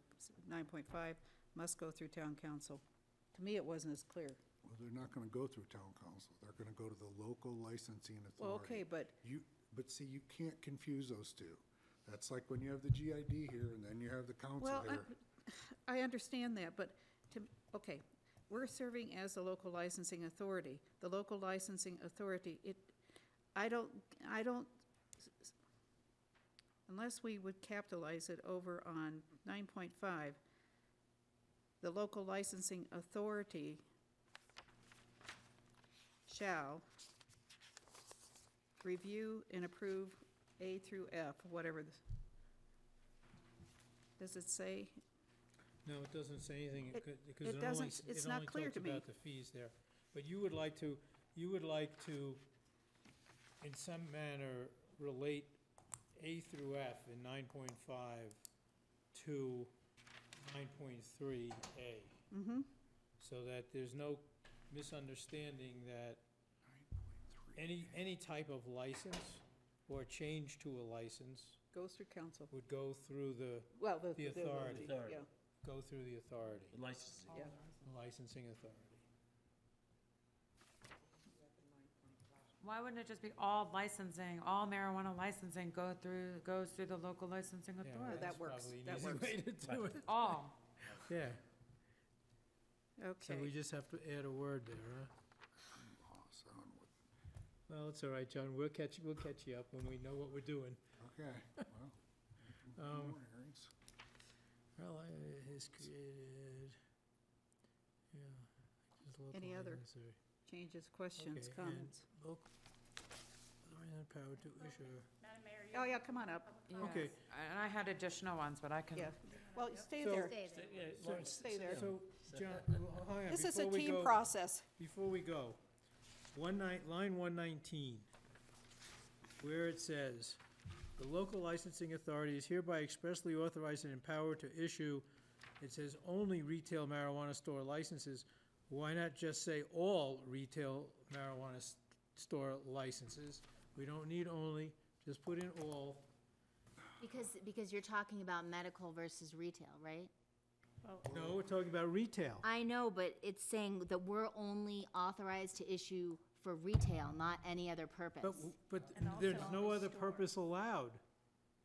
9.5 must go through town council. To me, it wasn't as clear. Well, they're not gonna go through town council. They're gonna go to the local licensing authority. Well, okay, but But see, you can't confuse those two. That's like when you have the GID here and then you have the council Well, here. I understand that, but okay, we're serving as the local licensing authority. The local licensing authority, I don't, unless we would capitalize it over on 9.5, the local licensing authority shall review and approve A through F, whatever. Does it say? No, it doesn't say anything, because it doesn't- it's not clear to me. It only talks about the fees there. But you would like to, in some manner, relate A through F in 9.5 to 9.3A. Mm-hmm. So that there's no misunderstanding that any type of license or change to a license Goes through council. would go through the Well, the authority. Authority. Yeah, Go through the authority, Licensing. yeah. the licensing authority. Why wouldn't it just be all licensing, all marijuana licensing goes through the local licensing Yeah, authority? that that's works. probably an That easy works. way to do it. All. Yeah, so Okay. we just have to add a word there, huh? Lost on what- Well, it's all right, John, we'll catch you up when we know what we're doing. Okay, well. Um, more hearings. Well, has created, yeah. just local Any other licensing. changes, questions, Okay, and comments? local, power to issue. Madam Mayor, Oh, yeah, come on up. Okay. Yes. And I had additional ones, but I can. Yeah. Well, stay So- there. So- Stay there. So, John, well, hang on, This is a before we team go- process. Before we go, line 119, where it says, "The local licensing authority is hereby expressly authorized and empowered to issue," it says only retail marijuana store licenses. Why not just say all retail marijuana store licenses? We don't need only, just put in all. Because you're talking about medical versus retail, right? No, we're talking about retail. I know, but it's saying that we're only authorized to issue for retail, not any other purpose. But And also there's no only other store. purpose allowed.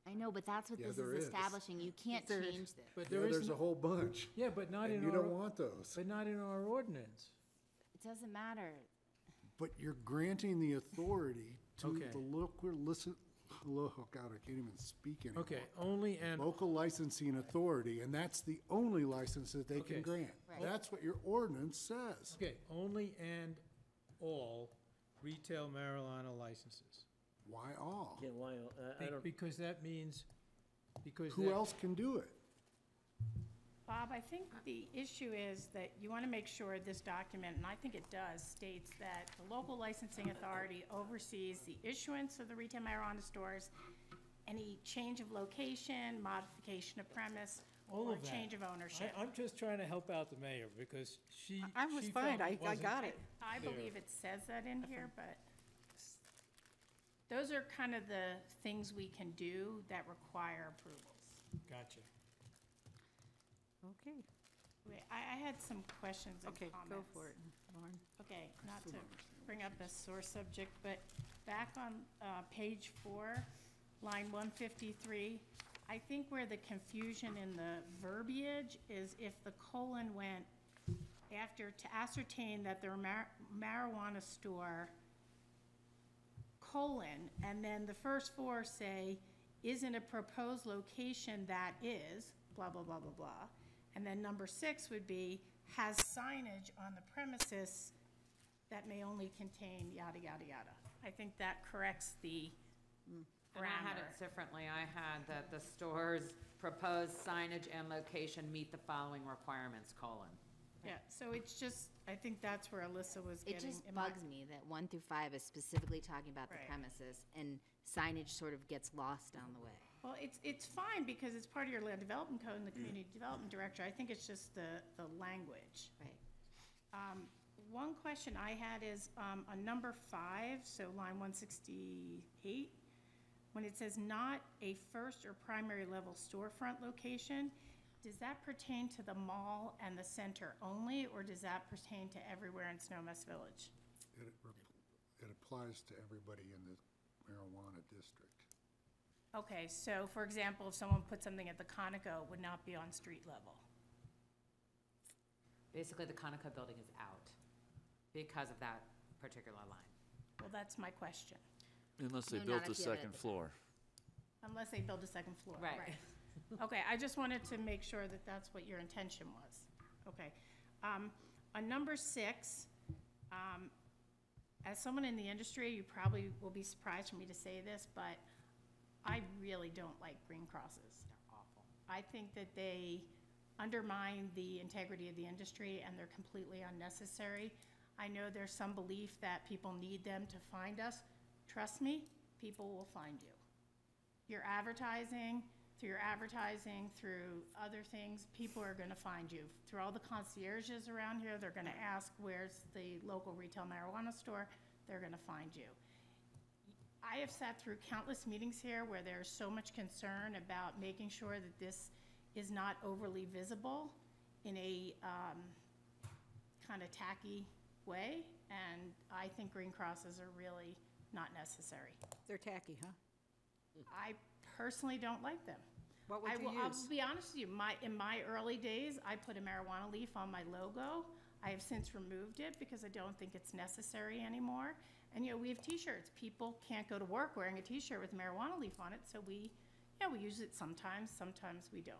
I know, but that's what Yeah, this there is is. establishing. You can't There- change this. But Yeah, there is, there's a whole bunch, yeah, but not and in you don't our, want those. but not in our ordinance. It doesn't matter. But you're granting the authority to Okay. the local, oh God, I can't even speak anymore. Okay, only and, Local licensing authority, and that's the only license that they Okay. can grant. Right. That's what your ordinance says. okay, only and all retail marijuana licenses. Why all? Yeah, why, I don't, Because that means, because Who that, else can do it? Bob, I think the issue is that you want to make sure this document, and I think it does, states that the local licensing authority oversees the issuance of the retail marijuana stores, any change of location, modification of premise, all or of that. change of ownership. I'm just trying to help out the mayor, because she I was she fine. felt I it wasn't- got it. I There. believe it says that in here, but those are kind of the things we can do that require approvals. Gotcha. Okay. Wait, I had some questions and Okay, comments. go for it, Lauren. Okay, not to bring up a sore subject, but back on page 4, line 153, I think where the confusion in the verbiage is if the colon went after to ascertain that the marijuana store, colon, and then the first 4 say, is in a proposed location that is, blah, blah, blah, blah, blah. And then number 6 would be, has signage on the premises that may only contain yada, yada, yada. I think that corrects the And I had grammar. it differently. I had that the store's proposed signage and location meet the following requirements, colon. Yeah, so it's just, I think that's where Alyssa was It getting. just in my- bugs me that 1 through 5 is specifically talking about the Right. premises, and signage sort of gets lost down the way. Well, it's fine because it's part of your land development code and the community development director. I think it's just the language. Right. One question I had is, on number 5, so line 168, when it says not a first or primary level storefront location, does that pertain to the mall and the center only, or does that pertain to everywhere in Snowmass Village? It applies to everybody in the marijuana district. Okay, so for example, if someone put something at the Conoco, it would not be on street level. Basically, the Conoco building is out because of that particular line. Well, that's my question. Unless they No, built not a if you have it second at the floor. Unless they build a second floor. Right. Okay, I just wanted to make sure that that's what your intention was. Okay. On number 6, as someone in the industry, you probably will be surprised for me to say this, but I really don't like green crosses. They're awful. I think that they undermine the integrity of the industry and they're completely unnecessary. I know there's some belief that people need them to find us. Trust me, people will find you. Your advertising, through other things, people are gonna find you. Through all the concierges around here, they're gonna ask, where's the local retail marijuana store? They're gonna find you. I have sat through countless meetings here where there's so much concern about making sure that this is not overly visible in a kind of tacky way, and I think green crosses are really not necessary. They're tacky, huh? I personally don't like them. What would you I'll use? be honest with you, in my early days, I put a marijuana leaf on my logo. I have since removed it because I don't think it's necessary anymore. And, you know, we have T-shirts. People can't go to work wearing a T-shirt with a marijuana leaf on it, so we use it sometimes we don't.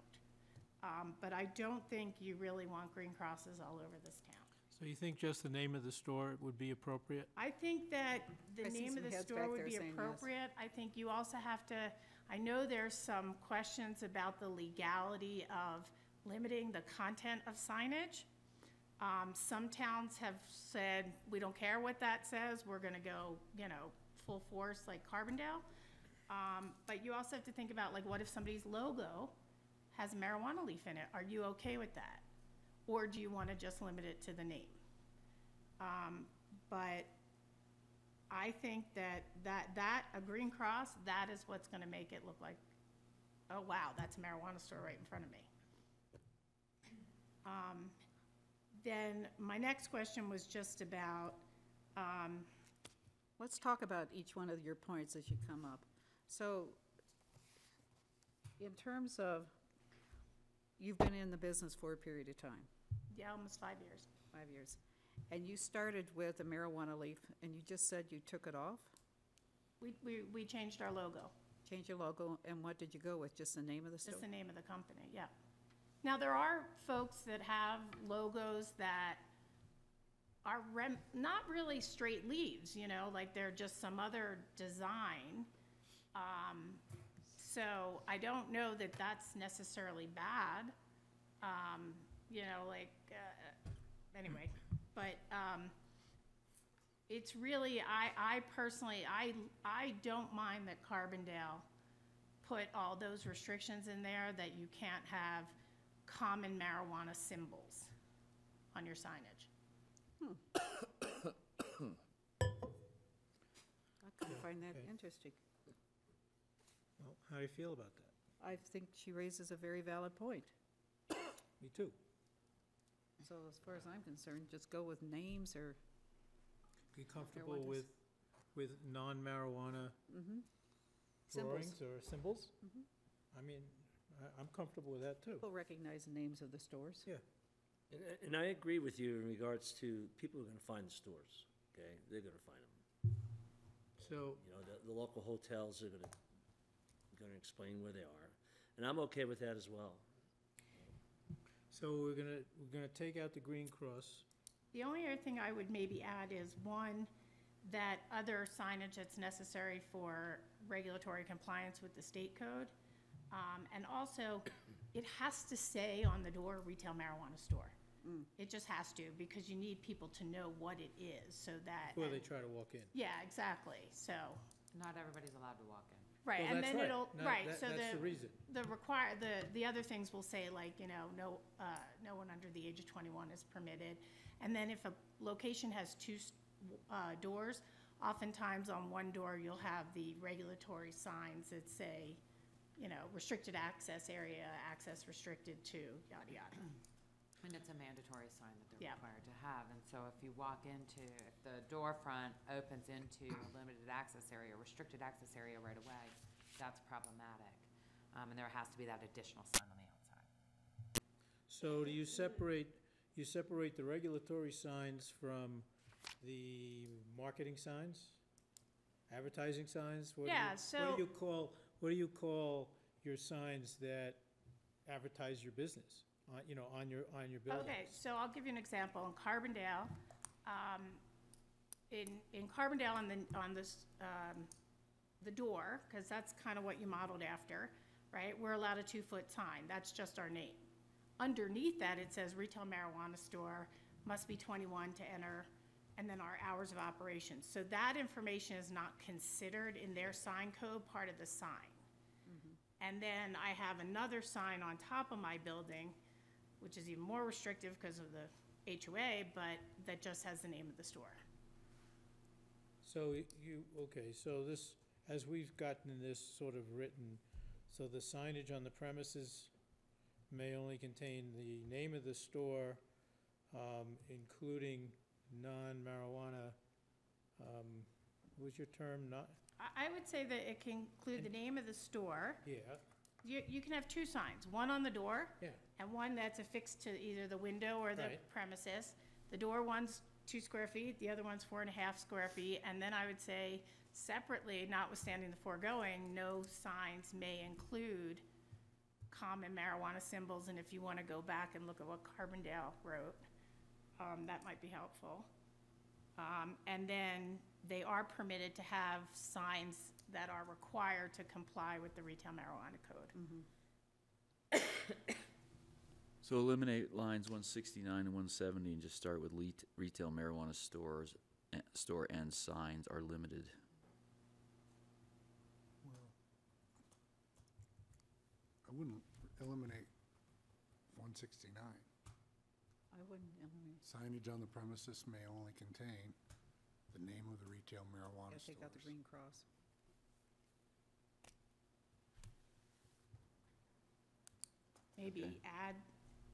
But I don't think you really want green crosses all over this town. So you think just the name of the store would be appropriate? I think that the I see name some of the heads store back would there be saying yes. appropriate. I think you also have to, I know there's some questions about the legality of limiting the content of signage. Some towns have said, we don't care what that says, we're gonna go, you know, full force like Carbondale. But you also have to think about, like, what if somebody's logo has a marijuana leaf in it? Are you okay with that? Or do you wanna just limit it to the name? But I think that a green cross, that is what's gonna make it look like, oh wow, that's a marijuana store right in front of me. Then my next question was just about, Let's talk about each one of your points as you come up. So, in terms of, you've been in the business for a period of time, yeah, almost 5 years. 5 years, and you started with a marijuana leaf, and you just said you took it off? We changed our logo, Change your logo, and what did you go with? Just the name of the store? just the name of the company, yeah. Now, there are folks that have logos that are not really straight leaves, you know, like they're just some other design. So I don't know that that's necessarily bad. You know, like, anyway, but it's really, I personally, I don't mind that Carbondale put all those restrictions in there that you can't have common marijuana symbols on your signage. I kind of find that Okay. interesting. Well, how do you feel about that? I think she raises a very valid point. Me too. So as far as I'm concerned, just go with names or, Be what comfortable is- with non-marijuana symbols. drawings or symbols? Mhm. I mean, I'm comfortable with that too. People recognize the names of the stores. Yeah. And I agree with you in regards to, people are gonna find the stores, okay? They're gonna find them. So, You know, the local hotels are gonna explain where they are. And I'm okay with that as well. so we're gonna take out the green cross. The only other thing I would maybe add is, one, that other signage that's necessary for regulatory compliance with the state code. And also, it has to say on the door, retail marijuana store. It just has to, because you need people to know what it is, so that. Before they try to walk in. Yeah, exactly, so, Not everybody's allowed to walk in. right, Well, and that's then right. it'll, No, right, so That's the reason. the other things will say, like, you know, no one under the age of 21 is permitted. And then if a location has two doors, oftentimes on one door, you'll have the regulatory signs that say, you know, restricted access area, access restricted to, yada, yada. And it's a mandatory sign that they're Yeah. required to have. And so if you walk into, if the door front opens into a limited access area, restricted access area right away, that's problematic. And there has to be that additional sign on the outside. So do you separate the regulatory signs from the marketing signs? Advertising signs? Yeah, What do you call your signs that advertise your business, you know, on your buildings? Okay, so I'll give you an example. In Carbondale, in Carbondale on this, the door, because that's kind of what you modeled after, right? We're allowed a 2-foot sign. That's just our name. Underneath that, it says retail marijuana store, must be 21 to enter, and then our hours of operation. So that information is not considered in their sign code part of the sign. And then I have another sign on top of my building, which is even more restrictive because of the HOA, but that just has the name of the store. So okay, so this, as we've gotten this sort of written, so the signage on the premises may only contain the name of the store, including non-marijuana, what was your term, not, I would say that it can include the name of the store. yeah, You can have two signs, one on the door. yeah, And one that's affixed to either the window or the Right. premises. The door one's 2 square feet, the other one's 4.5 square feet. And then I would say separately, notwithstanding the foregoing, no signs may include common marijuana symbols. And if you want to go back and look at what Carbondale wrote, that might be helpful. And then they are permitted to have signs that are required to comply with the retail marijuana code. So eliminate lines 169 and 170 and just start with retail marijuana stores, store and signs are limited. Well, I wouldn't eliminate 169. I wouldn't eliminate, Signage on the premises may only contain the name of the retail marijuana yeah, stores. take out the green cross. Maybe Okay. add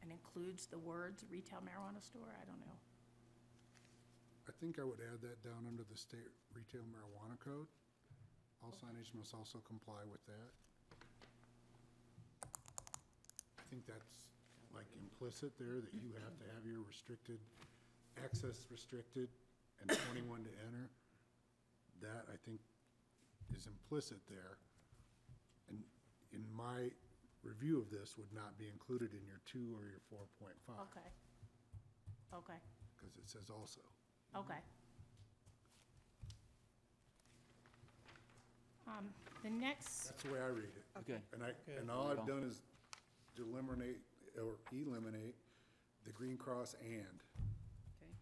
and includes the words retail marijuana store, I don't know. I think I would add that down under the state retail marijuana code. All signage must also comply with that. I think that's like implicit there, that you have to have your restricted, access restricted and 21 to enter. That, I think, is implicit there. And in my review of this, would not be included in your 2 or your 4.5. Okay. Okay, Because it says also. okay. The next, That's the way I read it. Okay. And all I've done is eliminate the green cross and.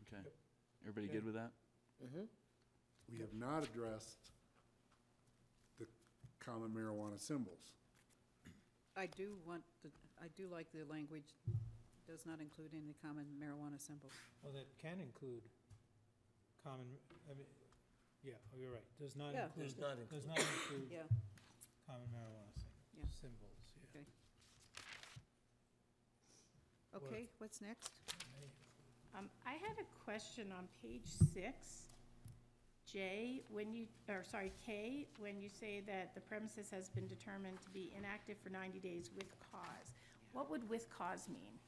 Okay. Everybody good with that? We have not addressed the common marijuana symbols. I do like the language, does not include any common marijuana symbols. well, that can include common, I mean, yeah, oh, you're right, does not Yeah. include. Does not Does not include Yeah, common marijuana Yeah. symbols, yeah. okay. Okay, what's next? I had a question on page 6, J, K, when you say that the premises has been determined to be inactive for 90 days with cause. What would with cause mean?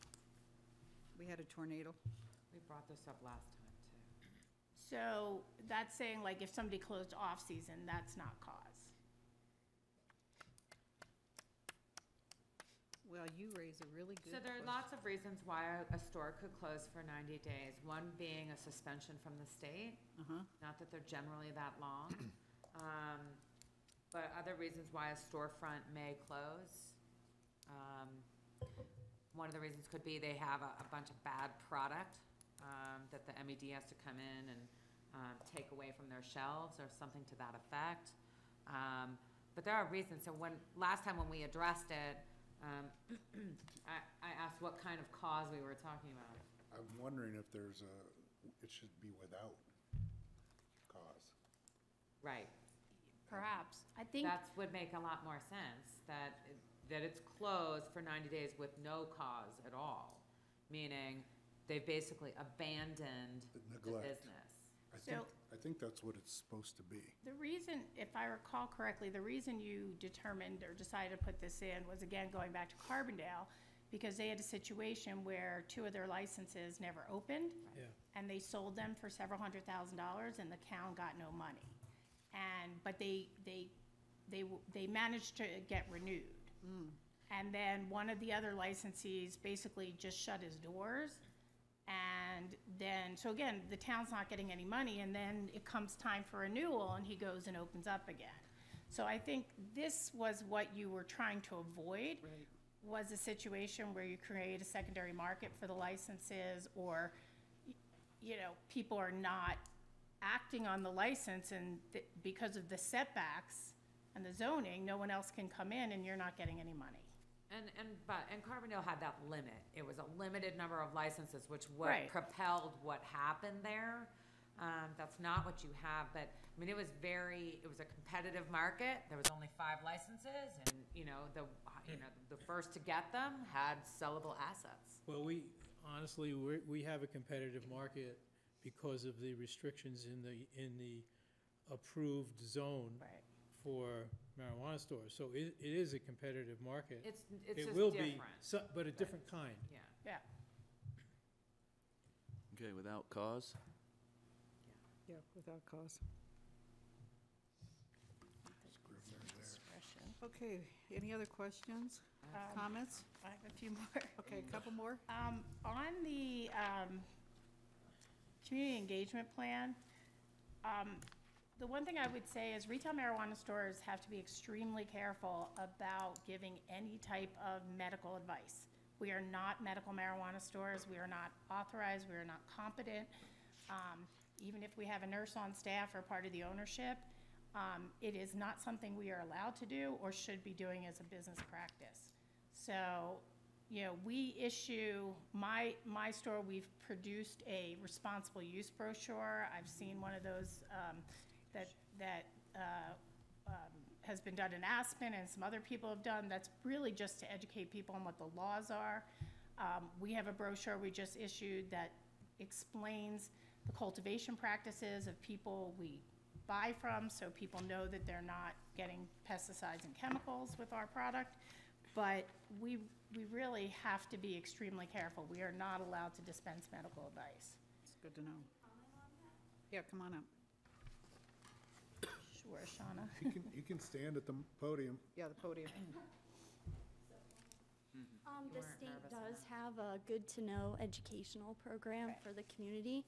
We had a tornado. We brought this up last time, too. So that's saying like if somebody closed off-season, that's not cause. Well, you raise a really good So there are question. lots of reasons why a store could close for 90 days. One being a suspension from the state, not that they're generally that long. But other reasons why a storefront may close. One of the reasons could be they have a bunch of bad product that the MED has to come in and take away from their shelves or something to that effect. But there are reasons. So last time when we addressed it, I asked what kind of cause we were talking about. I'm wondering if it should be without cause. Right. Perhaps. I think, That would make a lot more sense, that it's closed for 90 days with no cause at all, meaning they've basically abandoned the Neglect. business. I think that's what it's supposed to be. the reason, if I recall correctly, the reason you determined or decided to put this in was, again, going back to Carbondale, because they had a situation where 2 of their licenses never opened. Yeah. And they sold them for several $100,000 and the town got no money. But they managed to get renewed. And then one of the other licensees basically just shut his doors. And then, so again, the town's not getting any money, and then it comes time for renewal, and he goes and opens up again. So I think this was what you were trying to avoid, was a situation where you create a secondary market for the licenses, or, people are not acting on the license, and because of the setbacks and the zoning, no one else can come in, and you're not getting any money. And Carbondale had that limit. It was a limited number of licenses, which Right. propelled what happened there. That's not what you have, but, I mean, it was a competitive market. There was only 5 licenses, and, the first to get them had sellable assets. Well, honestly, we have a competitive market because of the restrictions in the approved zone for marijuana stores. So it is a competitive market. It's It just will different. be, but a different kind. Yeah. Yeah. Okay, without cause? Yeah, without cause. Okay, any other questions, comments? I have a few more. Okay, a couple more? On the community engagement plan, the one thing I would say is retail marijuana stores have to be extremely careful about giving any type of medical advice. We are not medical marijuana stores. We are not authorized. We are not competent. Even if we have a nurse on staff or part of the ownership, it is not something we are allowed to do or should be doing as a business practice. So, we issue, my store, we've produced a responsible use brochure. I've seen one of those that has been done in Aspen and some other people have done. That's really just to educate people on what the laws are. We have a brochure we just issued that explains the cultivation practices of people we buy from, so people know that they're not getting pesticides and chemicals with our product. But we really have to be extremely careful. We are not allowed to dispense medical advice. It's good to know. Yeah, come on up. Sure, Shauna. You can stand at the podium. Yeah, the podium. The state does have a good-to-know educational program for the community.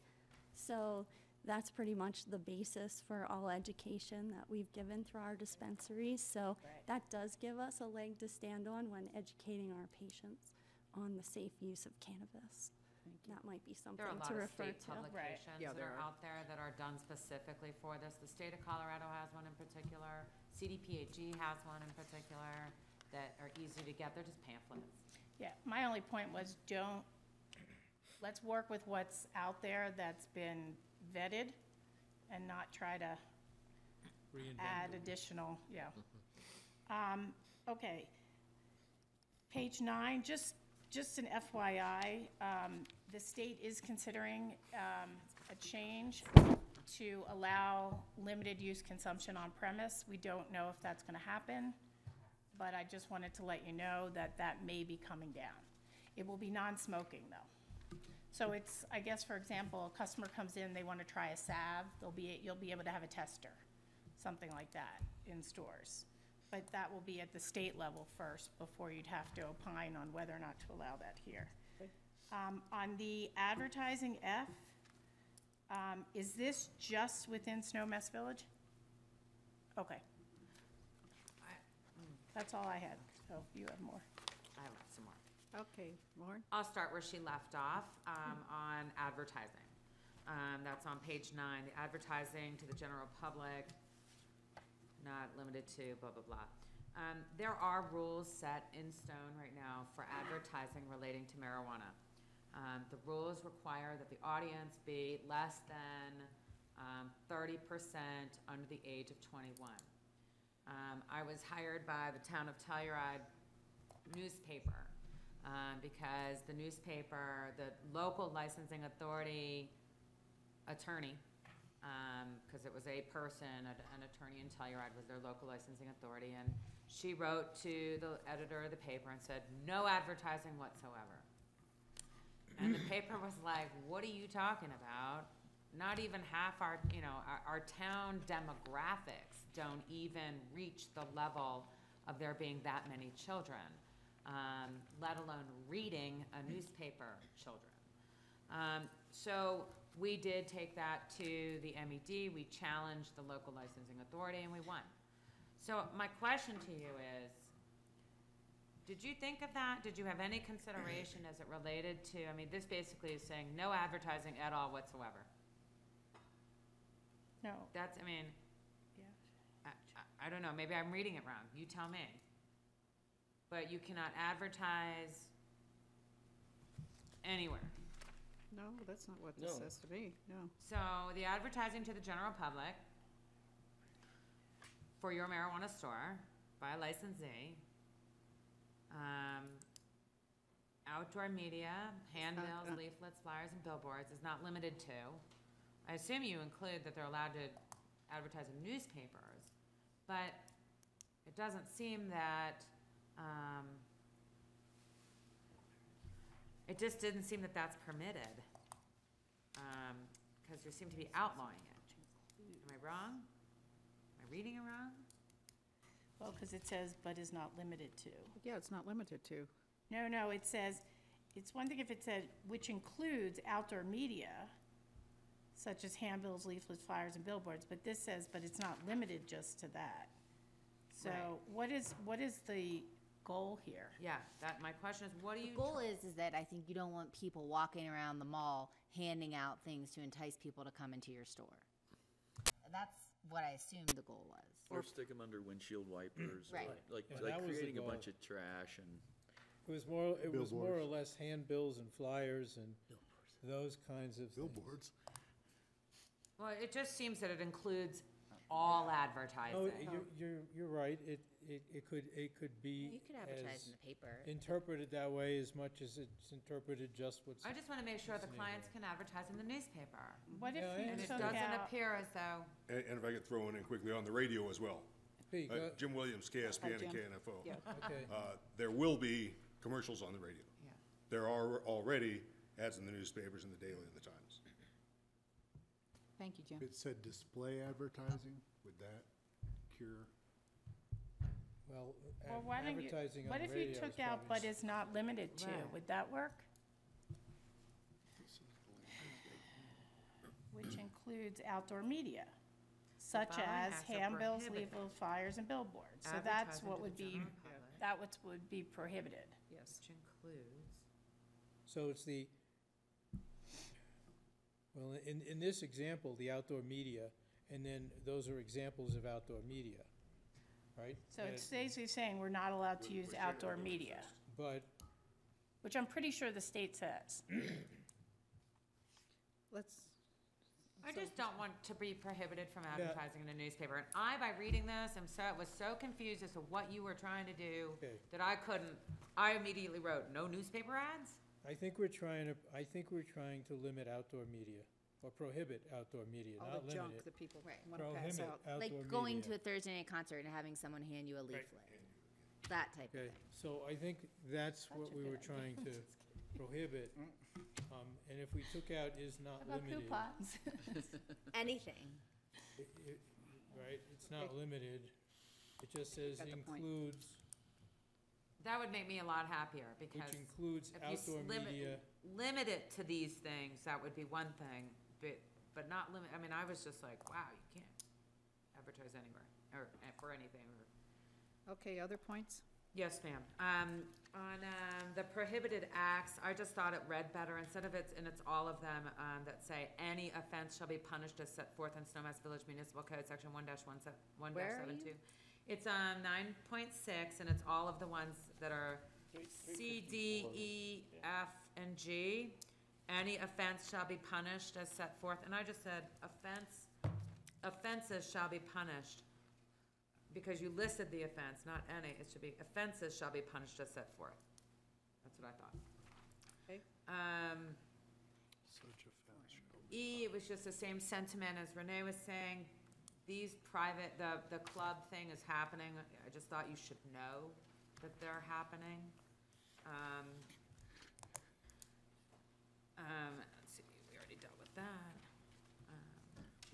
So that's pretty much the basis for all education that we've given through our dispensaries. So that does give us a leg to stand on when educating our patients on the safe use of cannabis. That might be something There are a lot to of refer state to. publications Yeah, that there are are. out there that are done specifically for this. The state of Colorado has one in particular. CDPHE has one in particular that are easy to get. They're just pamphlets. Yeah, my only point was let's work with what's out there that's been vetted and not try to add additional, okay. Page 9, just an FYI, the state is considering a change to allow limited use consumption on premise. We don't know if that's gonna happen, but I just wanted to let you know that that may be coming down. It will be non-smoking though. So it's, I guess, for example, a customer comes in, they want to try a salve, you'll be able to have a tester, something like that in stores. But that will be at the state level first before you'd have to opine on whether or not to allow that here. On the advertising F, is this just within Snowmass Village? Okay. That's all I had, so you have more. I have some more. Okay, Lauren? I'll start where she left off, on advertising. That's on page 9, the advertising to the general public, not limited to blah, blah, blah. There are rules set in stone right now for advertising relating to marijuana. The rules require that the audience be less than 30% under the age of 21. I was hired by the town of Telluride newspaper because the newspaper, the local licensing authority attorney, because it was a person, an attorney in Telluride was their local licensing authority, and she wrote to the editor of the paper and said, no advertising whatsoever. And the paper was like, what are you talking about? Not even half our town demographics don't even reach the level of there being that many children, let alone reading a newspaper children. So we did take that to the MED. We challenged the local licensing authority and we won. So my question to you is, did you think of that? Did you have any consideration as it related to, I mean, this basically is saying no advertising at all whatsoever. No. That's, I mean, Yeah. I don't know, maybe I'm reading it wrong. You tell me. But you cannot advertise anywhere. No, that's not what this No. says to me, no. So the advertising to the general public for your marijuana store by a licensee, outdoor media, handbills, leaflets, flyers, and billboards is not limited to. I assume you include that they're allowed to advertise in newspapers, but it doesn't seem that, it just didn't seem that that's permitted. Because you seem to be outlawing it. Am I wrong? Am I reading it wrong? Well, because it says, but is not limited to. Yeah, it's not limited to. No, it says, it's one thing if it said, which includes outdoor media, such as handbills, leaflets, flyers, and billboards, but this says, but it's not limited just to that. So Right. what is the goal here? Yeah, my question is, what do The you? goal is that I think you don't want people walking around the mall handing out things to entice people to come into your store. That's what I assumed the goal was. Or stick them under windshield wipers, or Right. like Yeah, that was the creating a goal. bunch of trash and. It was more or Billboards. less handbills and flyers and those kinds of things. Billboards. Well, it just seems that it includes all Oh, advertising. you're right. It could be You could advertise as in the paper. interpreted that way as much as it's interpreted just what's. I just want to make sure the clients can advertise in the newspaper. What if Yeah, I you And it took doesn't out, appear as though, And if I could throw in quickly on the radio as well. Hey, go- Jim Williams, KSPN and Jim. KNFO. Yeah. okay. There will be commercials on the radio. yeah. There are already ads in the newspapers, in the Daily and the Times. Thank you, Jim. If it said display advertising, would that cure? Well, well, why don't you, advertising on what the if radio you is took out, probably but is not limited to? Right. Would that work? Which includes outdoor media, such following as acts are handbills, prohibited. leaflets, flyers, and billboards. So that's Advertising what to would the be, general public, that would be prohibited. Yes. which includes. So it's the, well, in this example, the outdoor media, and then those are examples of outdoor media, right? So it's basically saying we're not allowed to use outdoor media, But, which I'm pretty sure the state says. Let's, I just don't want to be prohibited from advertising in a newspaper. And by reading this, was so confused as to what you were trying to do Okay. that I immediately wrote, no newspaper ads? I think we're trying to limit outdoor media, or prohibit outdoor media, all not the limit junk it. that people Right. want to pass Prohibit out. outdoor media. Like going to a Thursday night concert and having someone hand you a leaflet. That type of Okay, thing. so I think that's what we were trying to prohibit. And if we took out is not How about limited, coupons? Anything. right, it's not limited, it just says Got the point. includes, That would make me a lot happier which because includes if you outdoor media. limit it to these things, that would be one thing, but not limit, I mean, I was just like, wow, you can't advertise anywhere, or for anything, or. Okay, other points? Yes, ma'am. On the prohibited acts, I just thought it read better, instead of it's all of them, that say, any offense shall be punished as set forth in Snowmass Village Municipal Code, section 1-1-72. Where are you? It's 9.6, and it's all of the ones that are C, D, E, F, and G. Any offense shall be punished as set forth, and I just said, offenses shall be punished. Because you listed the offense, not any, it should be offenses shall be punished as set forth. That's what I thought. Okay. Such offense shall E, it was just the same sentiment as Renee was saying. These private, the club thing is happening. I just thought you should know that they're happening. Let's see, we already dealt with that.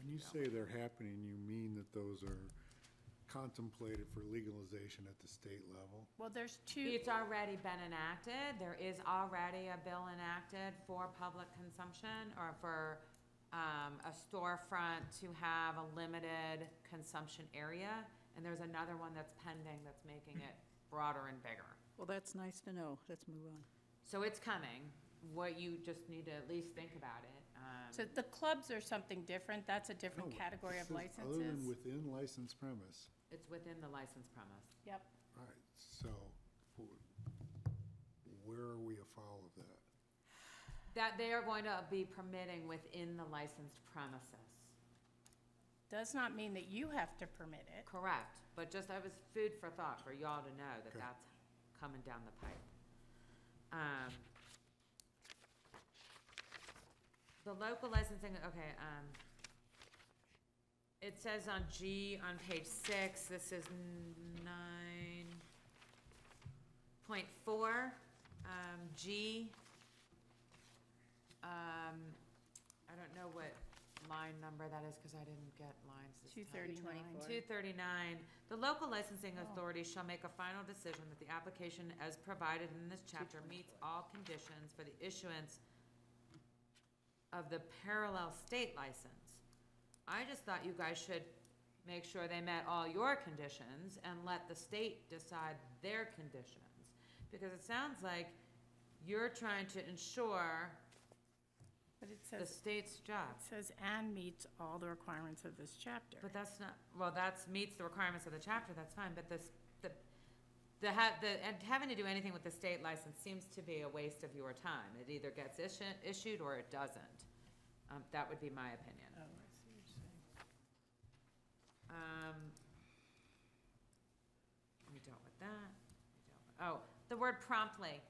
When you say they're happening, you mean that those are contemplated for legalization at the state level? Well, there's two, It's already been enacted. There is already a bill enacted for public consumption or for a storefront to have a limited consumption area. And there's another one that's pending that's making it broader and bigger. Well, that's nice to know. Let's move on. So it's coming. What you just need to at least think about it. so the clubs are something different, that's a different No, category it of says licenses. Other than within licensed premise. It's within the licensed premise. Yep, Right, so where are we afoul of that? that they are going to be permitting within the licensed premises. Does not mean that you have to permit it. Correct, but just, I was food for thought for y'all to know that Okay. that's coming down the pipe. The local licensing, okay, it says on G on page 6, this is 9.4, G. I don't know what line number that is, because I didn't get lines this time. 239. 239, the local licensing authority shall make a final decision that the application as provided in this chapter meets all conditions for the issuance of the parallel state license. I just thought you guys should make sure they met all your conditions and let the state decide their conditions. Because it sounds like you're trying to ensure But it the says, state's job. it says, and meets all the requirements of this chapter. But that's not, well, that's meets the requirements of the chapter, that's fine, but and having to do anything with the state license seems to be a waste of your time. It either gets issued or it doesn't. That would be my opinion. Oh, I see what you're saying. We dealt with that. Oh, the word promptly.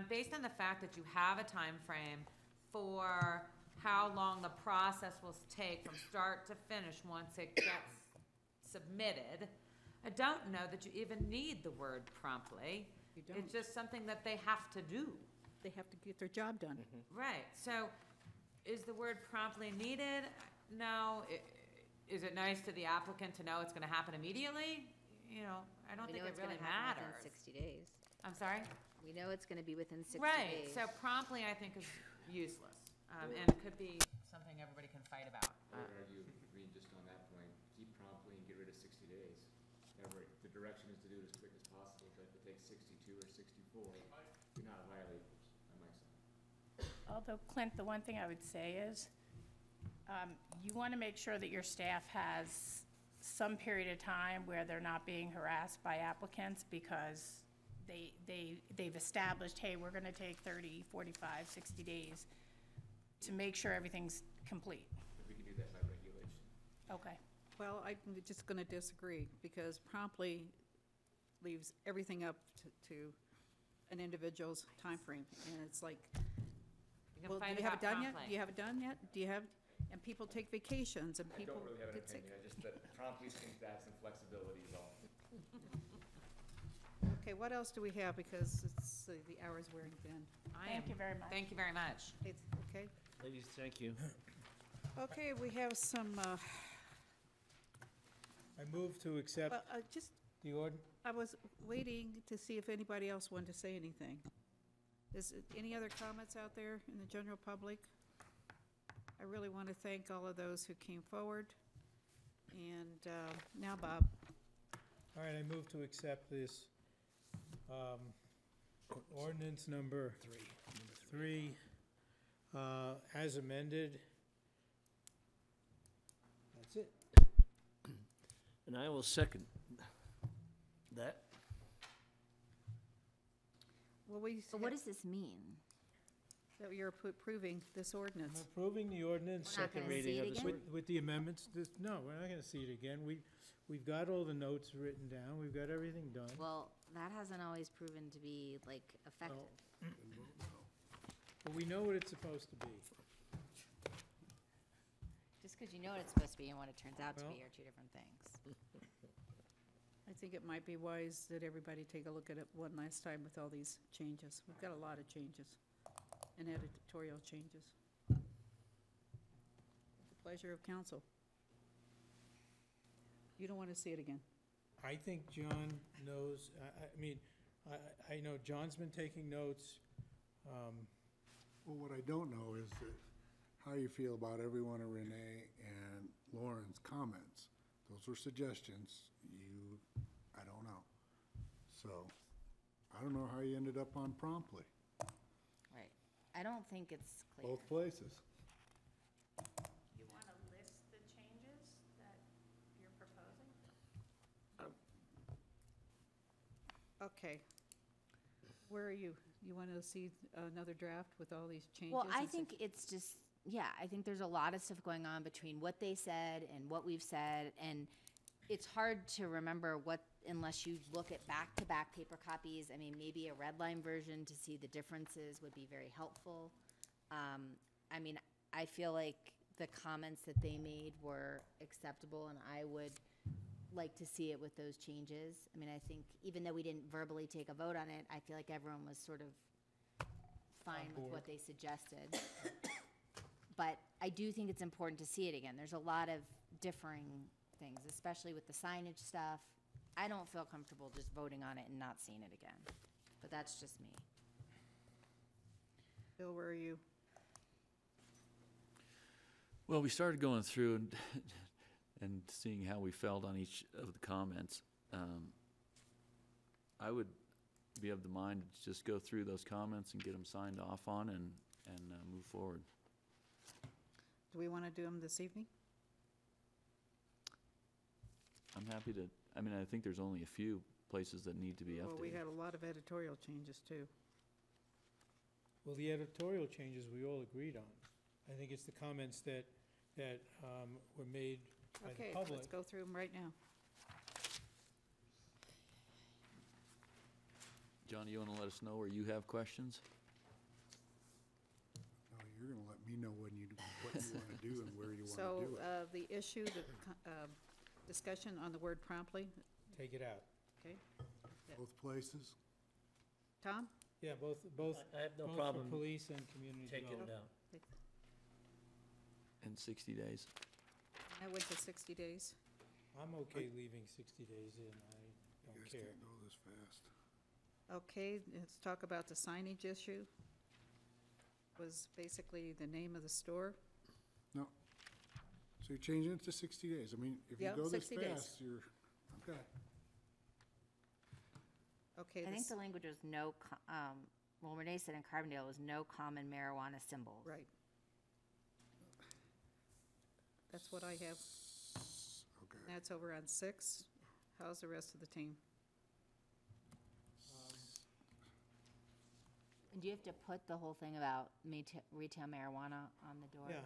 Based on the fact that you have a time frame for how long the process will take from start to finish once it gets submitted, I don't know that you even need the word promptly. You don't. It's just something that they have to do. They have to get their job done. Right, so is the word promptly needed? No. Is it nice to the applicant to know it's gonna happen immediately? You know, I don't think it really matters. 60 days. I'm sorry? We know it's gonna be within 60 Right, days. so promptly, I think, is useless, and could be something everybody can fight about. I would argue, I mean, just on that point, keep promptly and get rid of 60 days. The direction is to do it as quick as possible, but if it takes 62 or 64, you're not violating on my side. Although, Clint, the one thing I would say is, you want to make sure that your staff has some period of time where they're not being harassed by applicants because they've established, hey, we're going to take 30, 45, 60 days to make sure everything's complete. But we can do that by regulation. Okay. Well, I'm just gonna disagree, because promptly leaves everything up to an individual's timeframe, and it's like, You can well, do fight you have it about done yet? promptly. Do you have it done yet? Do you have, and people take vacations, and I people don't really have an get sick. opinion, I just, that promptly seems to have some flexibility is all. Okay, what else do we have, because it's, the hour's wearing thin. Thank you very much. Thank you very much. It's, okay? Ladies, thank you. Okay, we have some, I move to accept well, just, the ord, I was waiting to see if anybody else wanted to say anything. Is any other comments out there in the general public? I really want to thank all of those who came forward. And now, Bob. all right, I move to accept this, ordinance number 3, as amended. That's it. And I will second that. Well, we, But what does this mean? that you're approving this I'm ordinance. approving the ordinance. We're not Second gonna reading see of it this again? With the amendments, no, we're not gonna see it again. We've got all the notes written down, we've got everything done. Well, that hasn't always proven to be, like, effective. But we know what it's supposed to be. Just because you know what it's supposed to be and what it turns out to Well- be are two different things. I think it might be wise that everybody take a look at it one last time with all these changes. We've got a lot of changes and editorial changes. At the pleasure of council. You don't want to see it again. I think John knows, I mean, I know John's been taking notes. Well, what I don't know is that how you feel about every one of Renee and Lauren's comments. Those were suggestions. I don't know. So, I don't know how you ended up on promptly, Right. I don't think it's clear. both places. You want to list the changes that you're proposing? Okay. Where are you? you want to see another draft with all these changes? Well, I and think it's just, yeah, I think there's a lot of stuff going on between what they said and what we've said, and it's hard to remember what, unless you look at back-to-back paper copies. I mean, maybe a red line version to see the differences would be very helpful. I mean, I feel like the comments that they made were acceptable, and I would like to see it with those changes. I mean, I think even though we didn't verbally take a vote on it, I feel like everyone was sort of fine with what they suggested. But I do think it's important to see it again. There's a lot of differing things, especially with the signage stuff. I don't feel comfortable just voting on it and not seeing it again, but that's just me. Bill, where are you? Well, we started going through and seeing how we felt on each of the comments. I would be of the mind to just go through those comments and get them signed off on and move forward. Do we want to do them this evening? I'm happy to, I mean, I think there's only a few places that need to be Well, we updated. had a lot of editorial changes, too. Well, the editorial changes we all agreed on. I think it's the comments that were made by the Okay, public. let's go through them right now. John, you want to let us know where you have questions? No, you're gonna let me know what you wanna do and where you wanna So, do it. the issue, the discussion on the word promptly, Take it out. okay? Both places? Tom? Yeah, both I have no both problem for police and community taking it development. down. In 60 days? I went to 60 days. I'm okay leaving 60 days in, I You don't guys care. can't go this fast. Okay, let's talk about the signage issue. Was basically the name of the store. No. So you're changing it to 60 days. I mean, if you Yeah, go this 60 days. fast, you're, okay. Okay, I think this, the language was no, well, Renee said in Carbondale was no common marijuana symbols. right. That's what I have. Okay. That's over on 6. How's the rest of the team? And do you have to put the whole thing about retail marijuana on the door? Yeah,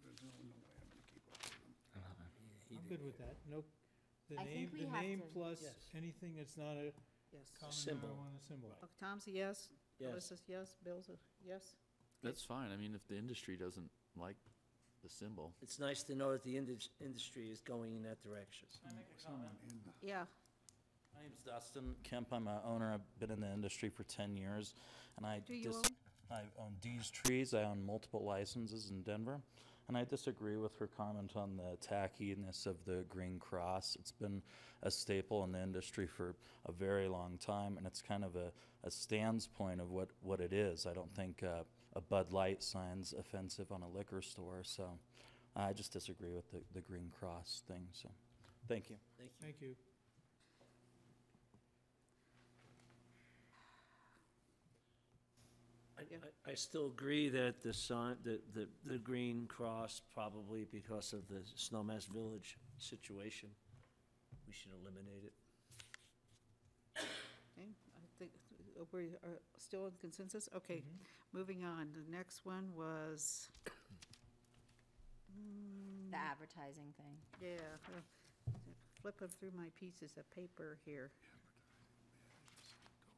There's no way I'm gonna keep up with them. I'm good with that. No, the I name, think we the have name to- plus Yes. anything that's not a Yes. common Symbol. marijuana symbol. Okay, Tom's a yes. Yes. Alyssa's yes. Bill's a yes. That's fine. I mean, if the industry doesn't like the symbol. It's nice to know that the industry is going in that direction. Someone in the Yeah. My name's Dustin Kemp. I'm an owner. I've been in the industry for 10 years. And I Do you own? I own D's Trees. I own multiple licenses in Denver. And I disagree with her comment on the tackiness of the green cross. It's been a staple in the industry for a very long time, and it's kind of a stands point of what it is. I don't think a Bud Light sign's offensive on a liquor store, so I just disagree with the green cross thing. So, thank you. Thank you. Thank you. I still agree that the sign, the green cross, probably because of the Snowmass Village situation, we should eliminate it. Okay, I think we are still in consensus? Okay, moving on. The next one was, The advertising thing. yeah, flipping through my pieces of paper here.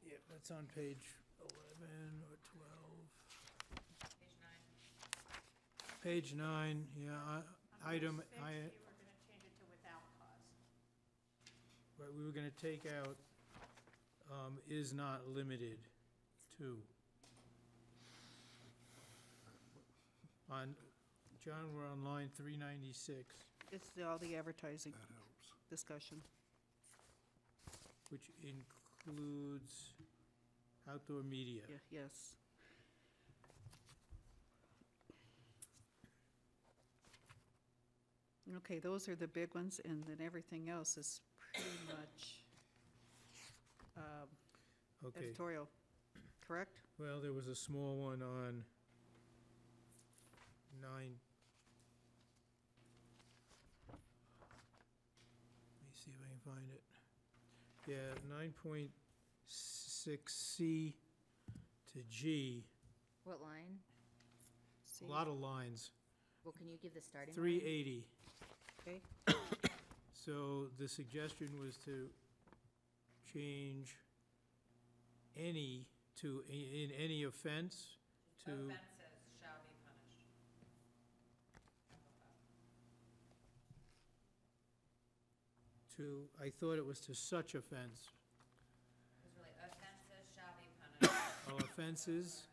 Yeah, that's on page 11 or 12. Page 9, yeah, item, right, we were gonna take out, is not limited to. On, John, we're on line 396, It's all the advertising That helps. discussion. which includes outdoor media. Yeah, yes. Okay, those are the big ones, and then everything else is pretty much Okay, editorial, correct? well, there was a small one on 9. Let me see if I can find it. Yeah, 9.6C to to G, What line? a lot of lines, Well, can you give the starting line? 380. Okay, So the suggestion was to change any to, in any offense, to, Offenses shall be punished. to, I thought it was to such offense. It's really offenses shall be punished. Oh, offenses,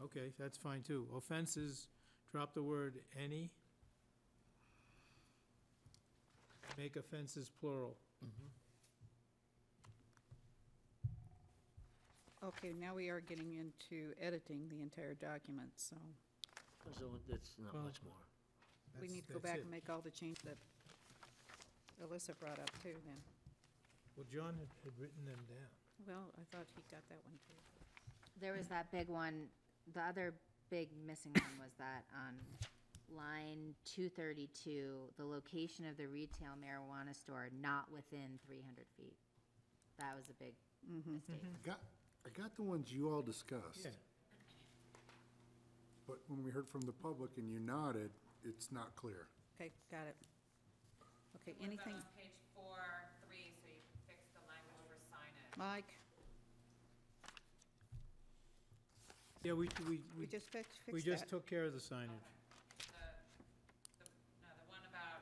okay, that's fine too. Offenses, drop the word any. Make offenses plural. okay, now we are getting into editing the entire document, so So it's not Well, much more. we That's- need to go that's back it. and make all the changes that Alyssa brought up too then. Well, John had written them down. Well, I thought he got that one too. There was that big one, the other big missing one was that on line 232, the location of the retail marijuana store not within 300 feet. That was a big mistake. I got the ones you all discussed. Yeah. But when we heard from the public and you nodded, it's not clear. Okay, got it. Okay, What about anything, on page 4.3, so you can fix the language for signage? Mike, Yeah, we we just fixed we just that. took care of the signage. No, the one about,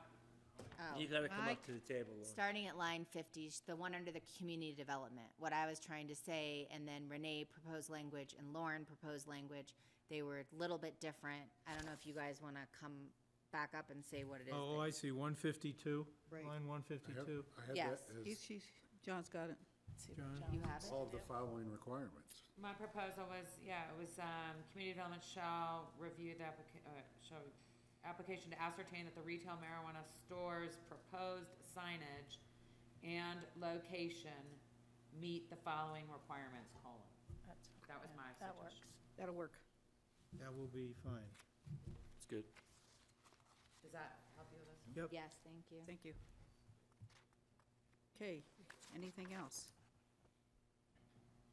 Oh. You gotta come Mike? up to the table, Lauren. Starting at line 50, the one under the community development, what I was trying to say, and then Renee proposed language and Lauren proposed language, they were a little bit different. I don't know if you guys want to come back up and say what it is. Oh, I see, 152, Right. line 152. I had Yes. that She's, John's got it. John? You have it? as all of the following requirements. my proposal was, yeah, it was, community development shall review the application to ascertain that the retail marijuana store's proposed signage and location meet the following requirements, colon. That was my That suggestion. works. That'll work. That will be fine. It's good. Does that help you with this? Yep. Yes, thank you. Thank you. Okay, anything else?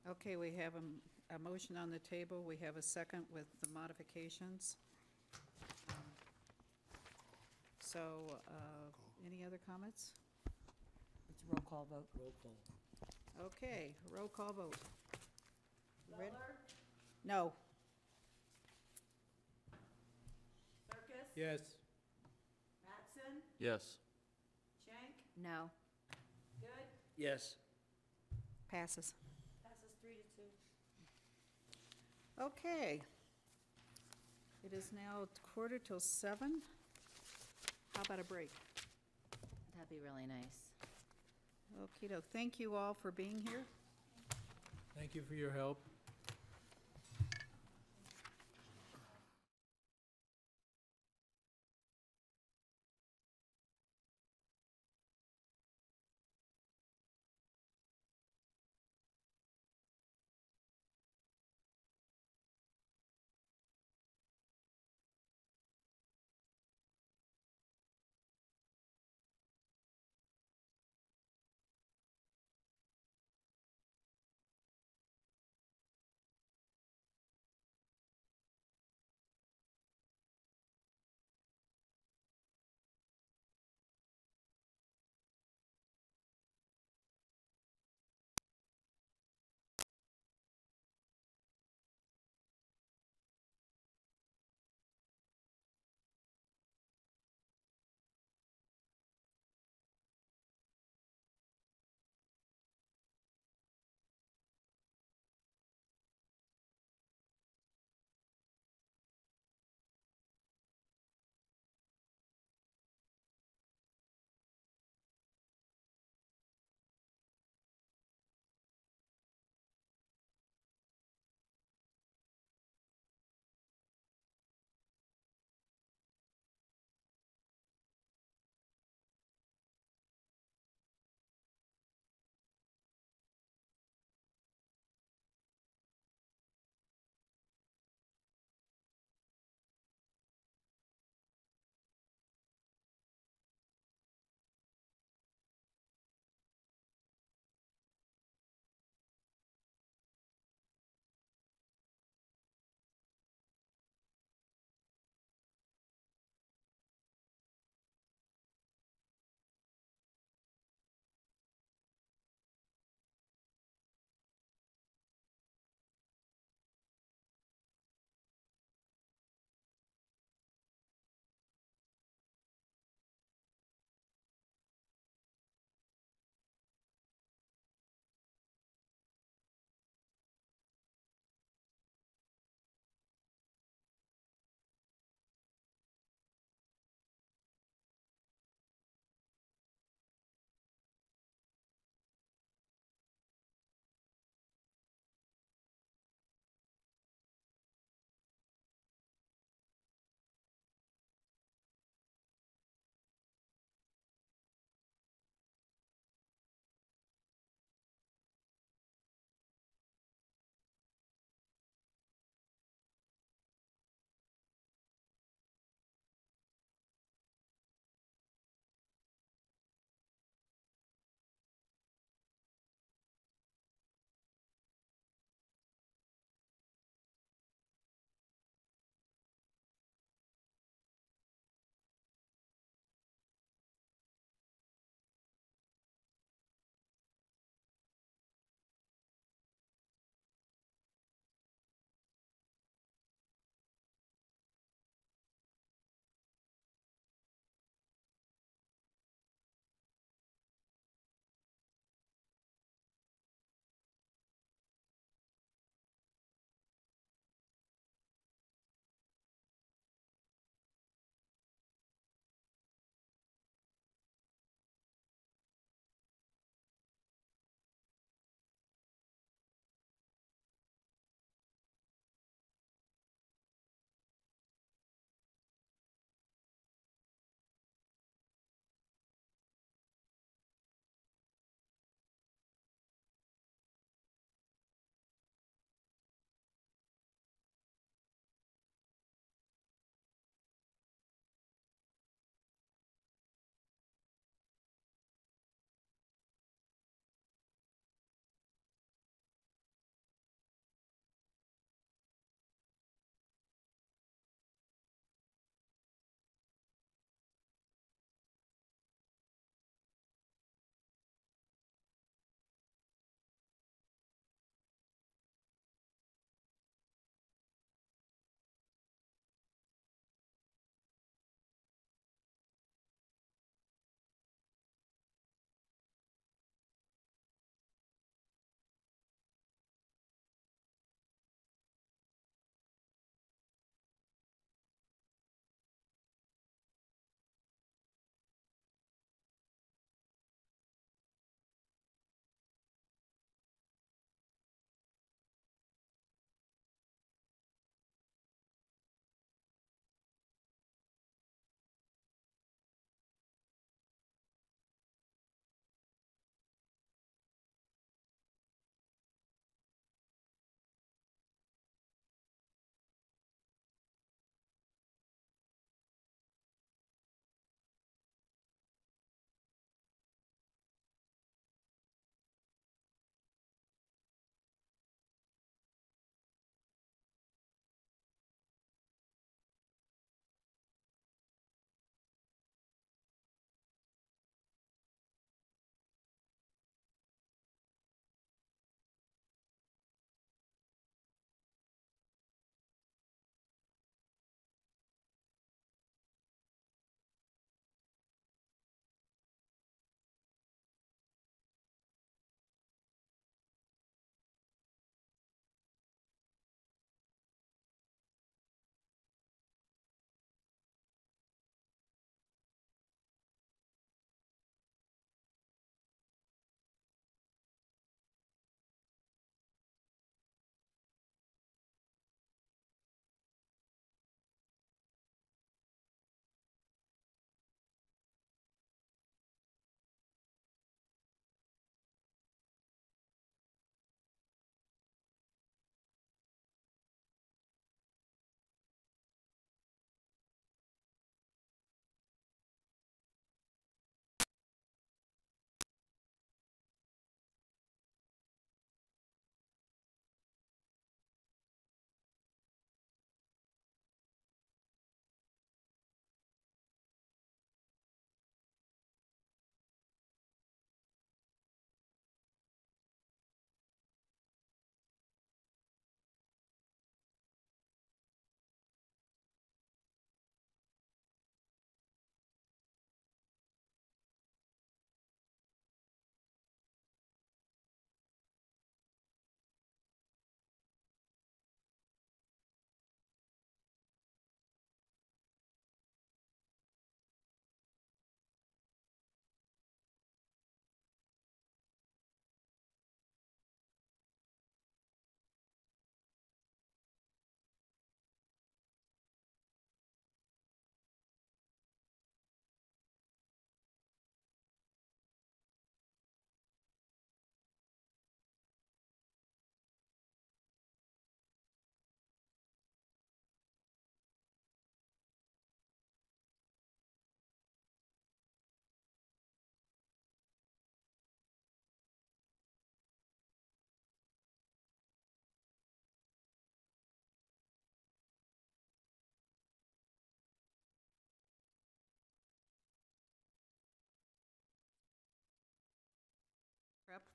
Okay, we have a motion on the table. We have a second with the modifications. So, any other comments? It's a roll call vote. Roll call. Okay, roll call vote. Ready? No. Yes. Yes. No. Yes. Passes. Passes 3-2. Okay. It is now 6:45. How about a break? That'd be really nice. Okey-doke. Thank you all for being here. Thank you for your help.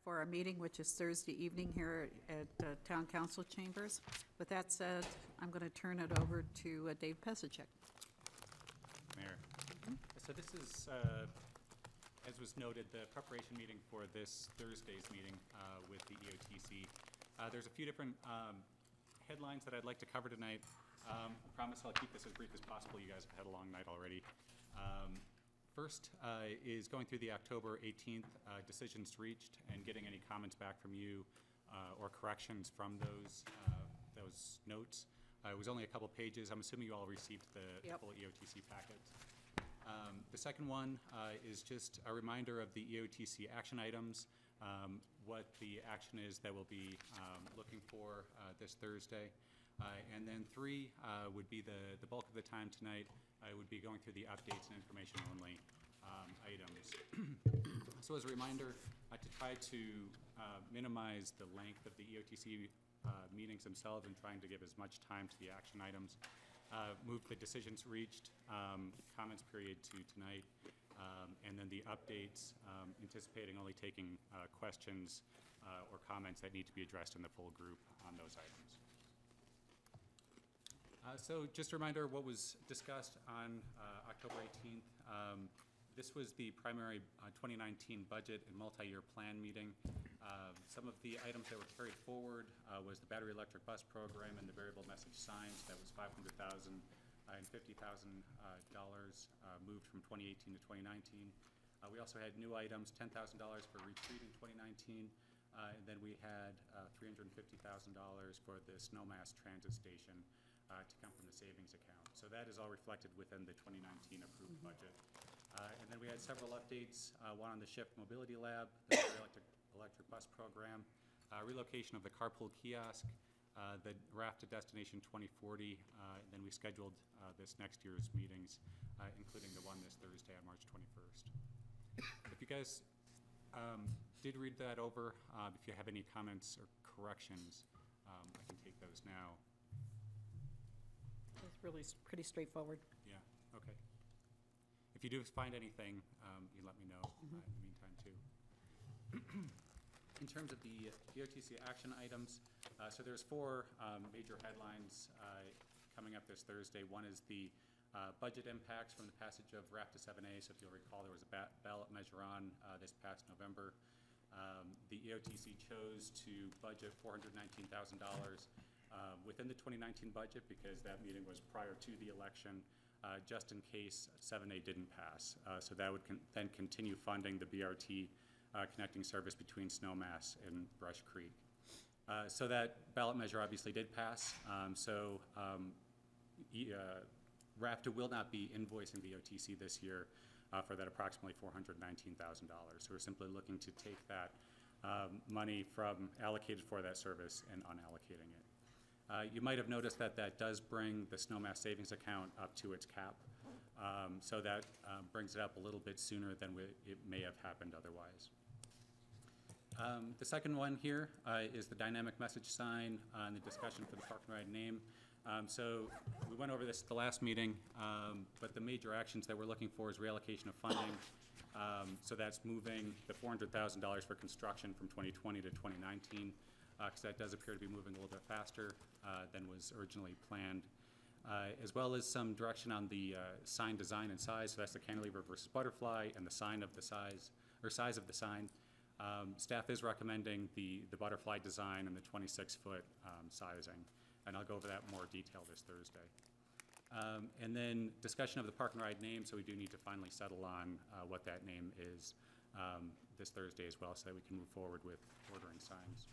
for our meeting, which is Thursday evening here at Town Council Chambers. With that said, I'm going to turn it over to Dave Pesicek. Mayor. So this is, as was noted, the preparation meeting for this Thursday's meeting with the EOTC. There's a few different headlines that I'd like to cover tonight. I promise I'll keep this as brief as possible. You guys have had a long night already. First is going through the October 18th decisions reached and getting any comments back from you or corrections from those notes. It was only a couple pages. I'm assuming you all received the full EOTC packet. The second one is just a reminder of the EOTC action items, what the action is that we'll be looking for this Thursday. And then three would be the bulk of the time tonight. I would be going through the updates and information only items. So as a reminder, to try to minimize the length of the EOTC meetings themselves and trying to give as much time to the action items, move the decisions reached comments period to tonight, and then the updates, anticipating only taking questions or comments that need to be addressed in the full group on those items. So just a reminder what was discussed on October 18th. This was the primary 2019 budget and multi-year plan meeting. Some of the items that were carried forward was the battery electric bus program and the variable message signs. That was $500,000 and $50,000 moved from 2018 to 2019. We also had new items, $10,000 for retreat in 2019. And then we had $350,000 for the Snowmass transit station to come from the savings account. So that is all reflected within the 2019 approved budget. And then we had several updates, one on the Shift Mobility Lab, the electric bus program, relocation of the carpool kiosk, the raft to Destination 2040, and then we scheduled this next year's meetings, including the one this Thursday on March 21st. If you guys did read that over, if you have any comments or corrections, I can take those now. It's really pretty straightforward. Yeah, okay. If you do find anything, you let me know in the meantime, too. In terms of the EOTC action items, so there's four major headlines coming up this Thursday. One is the budget impacts from the passage of RAFTA 7A. So if you'll recall, there was a ballot measure on this past November. The EOTC chose to budget $419,000 within the 2019 budget because that meeting was prior to the election, just in case 7A didn't pass. So that would then continue funding the BRT connecting service between Snowmass and Brush Creek. So that ballot measure obviously did pass. RAFTA will not be invoicing the OTC this year for that approximately $419,000. So we're simply looking to take that money from allocated for that service and unallocating it. You might have noticed that that does bring the Snowmass savings account up to its cap. So that brings it up a little bit sooner than it may have happened otherwise. The second one here is the dynamic message sign and the discussion for the park and ride name. So we went over this at the last meeting, but the major actions that we're looking for is reallocation of funding. So that's moving the $400,000 for construction from 2020 to 2019, because that does appear to be moving a little bit faster than was originally planned, as well as some direction on the sign design and size. So that's the cantilever versus butterfly and the sign of the size, or size of the sign. Staff is recommending the butterfly design and the 26-foot sizing, and I'll go over that in more detail this Thursday. And then discussion of the park and ride name, so we do need to finally settle on what that name is this Thursday as well, so that we can move forward with ordering signs.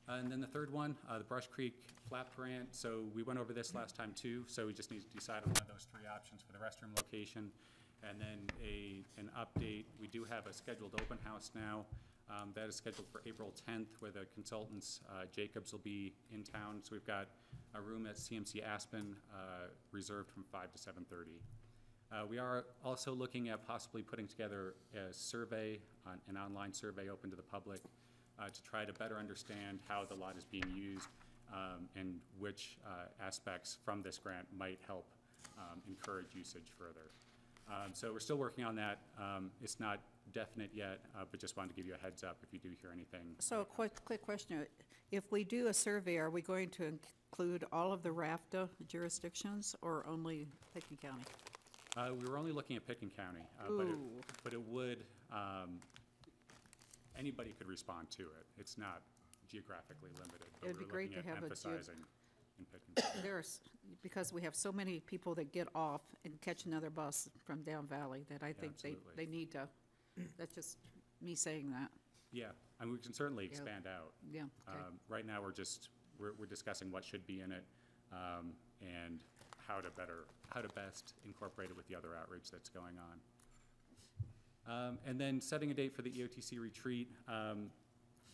And then the third one, the Brush Creek flap grant. So we went over this last time too, so we just need to decide on one of those three options for the restroom location. And then an update, we do have a scheduled open house now. That is scheduled for April 10th, where the consultants, Jacobs, will be in town. So we've got a room at CMC Aspen reserved from 5 to 7:30. We are also looking at possibly putting together a survey, an online survey open to the public, to try to better understand how the lot is being used and which aspects from this grant might help encourage usage further. So we're still working on that. It's not definite yet, but just wanted to give you a heads up if you do hear anything. So, quick question. If we do a survey, are we going to include all of the RAFTA jurisdictions or only Pickens County? We were only looking at Pickens County, but it would, anybody could respond to it. It's not geographically limited. But It'd be great to have a emphasizing in Pickens County. There's, because we have so many people that get off and catch another bus from down valley that I think they need to, that's just me saying that. Yeah, and we can certainly expand out. Yeah, okay. Right now, we're discussing what should be in it, and how to best incorporate it with the other outreach that's going on. And then setting a date for the EOTC retreat.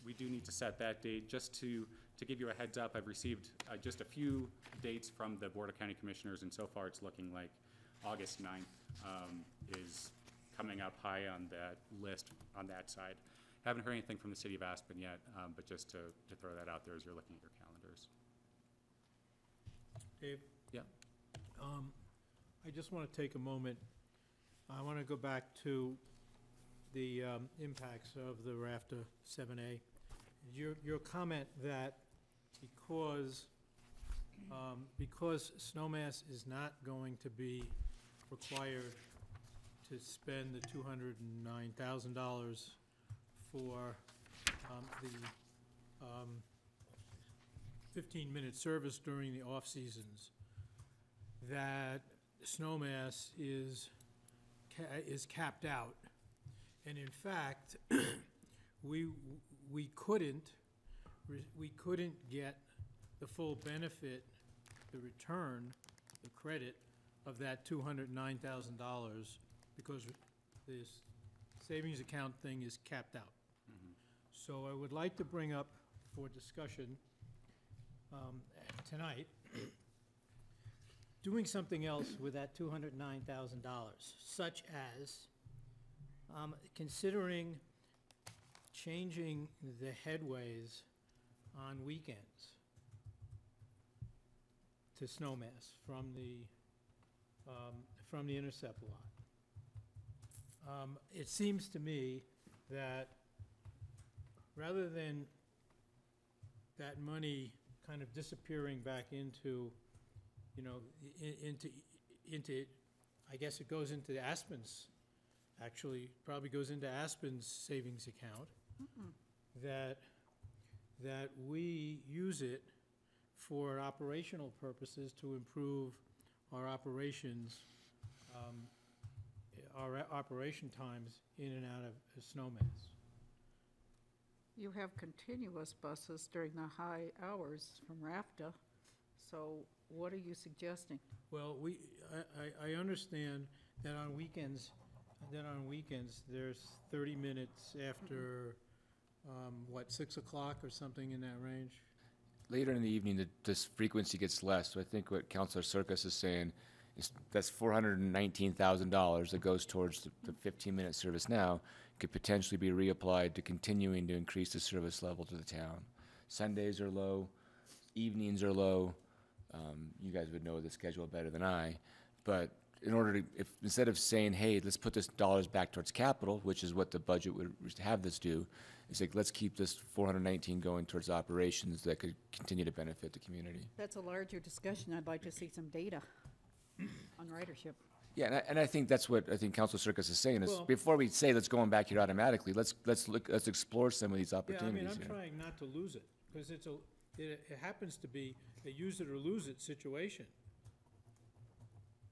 We do need to set that date. Just to give you a heads up, I've received just a few dates from the Board of County Commissioners, and so far it's looking like August 9th is coming up high on that list on that side. Haven't heard anything from the City of Aspen yet, but just to throw that out there as you're looking at your calendars. Dave? Yeah. I just want to take a moment. I want to go back to the impacts of the RAFTA 7A. Your comment that because Snowmass is not going to be required to spend the $209,000 for the 15-minute service during the off-seasons, that Snowmass is capped out. And in fact, we couldn't get the full benefit, the return, the credit of that $209,000 because this savings account thing is capped out. So I would like to bring up for discussion tonight, doing something else with that $209,000, such as considering changing the headways on weekends to Snowmass from the intercept lot. It seems to me that rather than that money kind of disappearing back into, into, I guess it goes into Aspen's, actually probably goes into Aspen's savings account, that we use it for operational purposes to improve our operations, our operation times in and out of Snowmass. You have continuous buses during the high hours from RAFTA, so what are you suggesting? Well, I understand that on weekends, there's 30 minutes after, 6 o'clock or something in that range? Later in the evening, this frequency gets less. So I think what Councilor Circus is saying is that's $419,000 that goes towards the 15-minute service now could potentially be reapplied to continuing to increase the service level to the town. Sundays are low, evenings are low. You guys would know the schedule better than I, but in order to, if instead of saying, hey, let's put this dollars back towards capital, which is what the budget would have this do, it's like, let's keep this 419 going towards operations that could continue to benefit the community. That's a larger discussion. I'd like to see some data on ridership. Yeah, and I think that's what I think Council Circus is saying is, before we say let's go on back here automatically, let's explore some of these opportunities. Yeah, I mean, I'm trying not to lose it, because it happens to be a use it or lose it situation.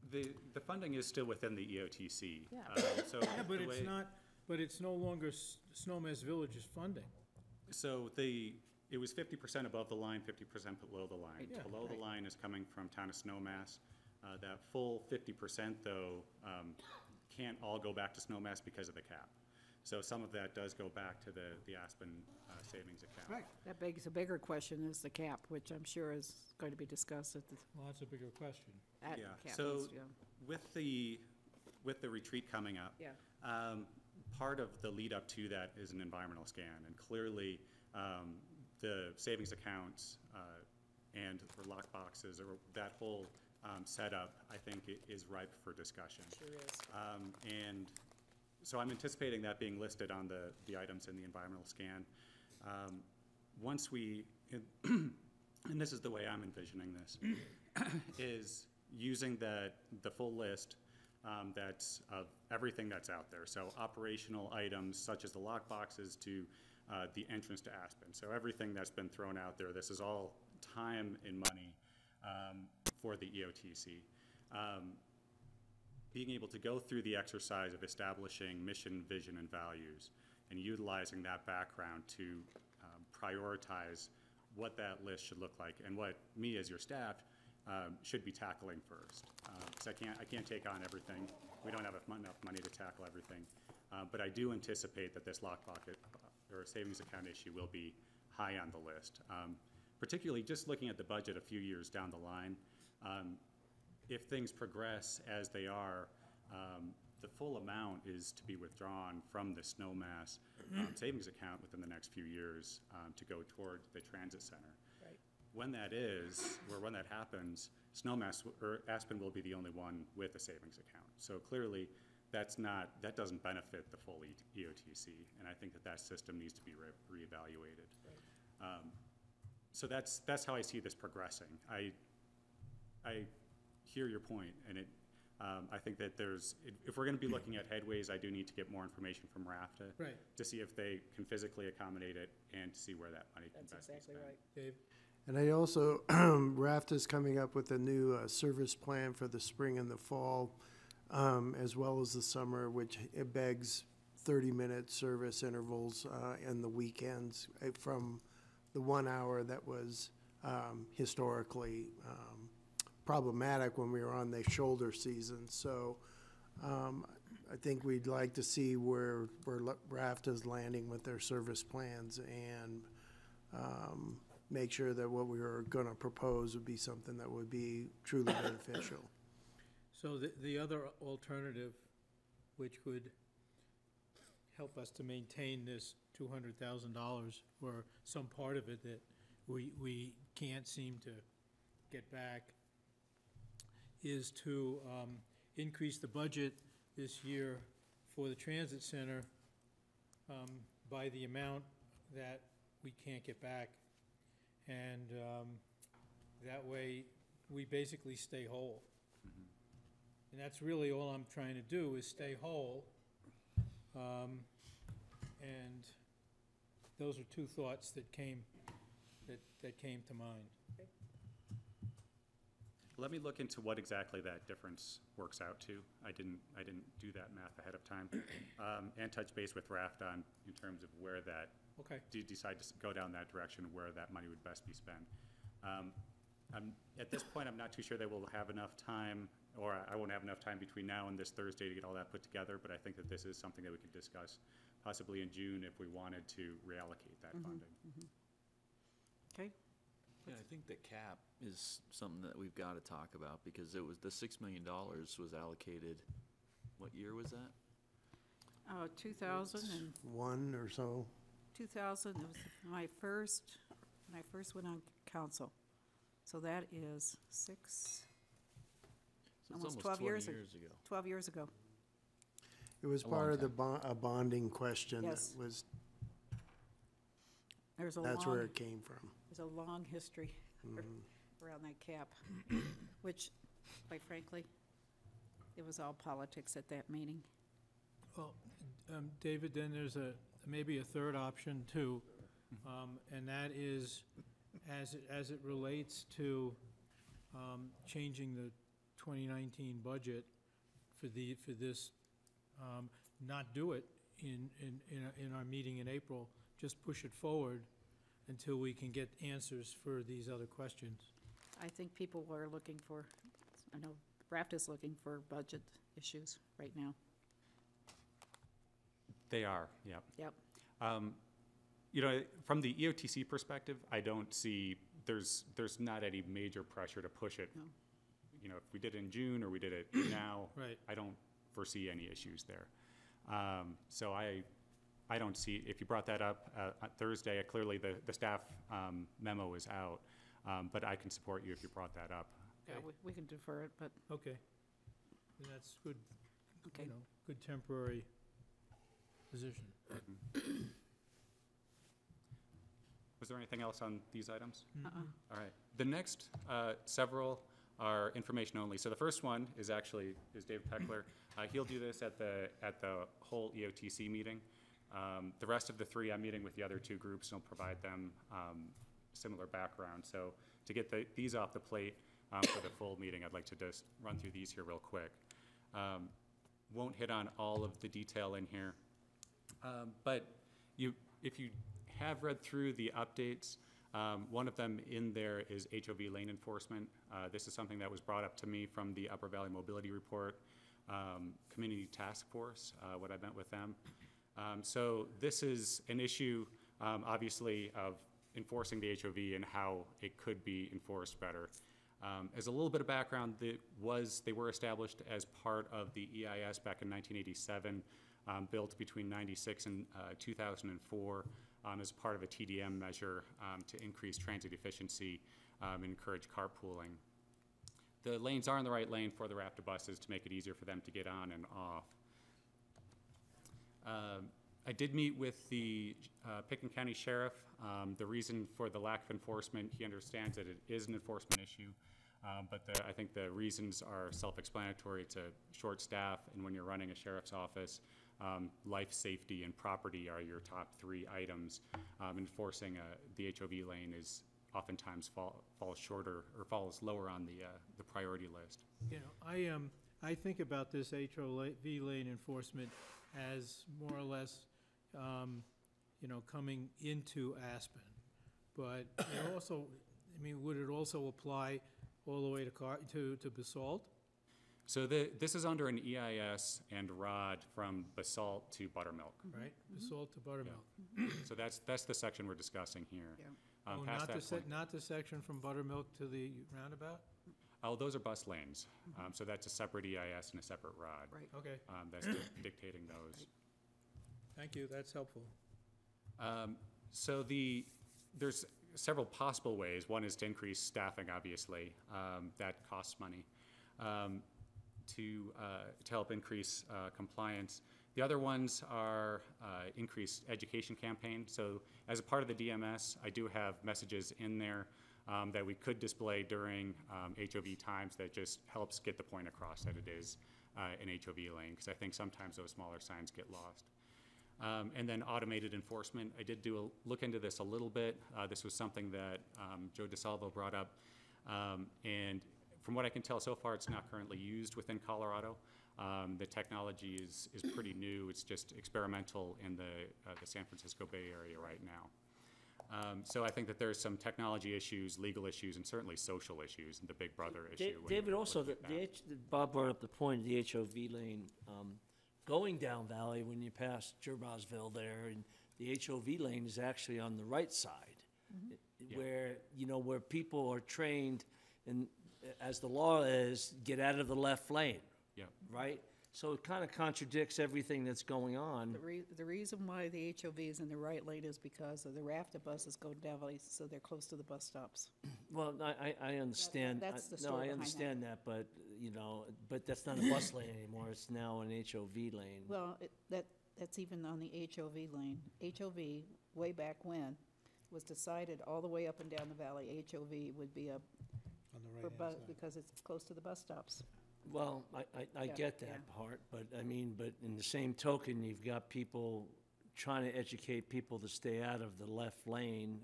The funding is still within the EOTC. Yeah. So Yeah, but it's not, but it's no longer Snowmass Village's funding. So it was 50% above the line, 50% below the line. Yeah. Below the line is coming from Town of Snowmass. That full 50% though can't all go back to Snowmass because of the cap. So some of that does go back to the Aspen savings account. Right. That begs a bigger question, is the cap, which I'm sure is going to be discussed at the. Well, that's a bigger question. Yeah. Cap So needs to go. with the retreat coming up, Yeah. part of the lead up to that is an environmental scan, and clearly the savings accounts and for lock boxes, or that whole setup, I think is ripe for discussion. Sure is. And so I'm anticipating that being listed on the items in the environmental scan. Once we, and this is the way I'm envisioning this, is using the full list that's of everything that's out there. So operational items such as the lock boxes to the entrance to Aspen. So everything that's been thrown out there, this is all time and money for the EOTC. Being able to go through the exercise of establishing mission, vision, and values, and utilizing that background to prioritize what that list should look like and what me as your staff should be tackling first. Because I can't take on everything. We don't have enough money to tackle everything. But I do anticipate that this lock pocket or savings account issue will be high on the list. Particularly just looking at the budget a few years down the line, if things progress as they are, the full amount is to be withdrawn from the Snowmass savings account within the next few years to go toward the transit center. Right. When that is, or when that happens, Snowmass or Aspen will be the only one with a savings account. So clearly, that doesn't benefit the full EOTC, and I think that system needs to be reevaluated. Right. So that's how I see this progressing. I hear your point, and I think that if we're going to be looking at headways, I do need to get more information from RAFTA to see if they can physically accommodate it and to see where that money can best be spent. Right. Dave? And I also, RAFTA's coming up with a new service plan for the spring and the fall, as well as the summer, which it begs 30-minute service intervals and the weekends from the 1 hour that was historically problematic when we were on the shoulder season. So I think we'd like to see where RAFTA's landing with their service plans and make sure that what we were going to propose would be something that would be truly beneficial. So the other alternative, which would help us to maintain this $200,000 or some part of it that we can't seem to get back, is to increase the budget this year for the transit center by the amount that we can't get back. And that way, we basically stay whole. And that's really all I'm trying to do, is stay whole. And those are two thoughts that came to mind. Let me look into what exactly that difference works out to. I didn't do that math ahead of time, and touch base with RAFTA in terms of where that. Okay. Do you decide to go down that direction, where that money would best be spent? At this point, I'm not too sure they will have enough time, or I won't have enough time between now and this Thursday to get all that put together. But I think that this is something that we could discuss possibly in June if we wanted to reallocate that funding. Okay. Yeah, I think the cap is something that we've got to talk about, because it was, the $6 million was allocated, what year was that? 2000 and 1 or so. 2000, it was when I first went on council. So that is So almost it's 12 20 years ago. 12 years ago. It was part of the bonding question. Yes. That was, That's where it came from. There's a long history around that cap, which, quite frankly, it was all politics at that meeting. Well, David, then there's maybe a third option too, and that is, as it relates to changing the 2019 budget for this, not do it in our meeting in April, just push it forward until we can get answers for these other questions. I think people are looking for, I know RAFTA's looking for budget issues right now. They are, yep. Yep. You know, from the EOTC perspective, I don't see, there's not any major pressure to push it. No. You know, if we did it in June or we did it now, Right. I don't foresee any issues there. So I don't see, if you brought that up on Thursday, clearly the staff memo is out, but I can support you if you brought that up. Yeah, Okay. we can defer it, but, Okay. And that's good, okay. you know, good temporary position. Was there anything else on these items? Uh-uh. All right. The next several are information only. So the first one is actually Dave Peckler. He'll do this at the whole EOTC meeting. The rest of the three, I'm meeting with the other two groups and I'll provide them similar background. So to get these off the plate for the full meeting, I'd like to just run through these here real quick. Won't hit on all of the detail in here, but if you have read through the updates, one of them in there is HOV lane enforcement. This is something that was brought up to me from the Upper Valley Mobility Report Community Task Force, what I met with them. So this is an issue, obviously, of enforcing the HOV and how it could be enforced better. As a little bit of background, they were established as part of the EIS back in 1987, built between 96 and 2004 as part of a TDM measure to increase transit efficiency and encourage carpooling. The lanes are in the right lane for the RAPTA buses to make it easier for them to get on and off. I did meet with the Pickens County Sheriff. The reason for the lack of enforcement, he understands that it is an enforcement issue, but I think the reasons are self-explanatory. It's a short staff, and when you're running a sheriff's office, life, safety, and property are your top three items. Enforcing the HOV lane is oftentimes falls shorter or falls lower on the priority list. You know, I think about this HOV lane enforcement as more or less, you know, coming into Aspen. But it also, I mean, would it also apply all the way to Basalt? So this is under an EIS and ROD from Basalt to Buttermilk. Right, Basalt to Buttermilk. So that's the section we're discussing here. Yeah. Oh, Past that point, not the section from Buttermilk to the roundabout? oh, those are bus lanes. So that's a separate EIS and a separate ROD. Right. Okay, That's dictating those. thank you, that's helpful. So there's several possible ways. One is to increase staffing, obviously. That costs money to help increase compliance. The other ones are increased education campaign. So as a part of the DMS, I do have messages in there that we could display during HOV times that just helps get the point across that it is an HOV lane, because I think sometimes those smaller signs get lost. And then automated enforcement. I did look into this a little bit. This was something that Joe DeSalvo brought up. And from what I can tell so far, it's not currently used within Colorado. The technology is pretty new. It's just experimental in the San Francisco Bay Area right now. So I think that there's some technology issues, legal issues, and certainly social issues, and the Big Brother issue. David, also, Bob brought up the point of the HOV lane. Going down Valley, when you pass Gerbosville there, and the HOV lane is actually on the right side, where, you know, where people are trained, and as the law is, get out of the left lane. Yeah. Right? So it kind of contradicts everything that's going on. The reason why the HOV is in the right lane is because of the RAFTA buses go down Valley, so they're close to the bus stops. Well, I understand. That's the No, story I behind understand that, but, you know, but that's not a bus lane anymore. It's now an HOV lane. Well, that's even on the HOV lane. HOV, way back when, was decided all the way up and down the valley, HOV would be up On the for right-hand side. because it's close to the bus stops. Well, I Yeah, get that yeah. part, but I mean, but in the same token, you've got people trying to educate people to stay out of the left lane.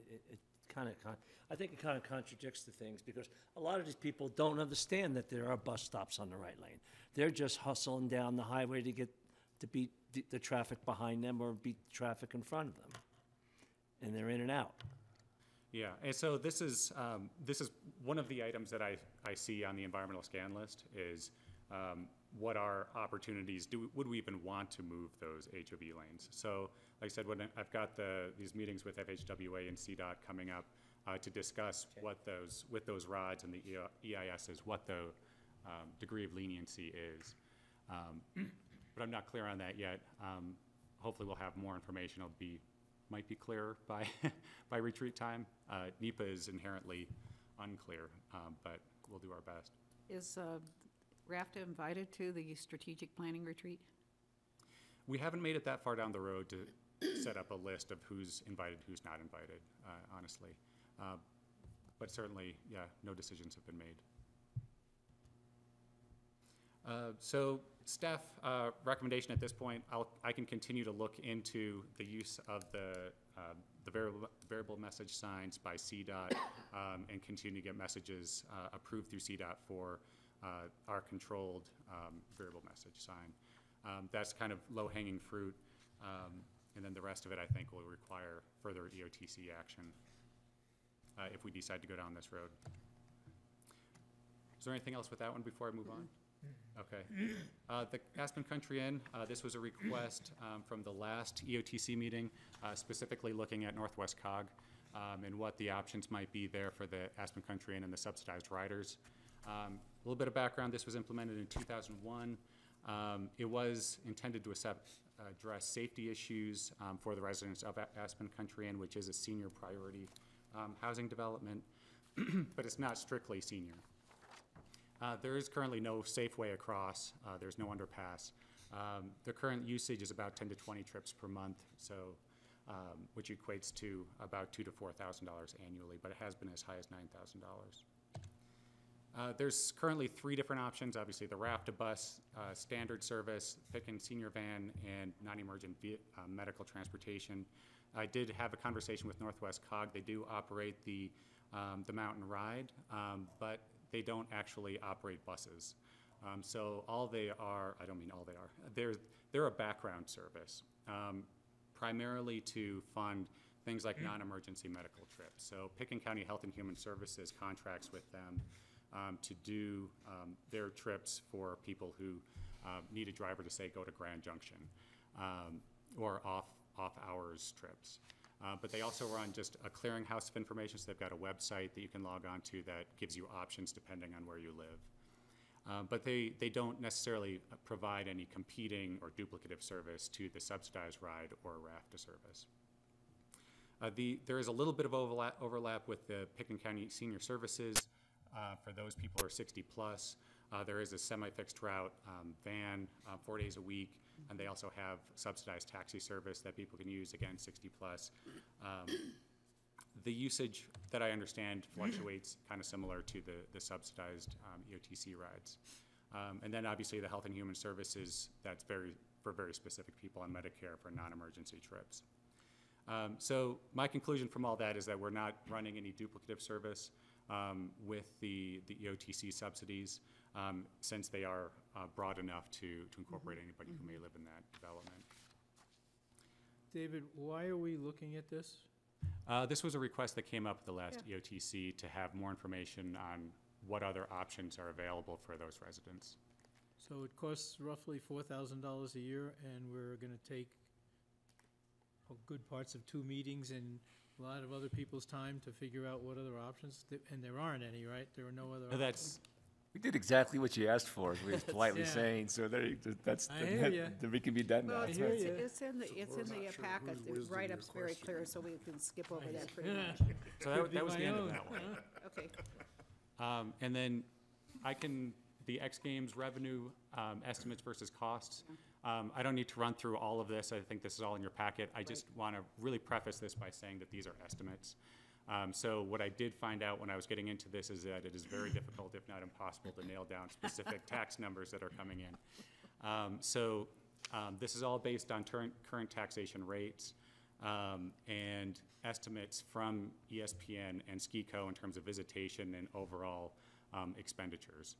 It kind of, I think it kind of contradicts the things, because a lot of these people don't understand that there are bus stops on the right lane. They're just hustling down the highway to beat the traffic behind them or beat the traffic in front of them. And they're in and out. Yeah, and so this is one of the items that I see on the environmental scan list is what are opportunities, would we even want to move those HOV lanes? So like I said, when I've got these meetings with FHWA and CDOT coming up to discuss what with those rods and the EISs, what the degree of leniency is. But I'm not clear on that yet. Hopefully we'll have more information. Might be clearer by by retreat time. NEPA is inherently unclear, but we'll do our best. Is RAFTA invited to the strategic planning retreat? We haven't made it that far down the road to set up a list of who's invited, who's not invited, honestly. But certainly, yeah, no decisions have been made. So staff recommendation at this point, I can continue to look into the use of the variable message signs by CDOT and continue to get messages approved through CDOT for our controlled variable message sign. That's kind of low-hanging fruit, and then the rest of it, I think, will require further EOTC action if we decide to go down this road. Is there anything else with that one before I move on? Okay. The Aspen Country Inn, this was a request from the last EOTC meeting, specifically looking at Northwest COG and what the options might be there for the Aspen Country Inn and the subsidized riders. A little bit of background, this was implemented in 2001. It was intended to address safety issues for the residents of Aspen Country Inn, which is a senior priority housing development, but it's not strictly senior. There is currently no safe way across. There's no underpass. The current usage is about 10 to 20 trips per month, so which equates to about $2,000 to $4,000 annually, but it has been as high as $9,000. There's currently 3 different options. Obviously, the RAFTA bus, standard service, pick-and senior van, and non-emergent medical transportation. I did have a conversation with Northwest COG. They do operate the mountain ride, but they don't actually operate buses. So all they are, I don't mean all they are, they're a background service, primarily to fund things like non-emergency medical trips. So Pickens County Health and Human Services contracts with them to do their trips for people who need a driver to, say, go to Grand Junction or off-hours trips. But they also run just a clearinghouse of information, so they've got a website that you can log on to that gives you options depending on where you live. But they don't necessarily provide any competing or duplicative service to the subsidized ride or RAFTA service. There is a little bit of overlap with the Pickens County Senior Services for those people who are 60 plus. There is a semi-fixed route van 4 days a week, and they also have subsidized taxi service that people can use, again, 60 plus. The usage that I understand fluctuates kind of similar to the subsidized EOTC rides. And then obviously the Health and Human Services, that's for very specific people on Medicare for non-emergency trips. So my conclusion from all that is that we're not running any duplicative service with the EOTC subsidies, since they are broad enough to incorporate anybody who may live in that development. David, why are we looking at this? This was a request that came up at the last EOTC to have more information on what other options are available for those residents. So it costs roughly $4,000 a year, and we're going to take good parts of 2 meetings and a lot of other people's time to figure out what other options, and there aren't any, right? There are no other options. We did exactly what you asked for, we were politely Yeah. saying, so there, that's, I hear ya. that we can be done now. Well, hear ya. it's in the packet, the wisdom write-up's your very question clear, is. so we can skip over that pretty Yeah. much. So Could be that was the my end of own. that one. Okay. And then the X Games revenue estimates versus costs. I don't need to run through all of this. I think this is all in your packet. I just want to really preface this by saying that these are estimates. So what I did find out when I was getting into this is that it is very difficult, if not impossible, to nail down specific tax numbers that are coming in. This is all based on current taxation rates and estimates from ESPN and SkiCo in terms of visitation and overall expenditures.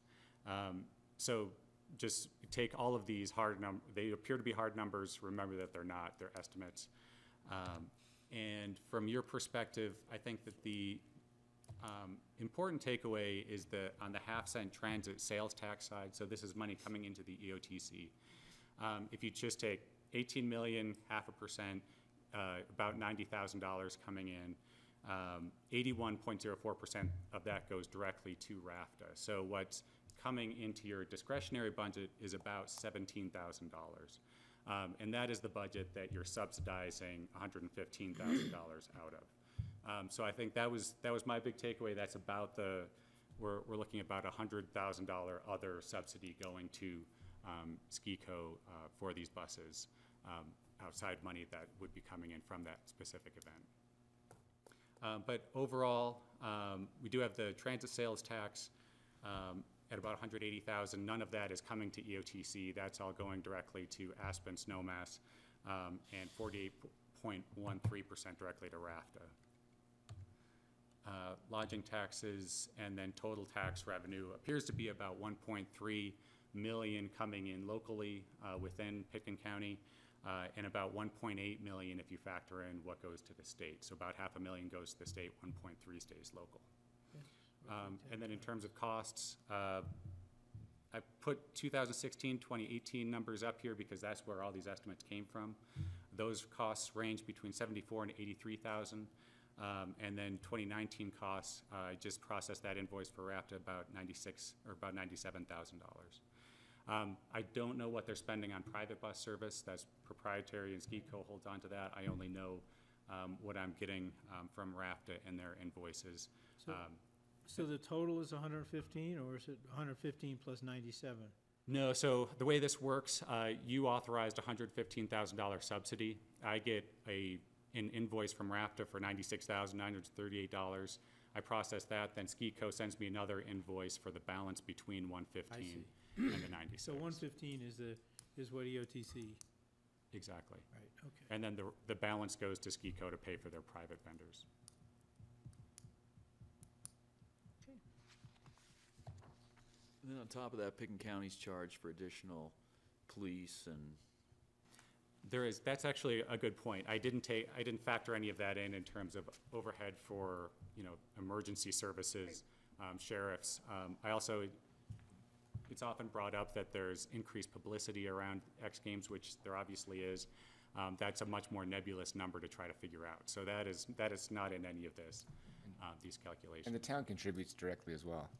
So just take all of these they appear to be hard numbers. Remember that they're not, they're estimates. And from your perspective, I think that the important takeaway is that on the half-cent transit sales tax side, so this is money coming into the EOTC. If you just take 18 million, 0.5%, about $90,000 coming in, 81.04% of that goes directly to RAFTA. So what's coming into your discretionary budget is about $17,000. And that is the budget that you're subsidizing $115,000 out of. So I think that was my big takeaway. That's about the we're looking at about $100,000 other subsidy going to SKICO for these buses, outside money that would be coming in from that specific event. But overall, we do have the transit sales tax at about $180,000. None of that is coming to EOTC. That's all going directly to Aspen Snowmass, and 48.13% directly to RAFTA. Lodging taxes and then total tax revenue appears to be about 1.3 million coming in locally within Pitkin County, and about 1.8 million if you factor in what goes to the state. So about $500,000 goes to the state, 1.3 stays local. And then in terms of costs, I put 2016, 2018 numbers up here because that's where all these estimates came from. Those costs range between 74 and 83,000. And then 2019 costs, I just processed that invoice for RAFTA about $97,000. I don't know what they're spending on private bus service. That's proprietary, and SKICO holds on to that. I only know what I'm getting from RAFTA in their invoices. So the total is 115, or is it 115 plus 97? No, so the way this works, you authorized a $115,000 subsidy. I get an invoice from RAFTA for $96,938. I process that, then SKICO sends me another invoice for the balance between 115 and the 96. So 115 is what EOTC. Exactly. Right. Okay. And then the balance goes to SKICO to pay for their private vendors. And then on top of that, Pitkin County's charged for additional police and. That's actually a good point. I didn't factor any of that in terms of overhead for, emergency services, sheriffs. It's often brought up that there's increased publicity around X Games, which there obviously is. That's a much more nebulous number to try to figure out. So that is not in any of these calculations. And the town contributes directly as well.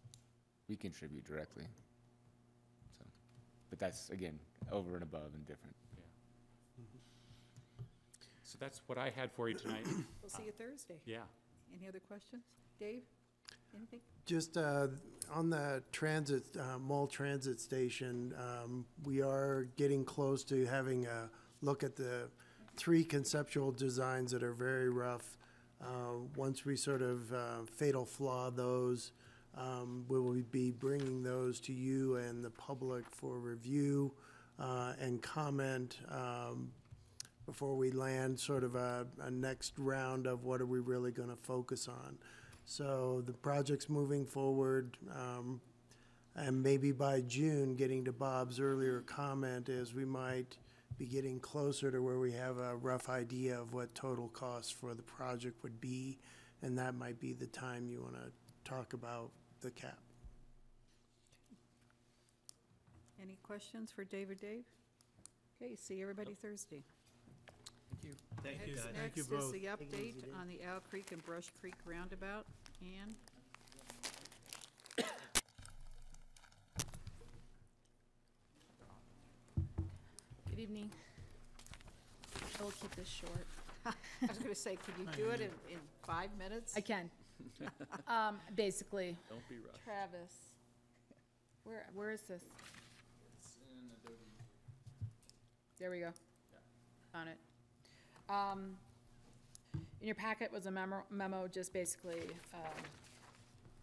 We contribute directly. So, but that's, again, over and above and different. So that's what I had for you tonight. We'll see you Thursday. Yeah. Any other questions? Dave, anything? Just on the transit, mall transit station, we are getting close to having a look at the 3 conceptual designs that are very rough. Once we sort of fatal flaw those, we will be bringing those to you and the public for review and comment before we land sort of a next round of what are we really going to focus on. So the project's moving forward, and maybe by June, getting to Bob's earlier comment, is we might be getting closer to where we have a rough idea of what total cost for the project would be, and that might be the time you want to talk about the cap. Any questions for Dave or Dave? Okay, see everybody Thursday. Thank you, guys. Thank Next you is both. the update on the Owl Creek and Brush Creek roundabout. Ann? Good evening. I will keep this short. I was going to say, can you do it in 5 minutes? I can. Basically, Don't be rushed. Travis, where is this? It's in Adobe. There we go. Found it. In your packet was a memo just basically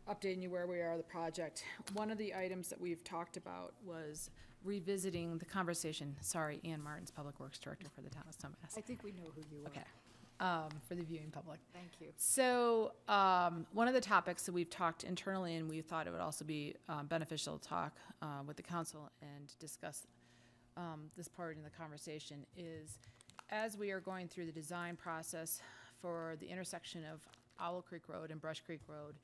updating you where we are with the project. One of the items that we've talked about was revisiting the conversation. Sorry, Ann Martin's Public Works Director for the town of Snowmass. I think we know who you are. Okay. For the viewing public. Thank you. So one of the topics that we've talked internally, and we thought it would also be beneficial to talk with the council and discuss this part in the conversation, is as we are going through the design process for the intersection of Owl Creek Road and Brush Creek Road,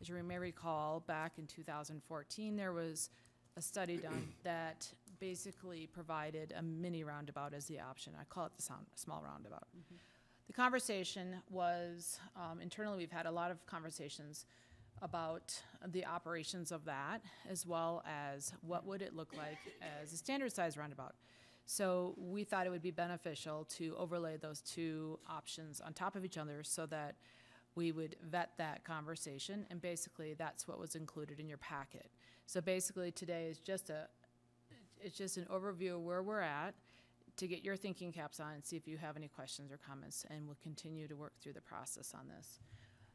as you may recall, back in 2014, there was a study done that basically provided a mini roundabout as the option. I call it the small roundabout. Mm-hmm. The conversation was, internally we've had a lot of conversations about the operations of that, as well as what would it look like as a standard size roundabout. So we thought it would be beneficial to overlay those 2 options on top of each other so that we would vet that conversation, and basically that's what was included in your packet. So basically today is just it's just an overview of where we're at to get your thinking caps on and see if you have any questions or comments, and we'll continue to work through the process on this.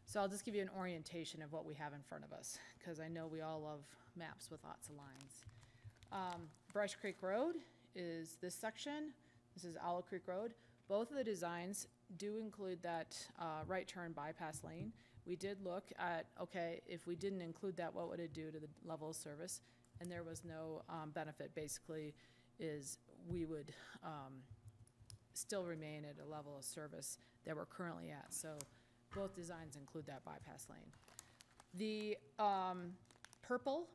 So I'll just give you an orientation of what we have in front of us, because I know we all love maps with lots of lines. Brush Creek Road is this section. This is Owl Creek Road. Both of the designs do include that right turn bypass lane. We did look at, okay, if we didn't include that, what would it do to the level of service? And there was no benefit. Basically, is we would still remain at a level of service that we're currently at. So both designs include that bypass lane. The purple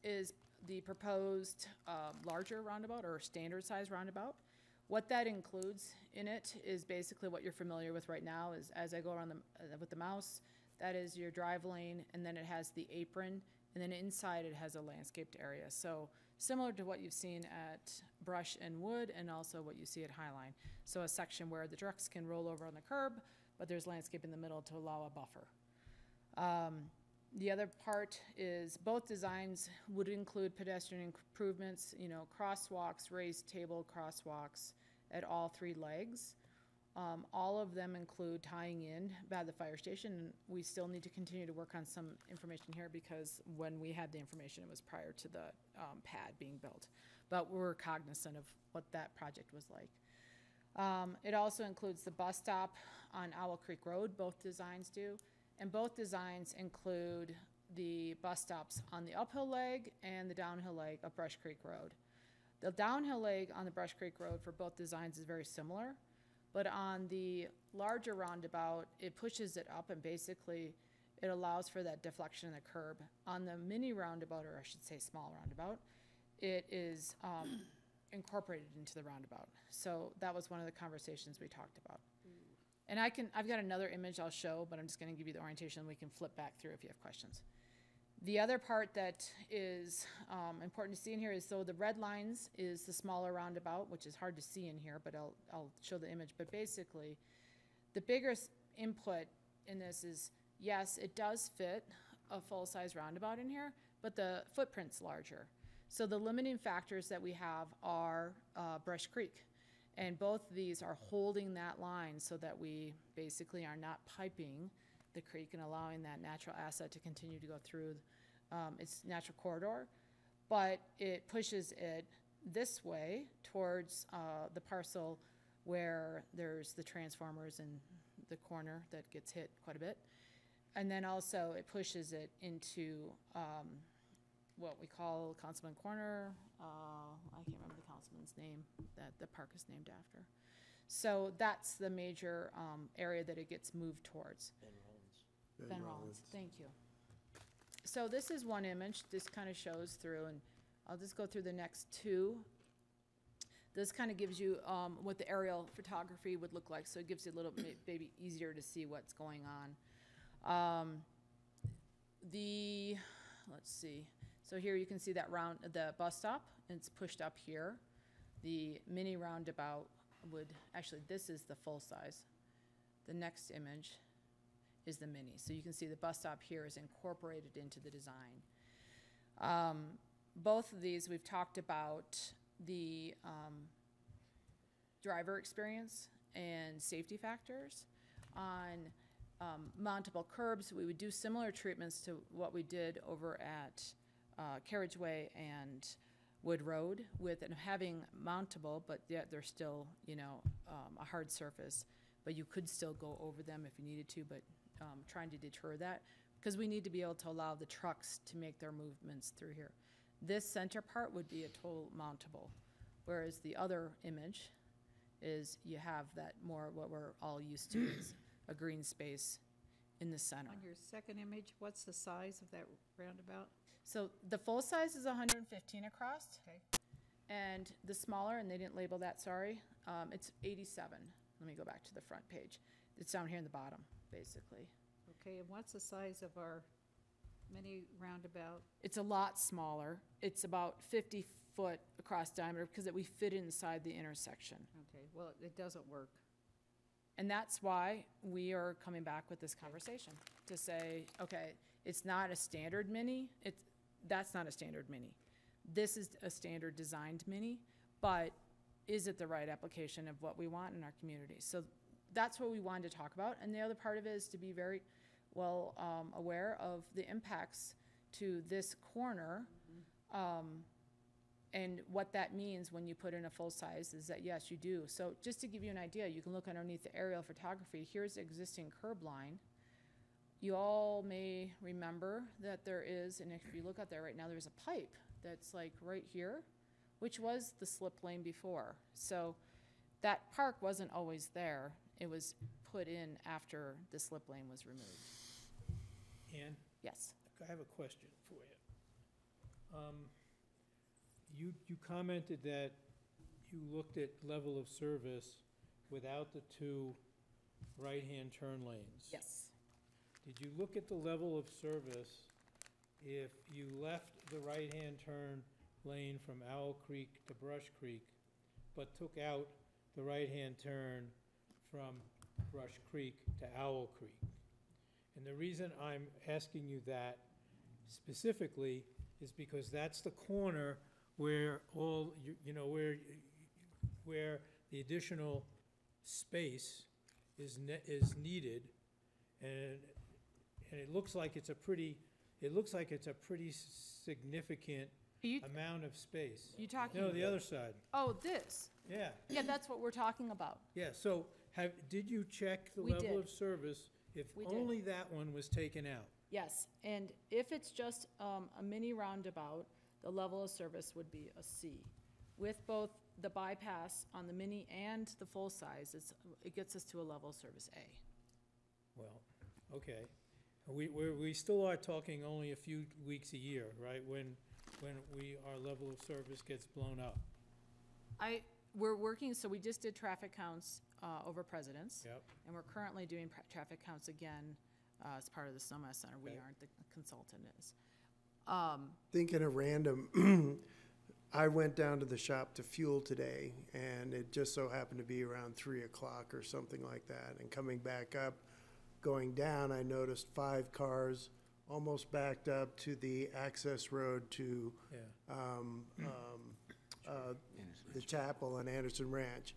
is the proposed larger roundabout or standard size roundabout. What that includes in it is basically what you're familiar with right now. Is as I go around with the mouse, that is your drive lane, and then it has the apron, and then inside it has a landscaped area. So similar to what you've seen at Brush and Wood, and also what you see at Highline. So a section where the trucks can roll over on the curb, but there's landscape in the middle to allow a buffer. The other part is both designs would include pedestrian improvements, you know, crosswalks, raised table crosswalks at all three legs. All of them include tying in by the fire station. And we still need to continue to work on some information here, because when we had the information, it was prior to the pad being built. But we're cognizant of what that project was like. It also includes the bus stop on Owl Creek Road, both designs do. And both designs include the bus stops on the uphill leg and the downhill leg of Brush Creek Road. The downhill leg on the Brush Creek Road for both designs is very similar, but on the larger roundabout, it pushes it up, and basically it allows for that deflection in the curb. On the mini roundabout, or I should say small roundabout, it is incorporated into the roundabout. So that was one of the conversations we talked about. And I've got another image I'll show, but I'm just gonna give you the orientation, and we can flip back through if you have questions. The other part that is important to see in here is, so the red lines is the smaller roundabout, which is hard to see in here, but I'll show the image. But basically, the biggest input in this is, yes, it does fit a full-size roundabout in here, but the footprint's larger. So the limiting factors that we have are Brush Creek. And both of these are holding that line so that we basically are not piping the creek and allowing that natural asset to continue to go through its natural corridor. But it pushes it this way towards the parcel where there's the transformers in the corner that gets hit quite a bit. And then also it pushes it into what we call Councilman Corner. I can't remember the councilman's name that the park is named after. So that's the major area that it gets moved towards. Ben Rollins, thank you. So this is one image. This kind of shows through, and I'll just go through the next two. This kind of gives you what the aerial photography would look like, so it gives you a little bit maybe easier to see what's going on. Let's see. So here you can see that the bus stop, and it's pushed up here. The mini roundabout would, actually this is the full size. The next image is the mini. So you can see the bus stop here is incorporated into the design. Both of these we've talked about the driver experience and safety factors. On mountable curbs, we would do similar treatments to what we did over at Carriageway and Wood Road, with and having mountable, but yet they're still, you know, a hard surface, but you could still go over them if you needed to, but trying to deter that, because we need to be able to allow the trucks to make their movements through here. This center part would be a total mountable, whereas the other image is you have that more what we're all used to is a green space in the center. On your second image, what's the size of that roundabout? So the full size is 115 across. Okay. And the smaller, and they didn't label that, sorry, it's 87. Let me go back to the front page. It's down here in the bottom, basically. Okay, and what's the size of our mini roundabout? It's a lot smaller. It's about 50 foot across diameter because we fit inside the intersection. Okay, well, it doesn't work. And that's why we are coming back with this conversation, to say, okay, it's not a standard mini, that's not a standard mini. This is a standard designed mini, but is it the right application of what we want in our community? So that's what we wanted to talk about, and the other part of it is to be very well aware of the impacts to this corner, and what that means when you put in a full size is that, yes, you do. So just to give you an idea, you can look underneath the aerial photography. Here's the existing curb line. You all may remember that there is, and if you look out there right now, there's a pipe that's like right here, which was the slip lane before. So that park wasn't always there. It was put in after the slip lane was removed. Ann, Yes. I have a question for you. You commented that you looked at level of service without the two right-hand turn lanes. Yes. Did you look at the level of service if you left the right-hand turn lane from Owl Creek to Brush Creek, but took out the right-hand turn from Brush Creek to Owl Creek? And the reason I'm asking you that specifically is because that's the corner where all, where the additional space is needed, and it looks like it's a pretty significant amount of space. You talking? No, the other side. Oh, this? Yeah. Yeah, that's what we're talking about. Yeah, so did you check the We level did. of service if We did. only that one was taken out? Yes, and if it's just a mini roundabout, the level of service would be a C. With both the bypass on the mini and the full size, it gets us to a level of service A. Well, okay. We still are talking only a few weeks a year, right? When our level of service gets blown up. We're working, so we just did traffic counts over Presidents. Yep. And we're currently doing traffic counts again as part of the Snowmass Center. We Okay. aren't, the consultant is. Thinking of random, I went down to the shop to fuel today, and it just so happened to be around 3 o'clock or something like that. And coming back up, going down, I noticed 5 cars almost backed up to the access road to the chapel and Anderson Ranch.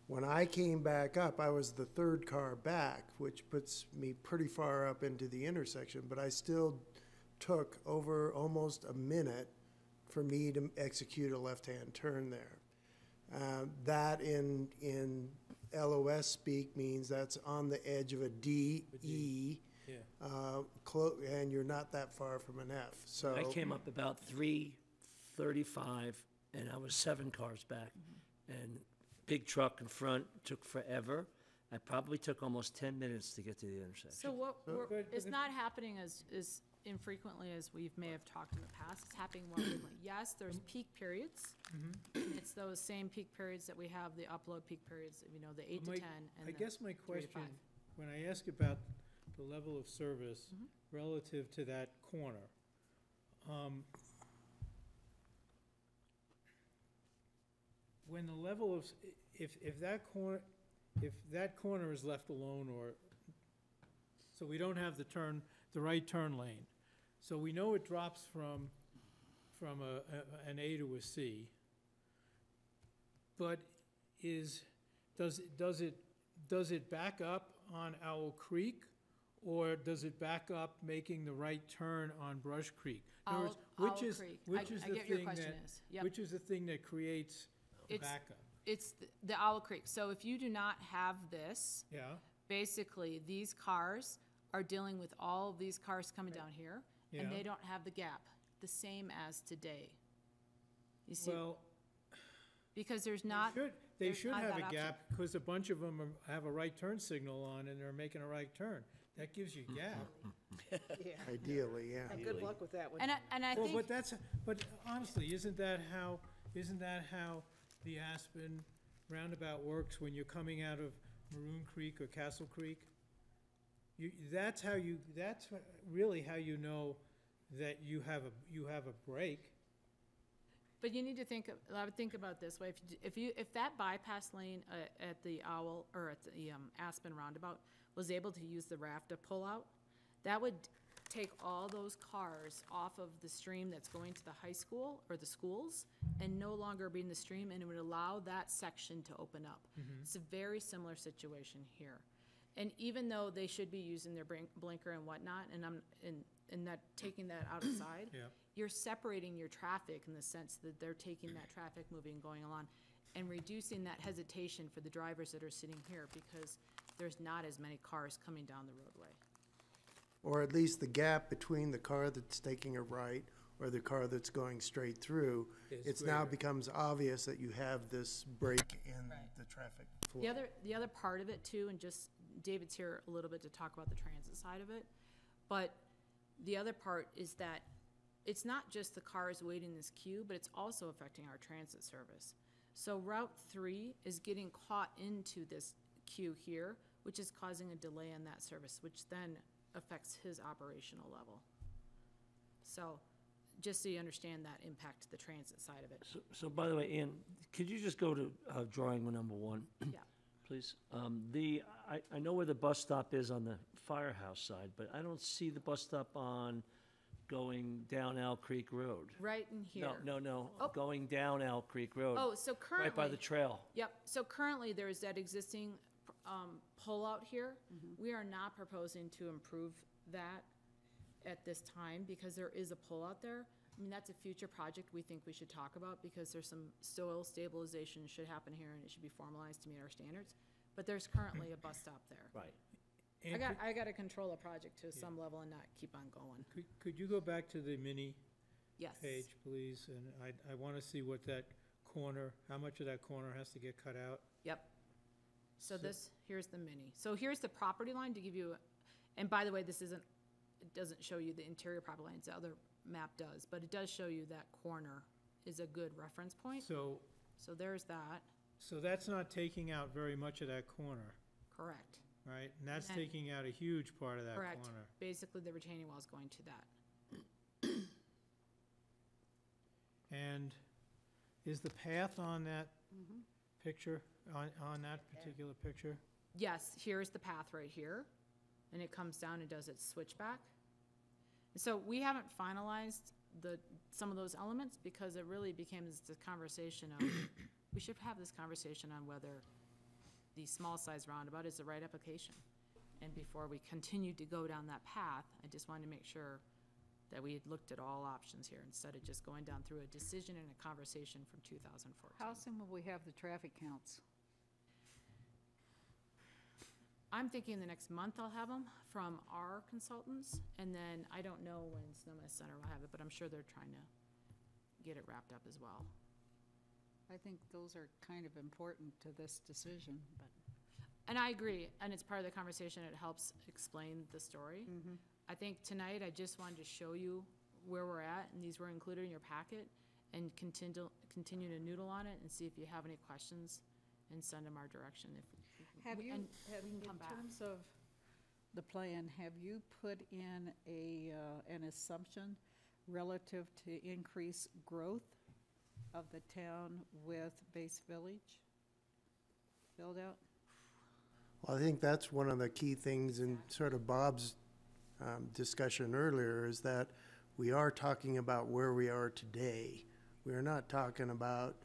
When I came back up, I was the 3rd car back, which puts me pretty far up into the intersection, but I still took over almost a minute for me to execute a left-hand turn there. That in LOS speak means that's on the edge of a DE, and you're not that far from an F. So I came up about 3:35, and I was 7 cars back. And big truck in front took forever. I probably took almost 10 minutes to get to the intersection. So it's not happening as infrequently as we may have talked in the past. It's happening more frequently. Yes, there's peak periods. It's those same peak periods that we have, the upload peak periods, the 8 to 10 and I the guess my 3 to question, 5. when I ask about the level of service relative to that corner, when the level of, if that corner is left alone, or, so we don't have the right turn lane, so we know it drops from an A to a C, but does it back up on Owl Creek, or does it back up making the right turn on Brush Creek? In other words, Owl Creek. I get your question is. Yep. Which is the thing that creates a It's- backup? It's the Owl Creek. So if you do not have this, Yeah, basically these cars are dealing with all of these cars coming down here, Yeah. and they don't have the gap, the same as today. You see, well, because there's not. they there's should not have that a option. gap, because a bunch of them have a right turn signal on and they're making a right turn. That gives you a gap. ideally, yeah. Good luck with that one. And I Well, think. but honestly, isn't that how the Aspen roundabout works when you're coming out of Maroon Creek or Castle Creek? That's really how you know that you have a break. But you need to I would think about it this way, if that bypass lane at the Owl, or at the Aspen roundabout was able to use the raft to pull out, that would take all those cars off of the stream that's going to the high school or the schools and no longer be in the stream, and it would allow that section to open up. It's a very similar situation here. And even though they should be using their blinker and whatnot, and that taking that outside, Yeah. you're separating your traffic in the sense that they're taking that traffic moving, going along, and reducing that hesitation for the drivers that are sitting here, because there's not as many cars coming down the roadway. Or at least the gap between the car that's taking a right or the car that's going straight through, Is it's now greater. becomes obvious that you have this break in Right. the traffic flow. The other part of it too, and just David's here a little bit to talk about the transit side of it, but the other part is that it's not just the cars waiting in this queue, but it's also affecting our transit service. So Route 3 is getting caught into this queue here, which is causing a delay in that service, which then affects his operational level. So, just so you understand that impact to the transit side of it. So by the way, Ian, could you just go to drawing number 1? Yeah. Please. I know where the bus stop is on the firehouse side, but I don't see the bus stop on going down Owl Creek Road. Right in here. No, Oh. going down Owl Creek Road. Oh, so currently. Right by the trail. Yep, so currently there's that existing pull-out here. We are not proposing to improve that at this time because there is a pull-out there. I mean, that's a future project we think we should talk about because there's some soil stabilization should happen here and it should be formalized to meet our standards. But there's currently a bus stop there. Right. And I gotta control a project to some level and not keep on going. Could you go back to the mini Yes. page, please? And I want to see what that corner, how much of that corner has to get cut out? Yep. So here's the mini. So here's the property line to give you, and by the way, it doesn't show you the interior property lines, the other map does, but it does show you that corner is a good reference point. So there's that, So that's not taking out very much of that corner, correct. right? And that's And- taking out a huge part of that Correct. corner. Basically, the retaining wall is going to that. And is the path on that picture, on that particular picture? Yes, here's the path right here, and it comes down and does its switchback. So we haven't finalized some of those elements because it really became this conversation of, we should have this conversation on whether the small size roundabout is the right application. And before we continued to go down that path, I just wanted to make sure that we had looked at all options here instead of just going down through a decision and a conversation from 2014. How soon will we have the traffic counts? I'm thinking the next month I'll have them from our consultants, and then I don't know when Snowmass Center will have it, but I'm sure they're trying to get it wrapped up as well. I think those are kind of important to this decision, but. And I agree, and it's part of the conversation, it helps explain the story. I think tonight I just wanted to show you where we're at, and these were included in your packet, and continue to noodle on it and see if you have any questions, and send them our direction. Have you, and we can come back. in terms of the plan, have you put in an assumption relative to increased growth of the town with Base Village build out? Well, I think that's one of the key things in sort of Bob's discussion earlier is that we are talking about where we are today. We are not talking about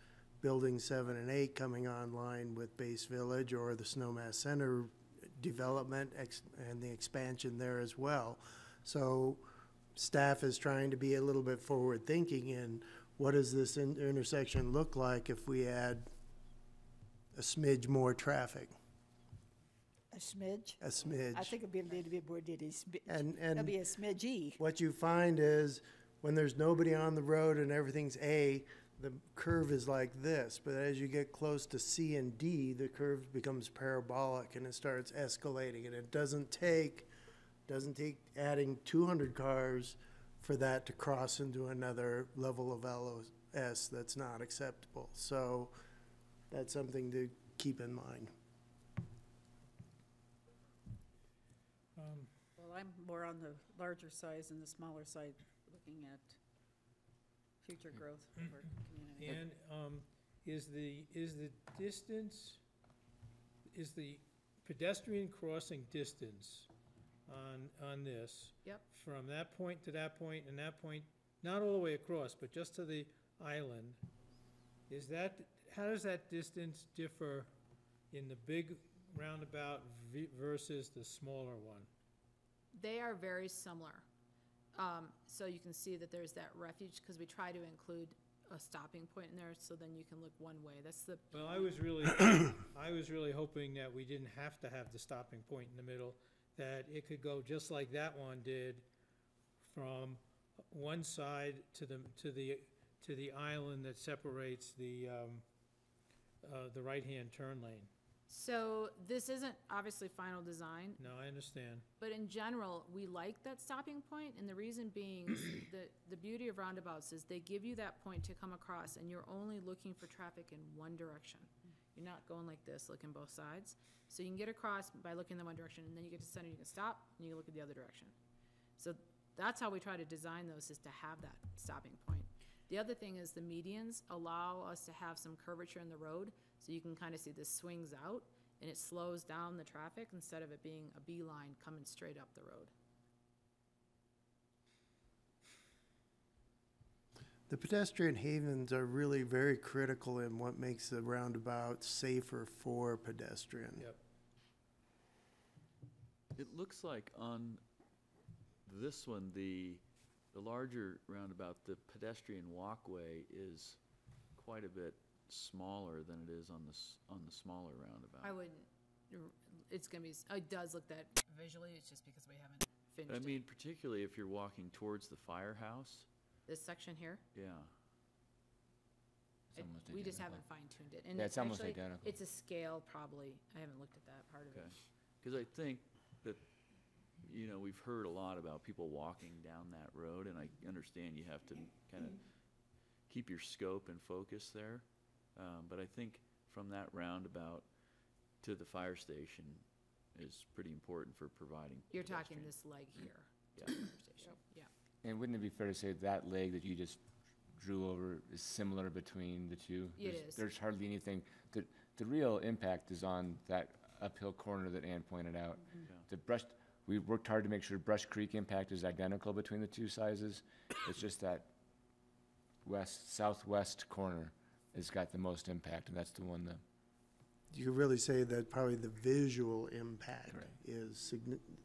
buildings 7 and 8 coming online with Base Village or the Snowmass Center development and the expansion there as well. So staff is trying to be a little bit forward thinking in what does this intersection look like if we add a smidge more traffic. A smidge? A smidge. I think it'd be a little bit more than a smidge. And It'll be a smidgey. what you find is when there's nobody on the road and everything's A, the curve is like this. But as you get close to C and D, the curve becomes parabolic and it starts escalating. And it doesn't take adding 200 cars for that to cross into another level of LOS that's not acceptable. So that's something to keep in mind. Well, I'm more on the larger size and the smaller side, looking at future growth of our community. And, is the distance, is the pedestrian crossing distance on this? Yep. From that point to that point and that point, not all the way across, but just to the island, is that, how does that distance differ in the big roundabout versus the smaller one? They are very similar. So you can see that there's that refuge, because we try to include a stopping point in there, so then you can look one way. That's the. Well, I was really hoping that we didn't have to have the stopping point in the middle, that it could go just like that one did, from one side to the island that separates the right-hand turn lane. So this isn't obviously final design, No, I understand. but in general, we like that stopping point, and the reason being is that the beauty of roundabouts is they give you that point to come across, and you're only looking for traffic in one direction. You're not going like this, looking both sides. So you can get across by looking in one direction, and then you get to center, you can stop, and you can look at the other direction. So that's how we try to design those, is to have that stopping point. The other thing is the medians allow us to have some curvature in the road, so you can kind of see this swings out, and it slows down the traffic instead of it being a beeline coming straight up the road. The pedestrian havens are really very critical in what makes the roundabout safer for pedestrian. Yep. It looks like on this one, the larger roundabout, the pedestrian walkway is quite a bit smaller than it is on the smaller roundabout. I wouldn't, it's gonna be, it does look that visually, it's just because we haven't finished I it. mean, particularly if you're walking towards the firehouse. This section here, Yeah. we just haven't fine-tuned it. And Yeah, it's almost actually, identical. it's a scale probably, I haven't looked at that part of Okay. it. Because I think that, you know, we've heard a lot about people walking down that road, and I understand you have to kind of keep your scope and focus there. But I think from that roundabout to the fire station is pretty important for providing. You're talking pedestrian. this leg here. Yeah. to the fire station. Yeah. And wouldn't it be fair to say that leg that you just drew over is similar between the two? It There's- is. There's hardly anything, the real impact is on that uphill corner that Ann pointed out. Mm-hmm. Yeah. The brush, we worked hard to make sure Brush Creek impact is identical between the two sizes. It's just that southwest corner has got the most impact, and that's the one that, You could really say that probably the visual impact Correct. is,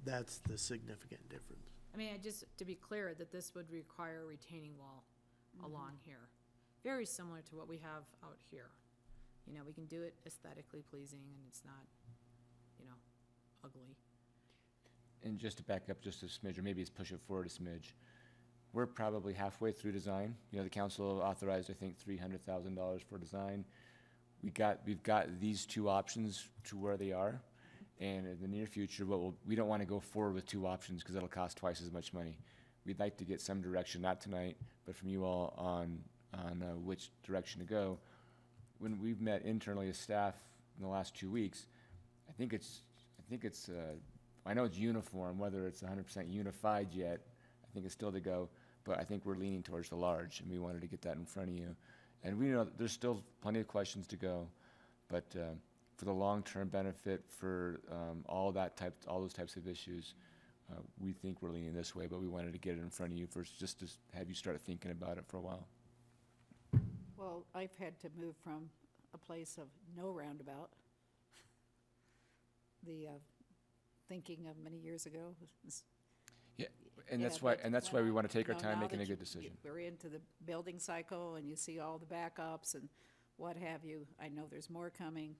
that's the significant difference. I mean, to be clear, that this would require a retaining wall along here. Very similar to what we have out here. You know, we can do it aesthetically pleasing, and it's not, you know, ugly. and just to back up just a smidge, or maybe it's push it forward a smidge. We're probably halfway through design. You know, the council authorized, I think, $300,000 for design. We've got these two options to where they are. And in the near future, we don't want to go forward with two options because it'll cost twice as much money. We'd like to get some direction, not tonight, but from you all on which direction to go. When we've met internally as staff in the last 2 weeks, I think it's I know it's uniform, whether it's 100% unified yet, I think it's still to go, but I think we're leaning towards the large, and we wanted to get that in front of you. And we know that there's still plenty of questions to go, but for the long-term benefit, for all those types of issues, we think we're leaning this way, but we wanted to get it in front of you first, just to have you start thinking about it for a while. Well, I've had to move from a place of no roundabout. The thinking of many years ago. Yeah, and Yeah, that's why but we want to take our now time making a that good decision. We're into the building cycle, and you see all the backups and what have you. I know there's more coming,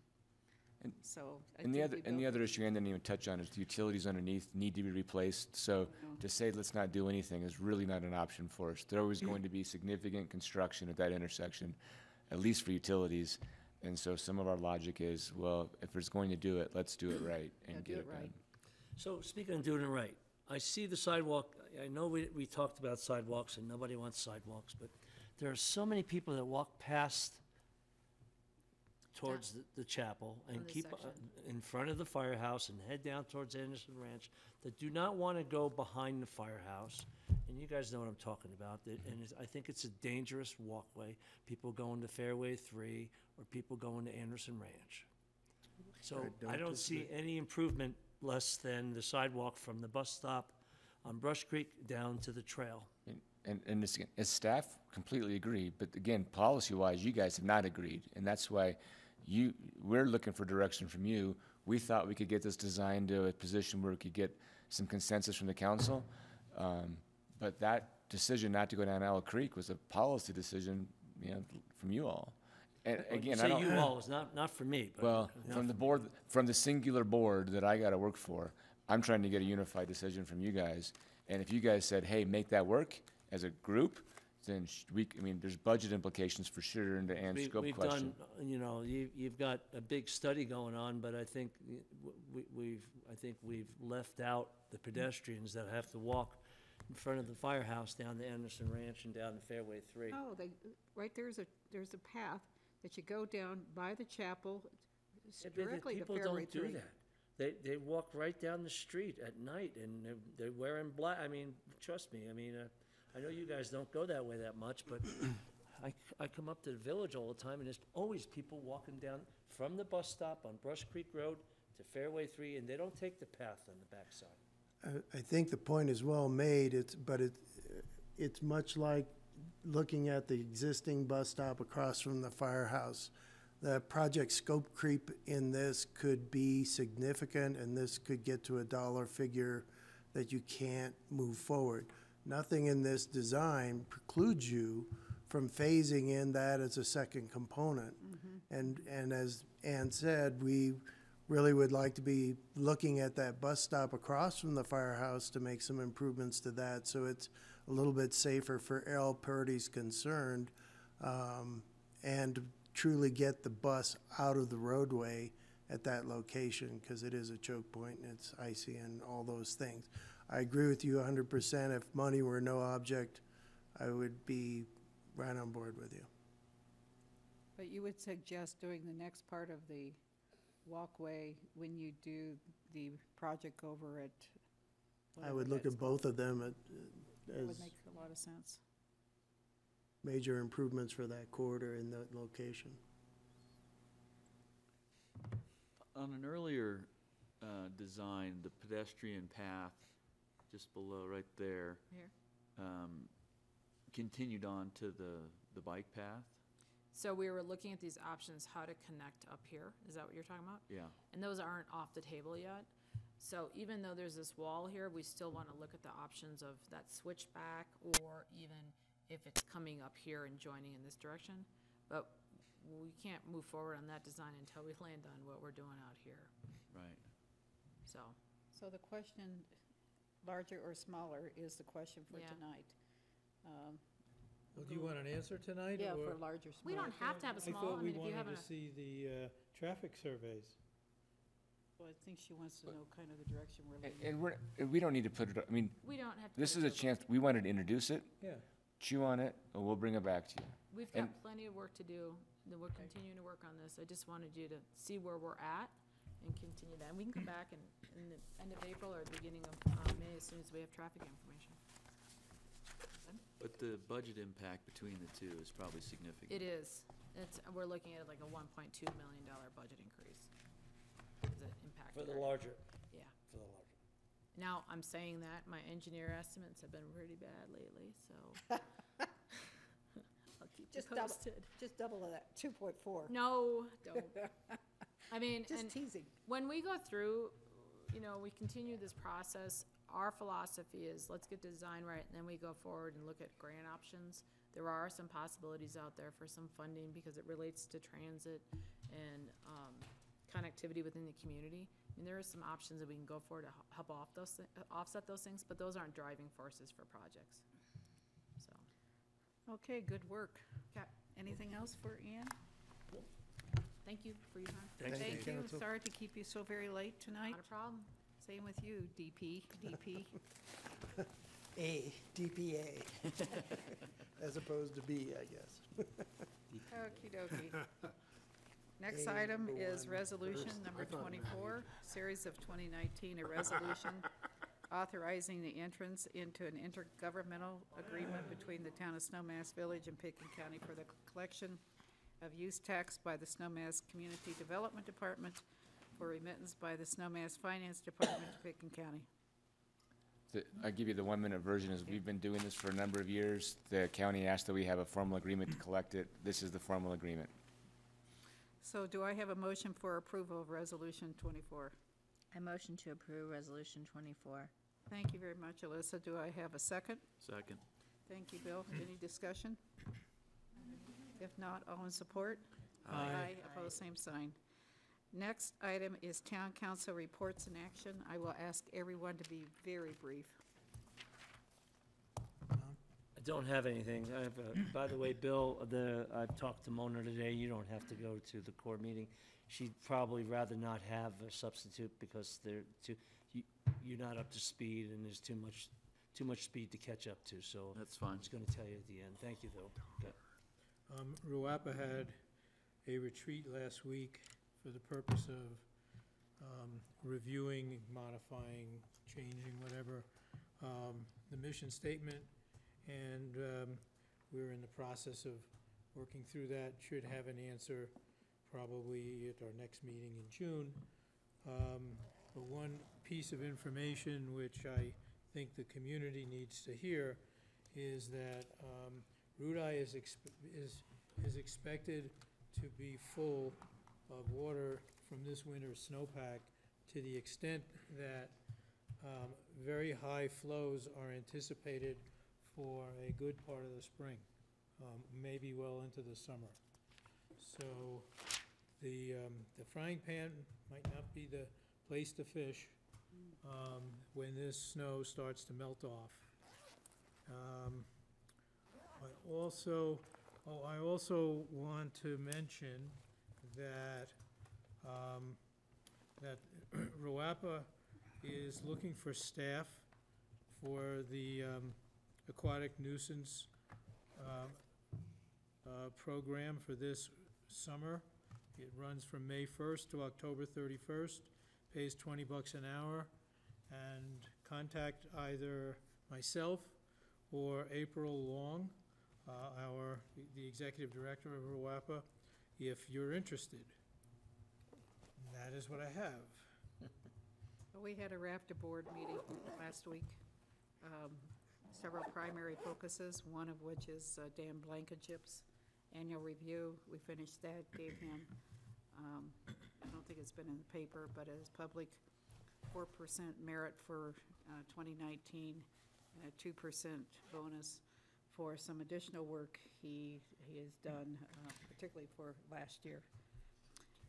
And- so. I And the think other, we and the built- other issue Ann didn't even touch on is the utilities underneath need to be replaced. So to say let's not do anything is really not an option for us. There was going to be significant construction at that intersection, at least for utilities. And so some of our logic is, well, if it's going to do it, let's do it right and do get it it done. right. So speaking of doing it right, I see the sidewalk, I know we talked about sidewalks and nobody wants sidewalks, but there are so many people that walk past towards the chapel and this keep section. in front of the firehouse and head down towards Anderson Ranch that do not want to go behind the firehouse. And you guys know what I'm talking about. I think it's a dangerous walkway. People going to Fairway 3 or people going to Anderson Ranch. So I don't see any improvement less than the sidewalk from the bus stop on Brush Creek down to the trail. And this, as staff, completely agree, but again, policy-wise, you guys have not agreed, and that's why we're looking for direction from you. We thought we could get this designed to a position where we could get some consensus from the council, but that decision not to go down Owl Creek was a policy decision, from you all. And again, I don't. Say you all, it's not for me, but. Well, from the board, from the singular board that I gotta work for, I'm trying to get a unified decision from you guys, and if you guys said, hey, make that work as a group, then there's budget implications for sure and scope We've question. done, you've got a big study going on, but I think we've left out the pedestrians that have to walk in front of the firehouse down to Anderson Ranch and down to Fairway 3. Oh, right there's a path that you go down by the chapel, directly to Fairway 3. People don't do that. They walk right down the street at night, and they're wearing black. I mean, trust me. I mean, I know you guys don't go that way that much, but I come up to the village all the time, and there's always people walking down from the bus stop on Brush Creek Road to Fairway 3, and they don't take the path on the backside. I think the point is well made, it's much like looking at the existing bus stop across from the firehouse. The project scope creep in this could be significant, and this could get to a dollar figure that you can't move forward. Nothing in this design precludes you from phasing in that as a second component. And as Ann said, we really would like to be looking at that bus stop across from the firehouse to make some improvements to that, so it's a little bit safer for all parties concerned, and truly get the bus out of the roadway at that location, because it is a choke point and it's icy and all those things. I agree with you 100%. If money were no object, I would be right on board with you. But you would suggest doing the next part of the walkway when you do the project over at. I would look at both of them That as would make a lot of sense. major improvements for that corridor in that location. On an earlier design, the pedestrian path just below, right there, Here. continued on to the bike path. So we were looking at these options, how to connect up here. Is that what you're talking about? Yeah. And those aren't off the table yet. So even though there's this wall here, we still want to look at the options of that switchback, or even if it's coming up here and joining in this direction. But we can't move forward on that design until we land on what we're doing out here. Right. So the question, larger or smaller, is the question for Yeah. tonight. Well, do you want an answer tonight? Yeah, or- for larger, smaller. We don't have to have a small, I thought we if you wanted have to see the traffic surveys. Well, I think she wants to know kind of the direction we're leaning. And we don't need to put it, we don't have to. this put is it a chance, we wanted to introduce it, Yeah. chew on it, and we'll bring it back to you. We've And- got plenty of work to do, then we're continuing to work on this. I just wanted you to see where we're at and continue that. And we can come back in the end of April or the beginning of May, as soon as we have traffic information. But the budget impact between the two is probably significant. It is. We're looking at like a $1.2 million budget increase. Is it impact? For the larger. Yeah. For the larger. Now, I'm saying that, my engineer estimates have been pretty bad lately, so. I'll keep you posted. Just double that, 2.4. No, don't. I mean, Just and teasing. when we go through, we continue this process, our philosophy is, let's get the design right, and then we go forward and look at grant options. There are some possibilities out there for some funding, because it relates to transit and connectivity within the community. And there are some options that we can go for to help offset those things, but those aren't driving forces for projects. So, Okay, good work. okay, Anything else for Ann? thank you for your time. Thanks, Thank Dave. you. Sorry to keep you so very late tonight. Not a problem. Same with you, DP. DPA, as opposed to B, I guess. Okey dokey. Next item is resolution number 24, series of 2019, a resolution authorizing the entrance into an intergovernmental agreement between the town of Snowmass Village and Picken County for the collection of use tax by the Snowmass Community Development Department for remittance by the Snowmass Finance Department to Picken County. I'll give you the 1-minute version. As we've been doing this for a number of years, the county asked that we have a formal agreement to collect it. This is the formal agreement. So do I have a motion for approval of resolution 24? I motion to approve resolution 24. Thank you very much, Alyssa. Do I have a second? Second. Thank you, Bill. Any discussion? If not, all in support? Aye. Opposed, same sign. Next item is town council reports and action. I will ask everyone to be very brief. I don't have anything. I have, by the way, Bill, I've talked to Mona today. You don't have to go to the core meeting. She'd probably rather not have a substitute because you're not up to speed and there's too much speed to catch up to. So That's fine. I'm just going to tell you at the end. Thank you, though. Okay. RUAPA had a retreat last week for the purpose of reviewing, modifying, changing, whatever, the mission statement, and we're in the process of working through that. Should have an answer probably at our next meeting in June. But one piece of information which I think the community needs to hear is that Rudai is expected to be full of water from this winter's snowpack to the extent that very high flows are anticipated for a good part of the spring, maybe well into the summer. So the frying pan might not be the place to fish when this snow starts to melt off. I also want to mention that that RUAPA is looking for staff for the aquatic nuisance program for this summer. It runs from May 1st to October 31st, pays $20 an hour, and contact either myself or April Long, the executive director of RUAPA, if you're interested. That is what I have. We had a RAFTA board meeting last week. Several primary focuses, one of which is Dan Blankenship's annual review. We finished that, gave him, I don't think it's been in the paper, but it is public, 4% merit for 2019 and a 2% bonus for some additional work he has done, particularly for last year.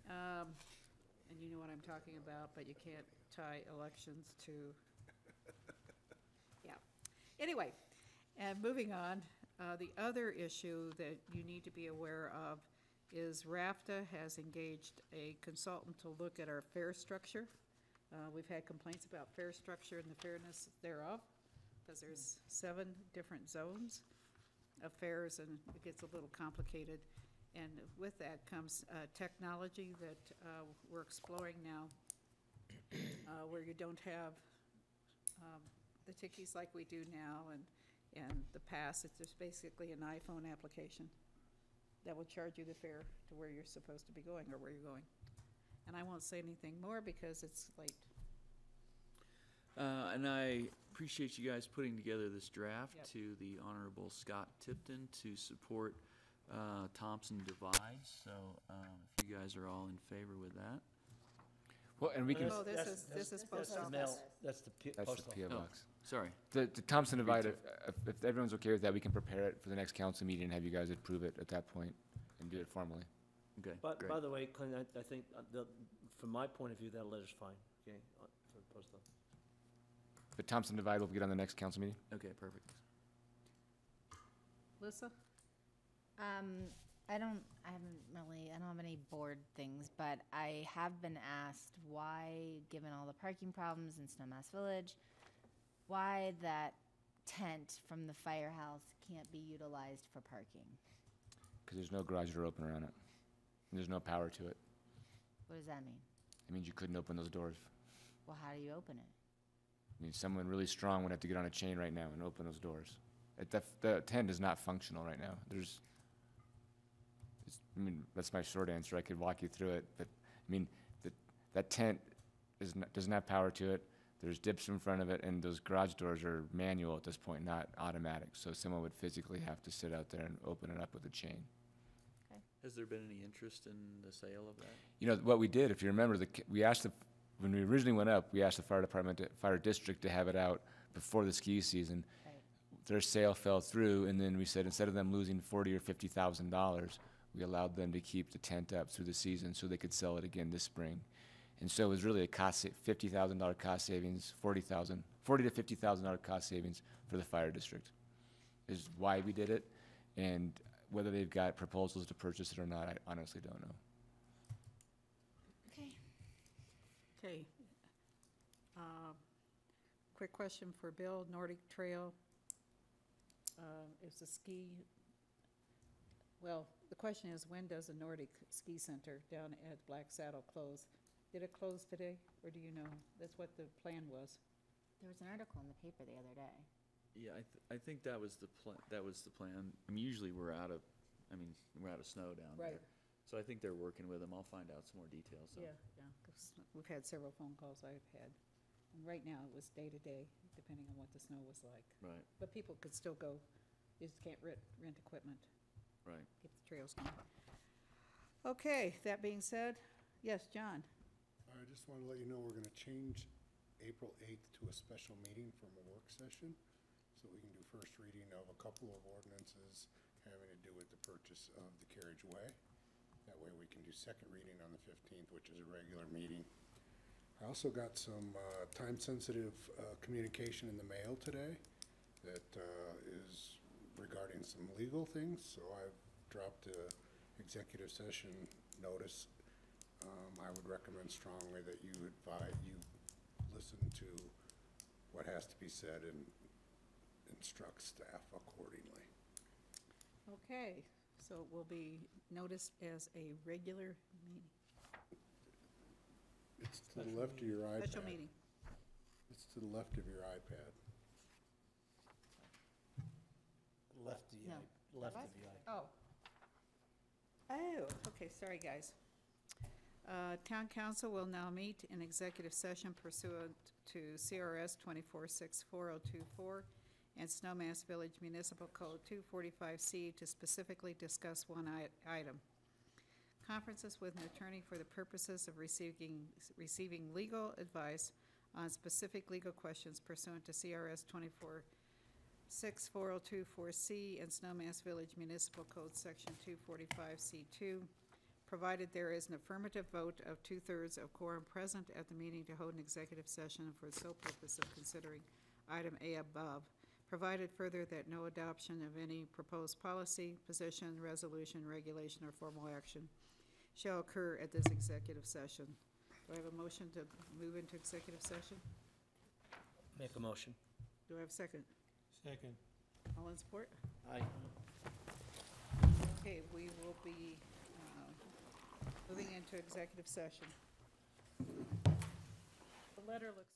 And you know what I'm talking about, but you can't tie elections to, yeah. Anyway, and moving on, the other issue that you need to be aware of is RAFTA has engaged a consultant to look at our fare structure. We've had complaints about fare structure and the fairness thereof, because there's 7 different zones of fares, and it gets a little complicated. And with that comes technology that we're exploring now, where you don't have the tickies like we do now and the pass. It's just basically an iPhone application that will charge you the fare to where you're supposed to be going or where you're going. And I won't say anything more because it's late. And I appreciate you guys putting together this draft. Yep. To the Honorable Scott Tipton to support Thompson Divide. So if you guys are all in favor with that. Well, and we can. Oh, this is post the office. mail. That's the That's post the office. PO box. Sorry. The Thompson Divide, too. if everyone's okay with that, we can prepare it for the next council meeting and have you guys approve it at that point and do it formally. Okay, But great. by the way, Clint, I think from my point of view, that letter's fine. Okay, for the post office. The Thompson Divide will get on the next council meeting. Okay, perfect. Lissa? I don't have any board things, but I have been asked why, given all the parking problems in Snowmass Village, why that tent from the firehouse can't be utilized for parking. Because there's no garage door open around it. And there's no power to it. What does that mean? It means you couldn't open those doors. Well, how do you open it? I mean, someone really strong would have to get on a chain right now and open those doors. The tent is not functional right now. I mean, that's my short answer. I could walk you through it, but I mean, that tent doesn't have power to it. There's dips in front of it, and those garage doors are manual at this point, not automatic. So someone would physically have to sit out there and open it up with a chain. Has there been any interest in the sale of that? You know, what we did, if you remember, when we originally went up, we asked the fire district to have it out before the ski season. Right. Their sale fell through, and then we said instead of them losing $40,000 or $50,000, we allowed them to keep the tent up through the season so they could sell it again this spring. And so it was really a $50,000 cost savings, $40,000 to $50,000 cost savings for the fire district is why we did it. And whether they've got proposals to purchase it or not, I honestly don't know. Okay. Okay. Quick question for Bill. Nordic Trail is a ski. Well, the question is, when does the Nordic Ski Center down at Black Saddle close? Did it close today, or do you know? That's what the plan was. There was an article in the paper the other day. Yeah, I think that was the plan. I mean, usually we're out of snow down there. Right. So I think they're working with them. I'll find out some more details. So. Yeah, 'cause we've had several phone calls I've had. And right now, it was day to day, depending on what the snow was like. Right. But people could still go. You just can't rent equipment. Right. Get the trails going. Okay, that being said, yes, John? I just want to let you know we're going to change April 8th to a special meeting from a work session, so we can do first reading of a couple of ordinances having to do with the purchase of the carriageway. That way we can do second reading on the 15th, which is a regular meeting. I also got some time-sensitive communication in the mail today that is regarding some legal things, so I've dropped a executive session notice. I would recommend strongly that you listen to what has to be said and instruct staff accordingly. Okay, so it will be noticed as a regular meeting. It's to the left of your iPad. Special meeting. It's to the left of your iPad. Left of the No. left of the eye. Oh. Oh, okay, sorry, guys. Town council will now meet in executive session pursuant to CRS 24640224 and Snowmass Village Municipal Code 245C to specifically discuss one item. Conferences with an attorney for the purposes of receiving legal advice on specific legal questions pursuant to CRS 24640224C and Snowmass Village Municipal Code Section 245C2. Provided there is an affirmative vote of 2/3 of quorum present at the meeting to hold an executive session for the sole purpose of considering item A above. Provided further that no adoption of any proposed policy, position, resolution, regulation, or formal action shall occur at this executive session. Do I have a motion to move into executive session? Make a motion. Do I have a second? Second. All in support? Aye. Okay, we will be moving into executive session. The letter looks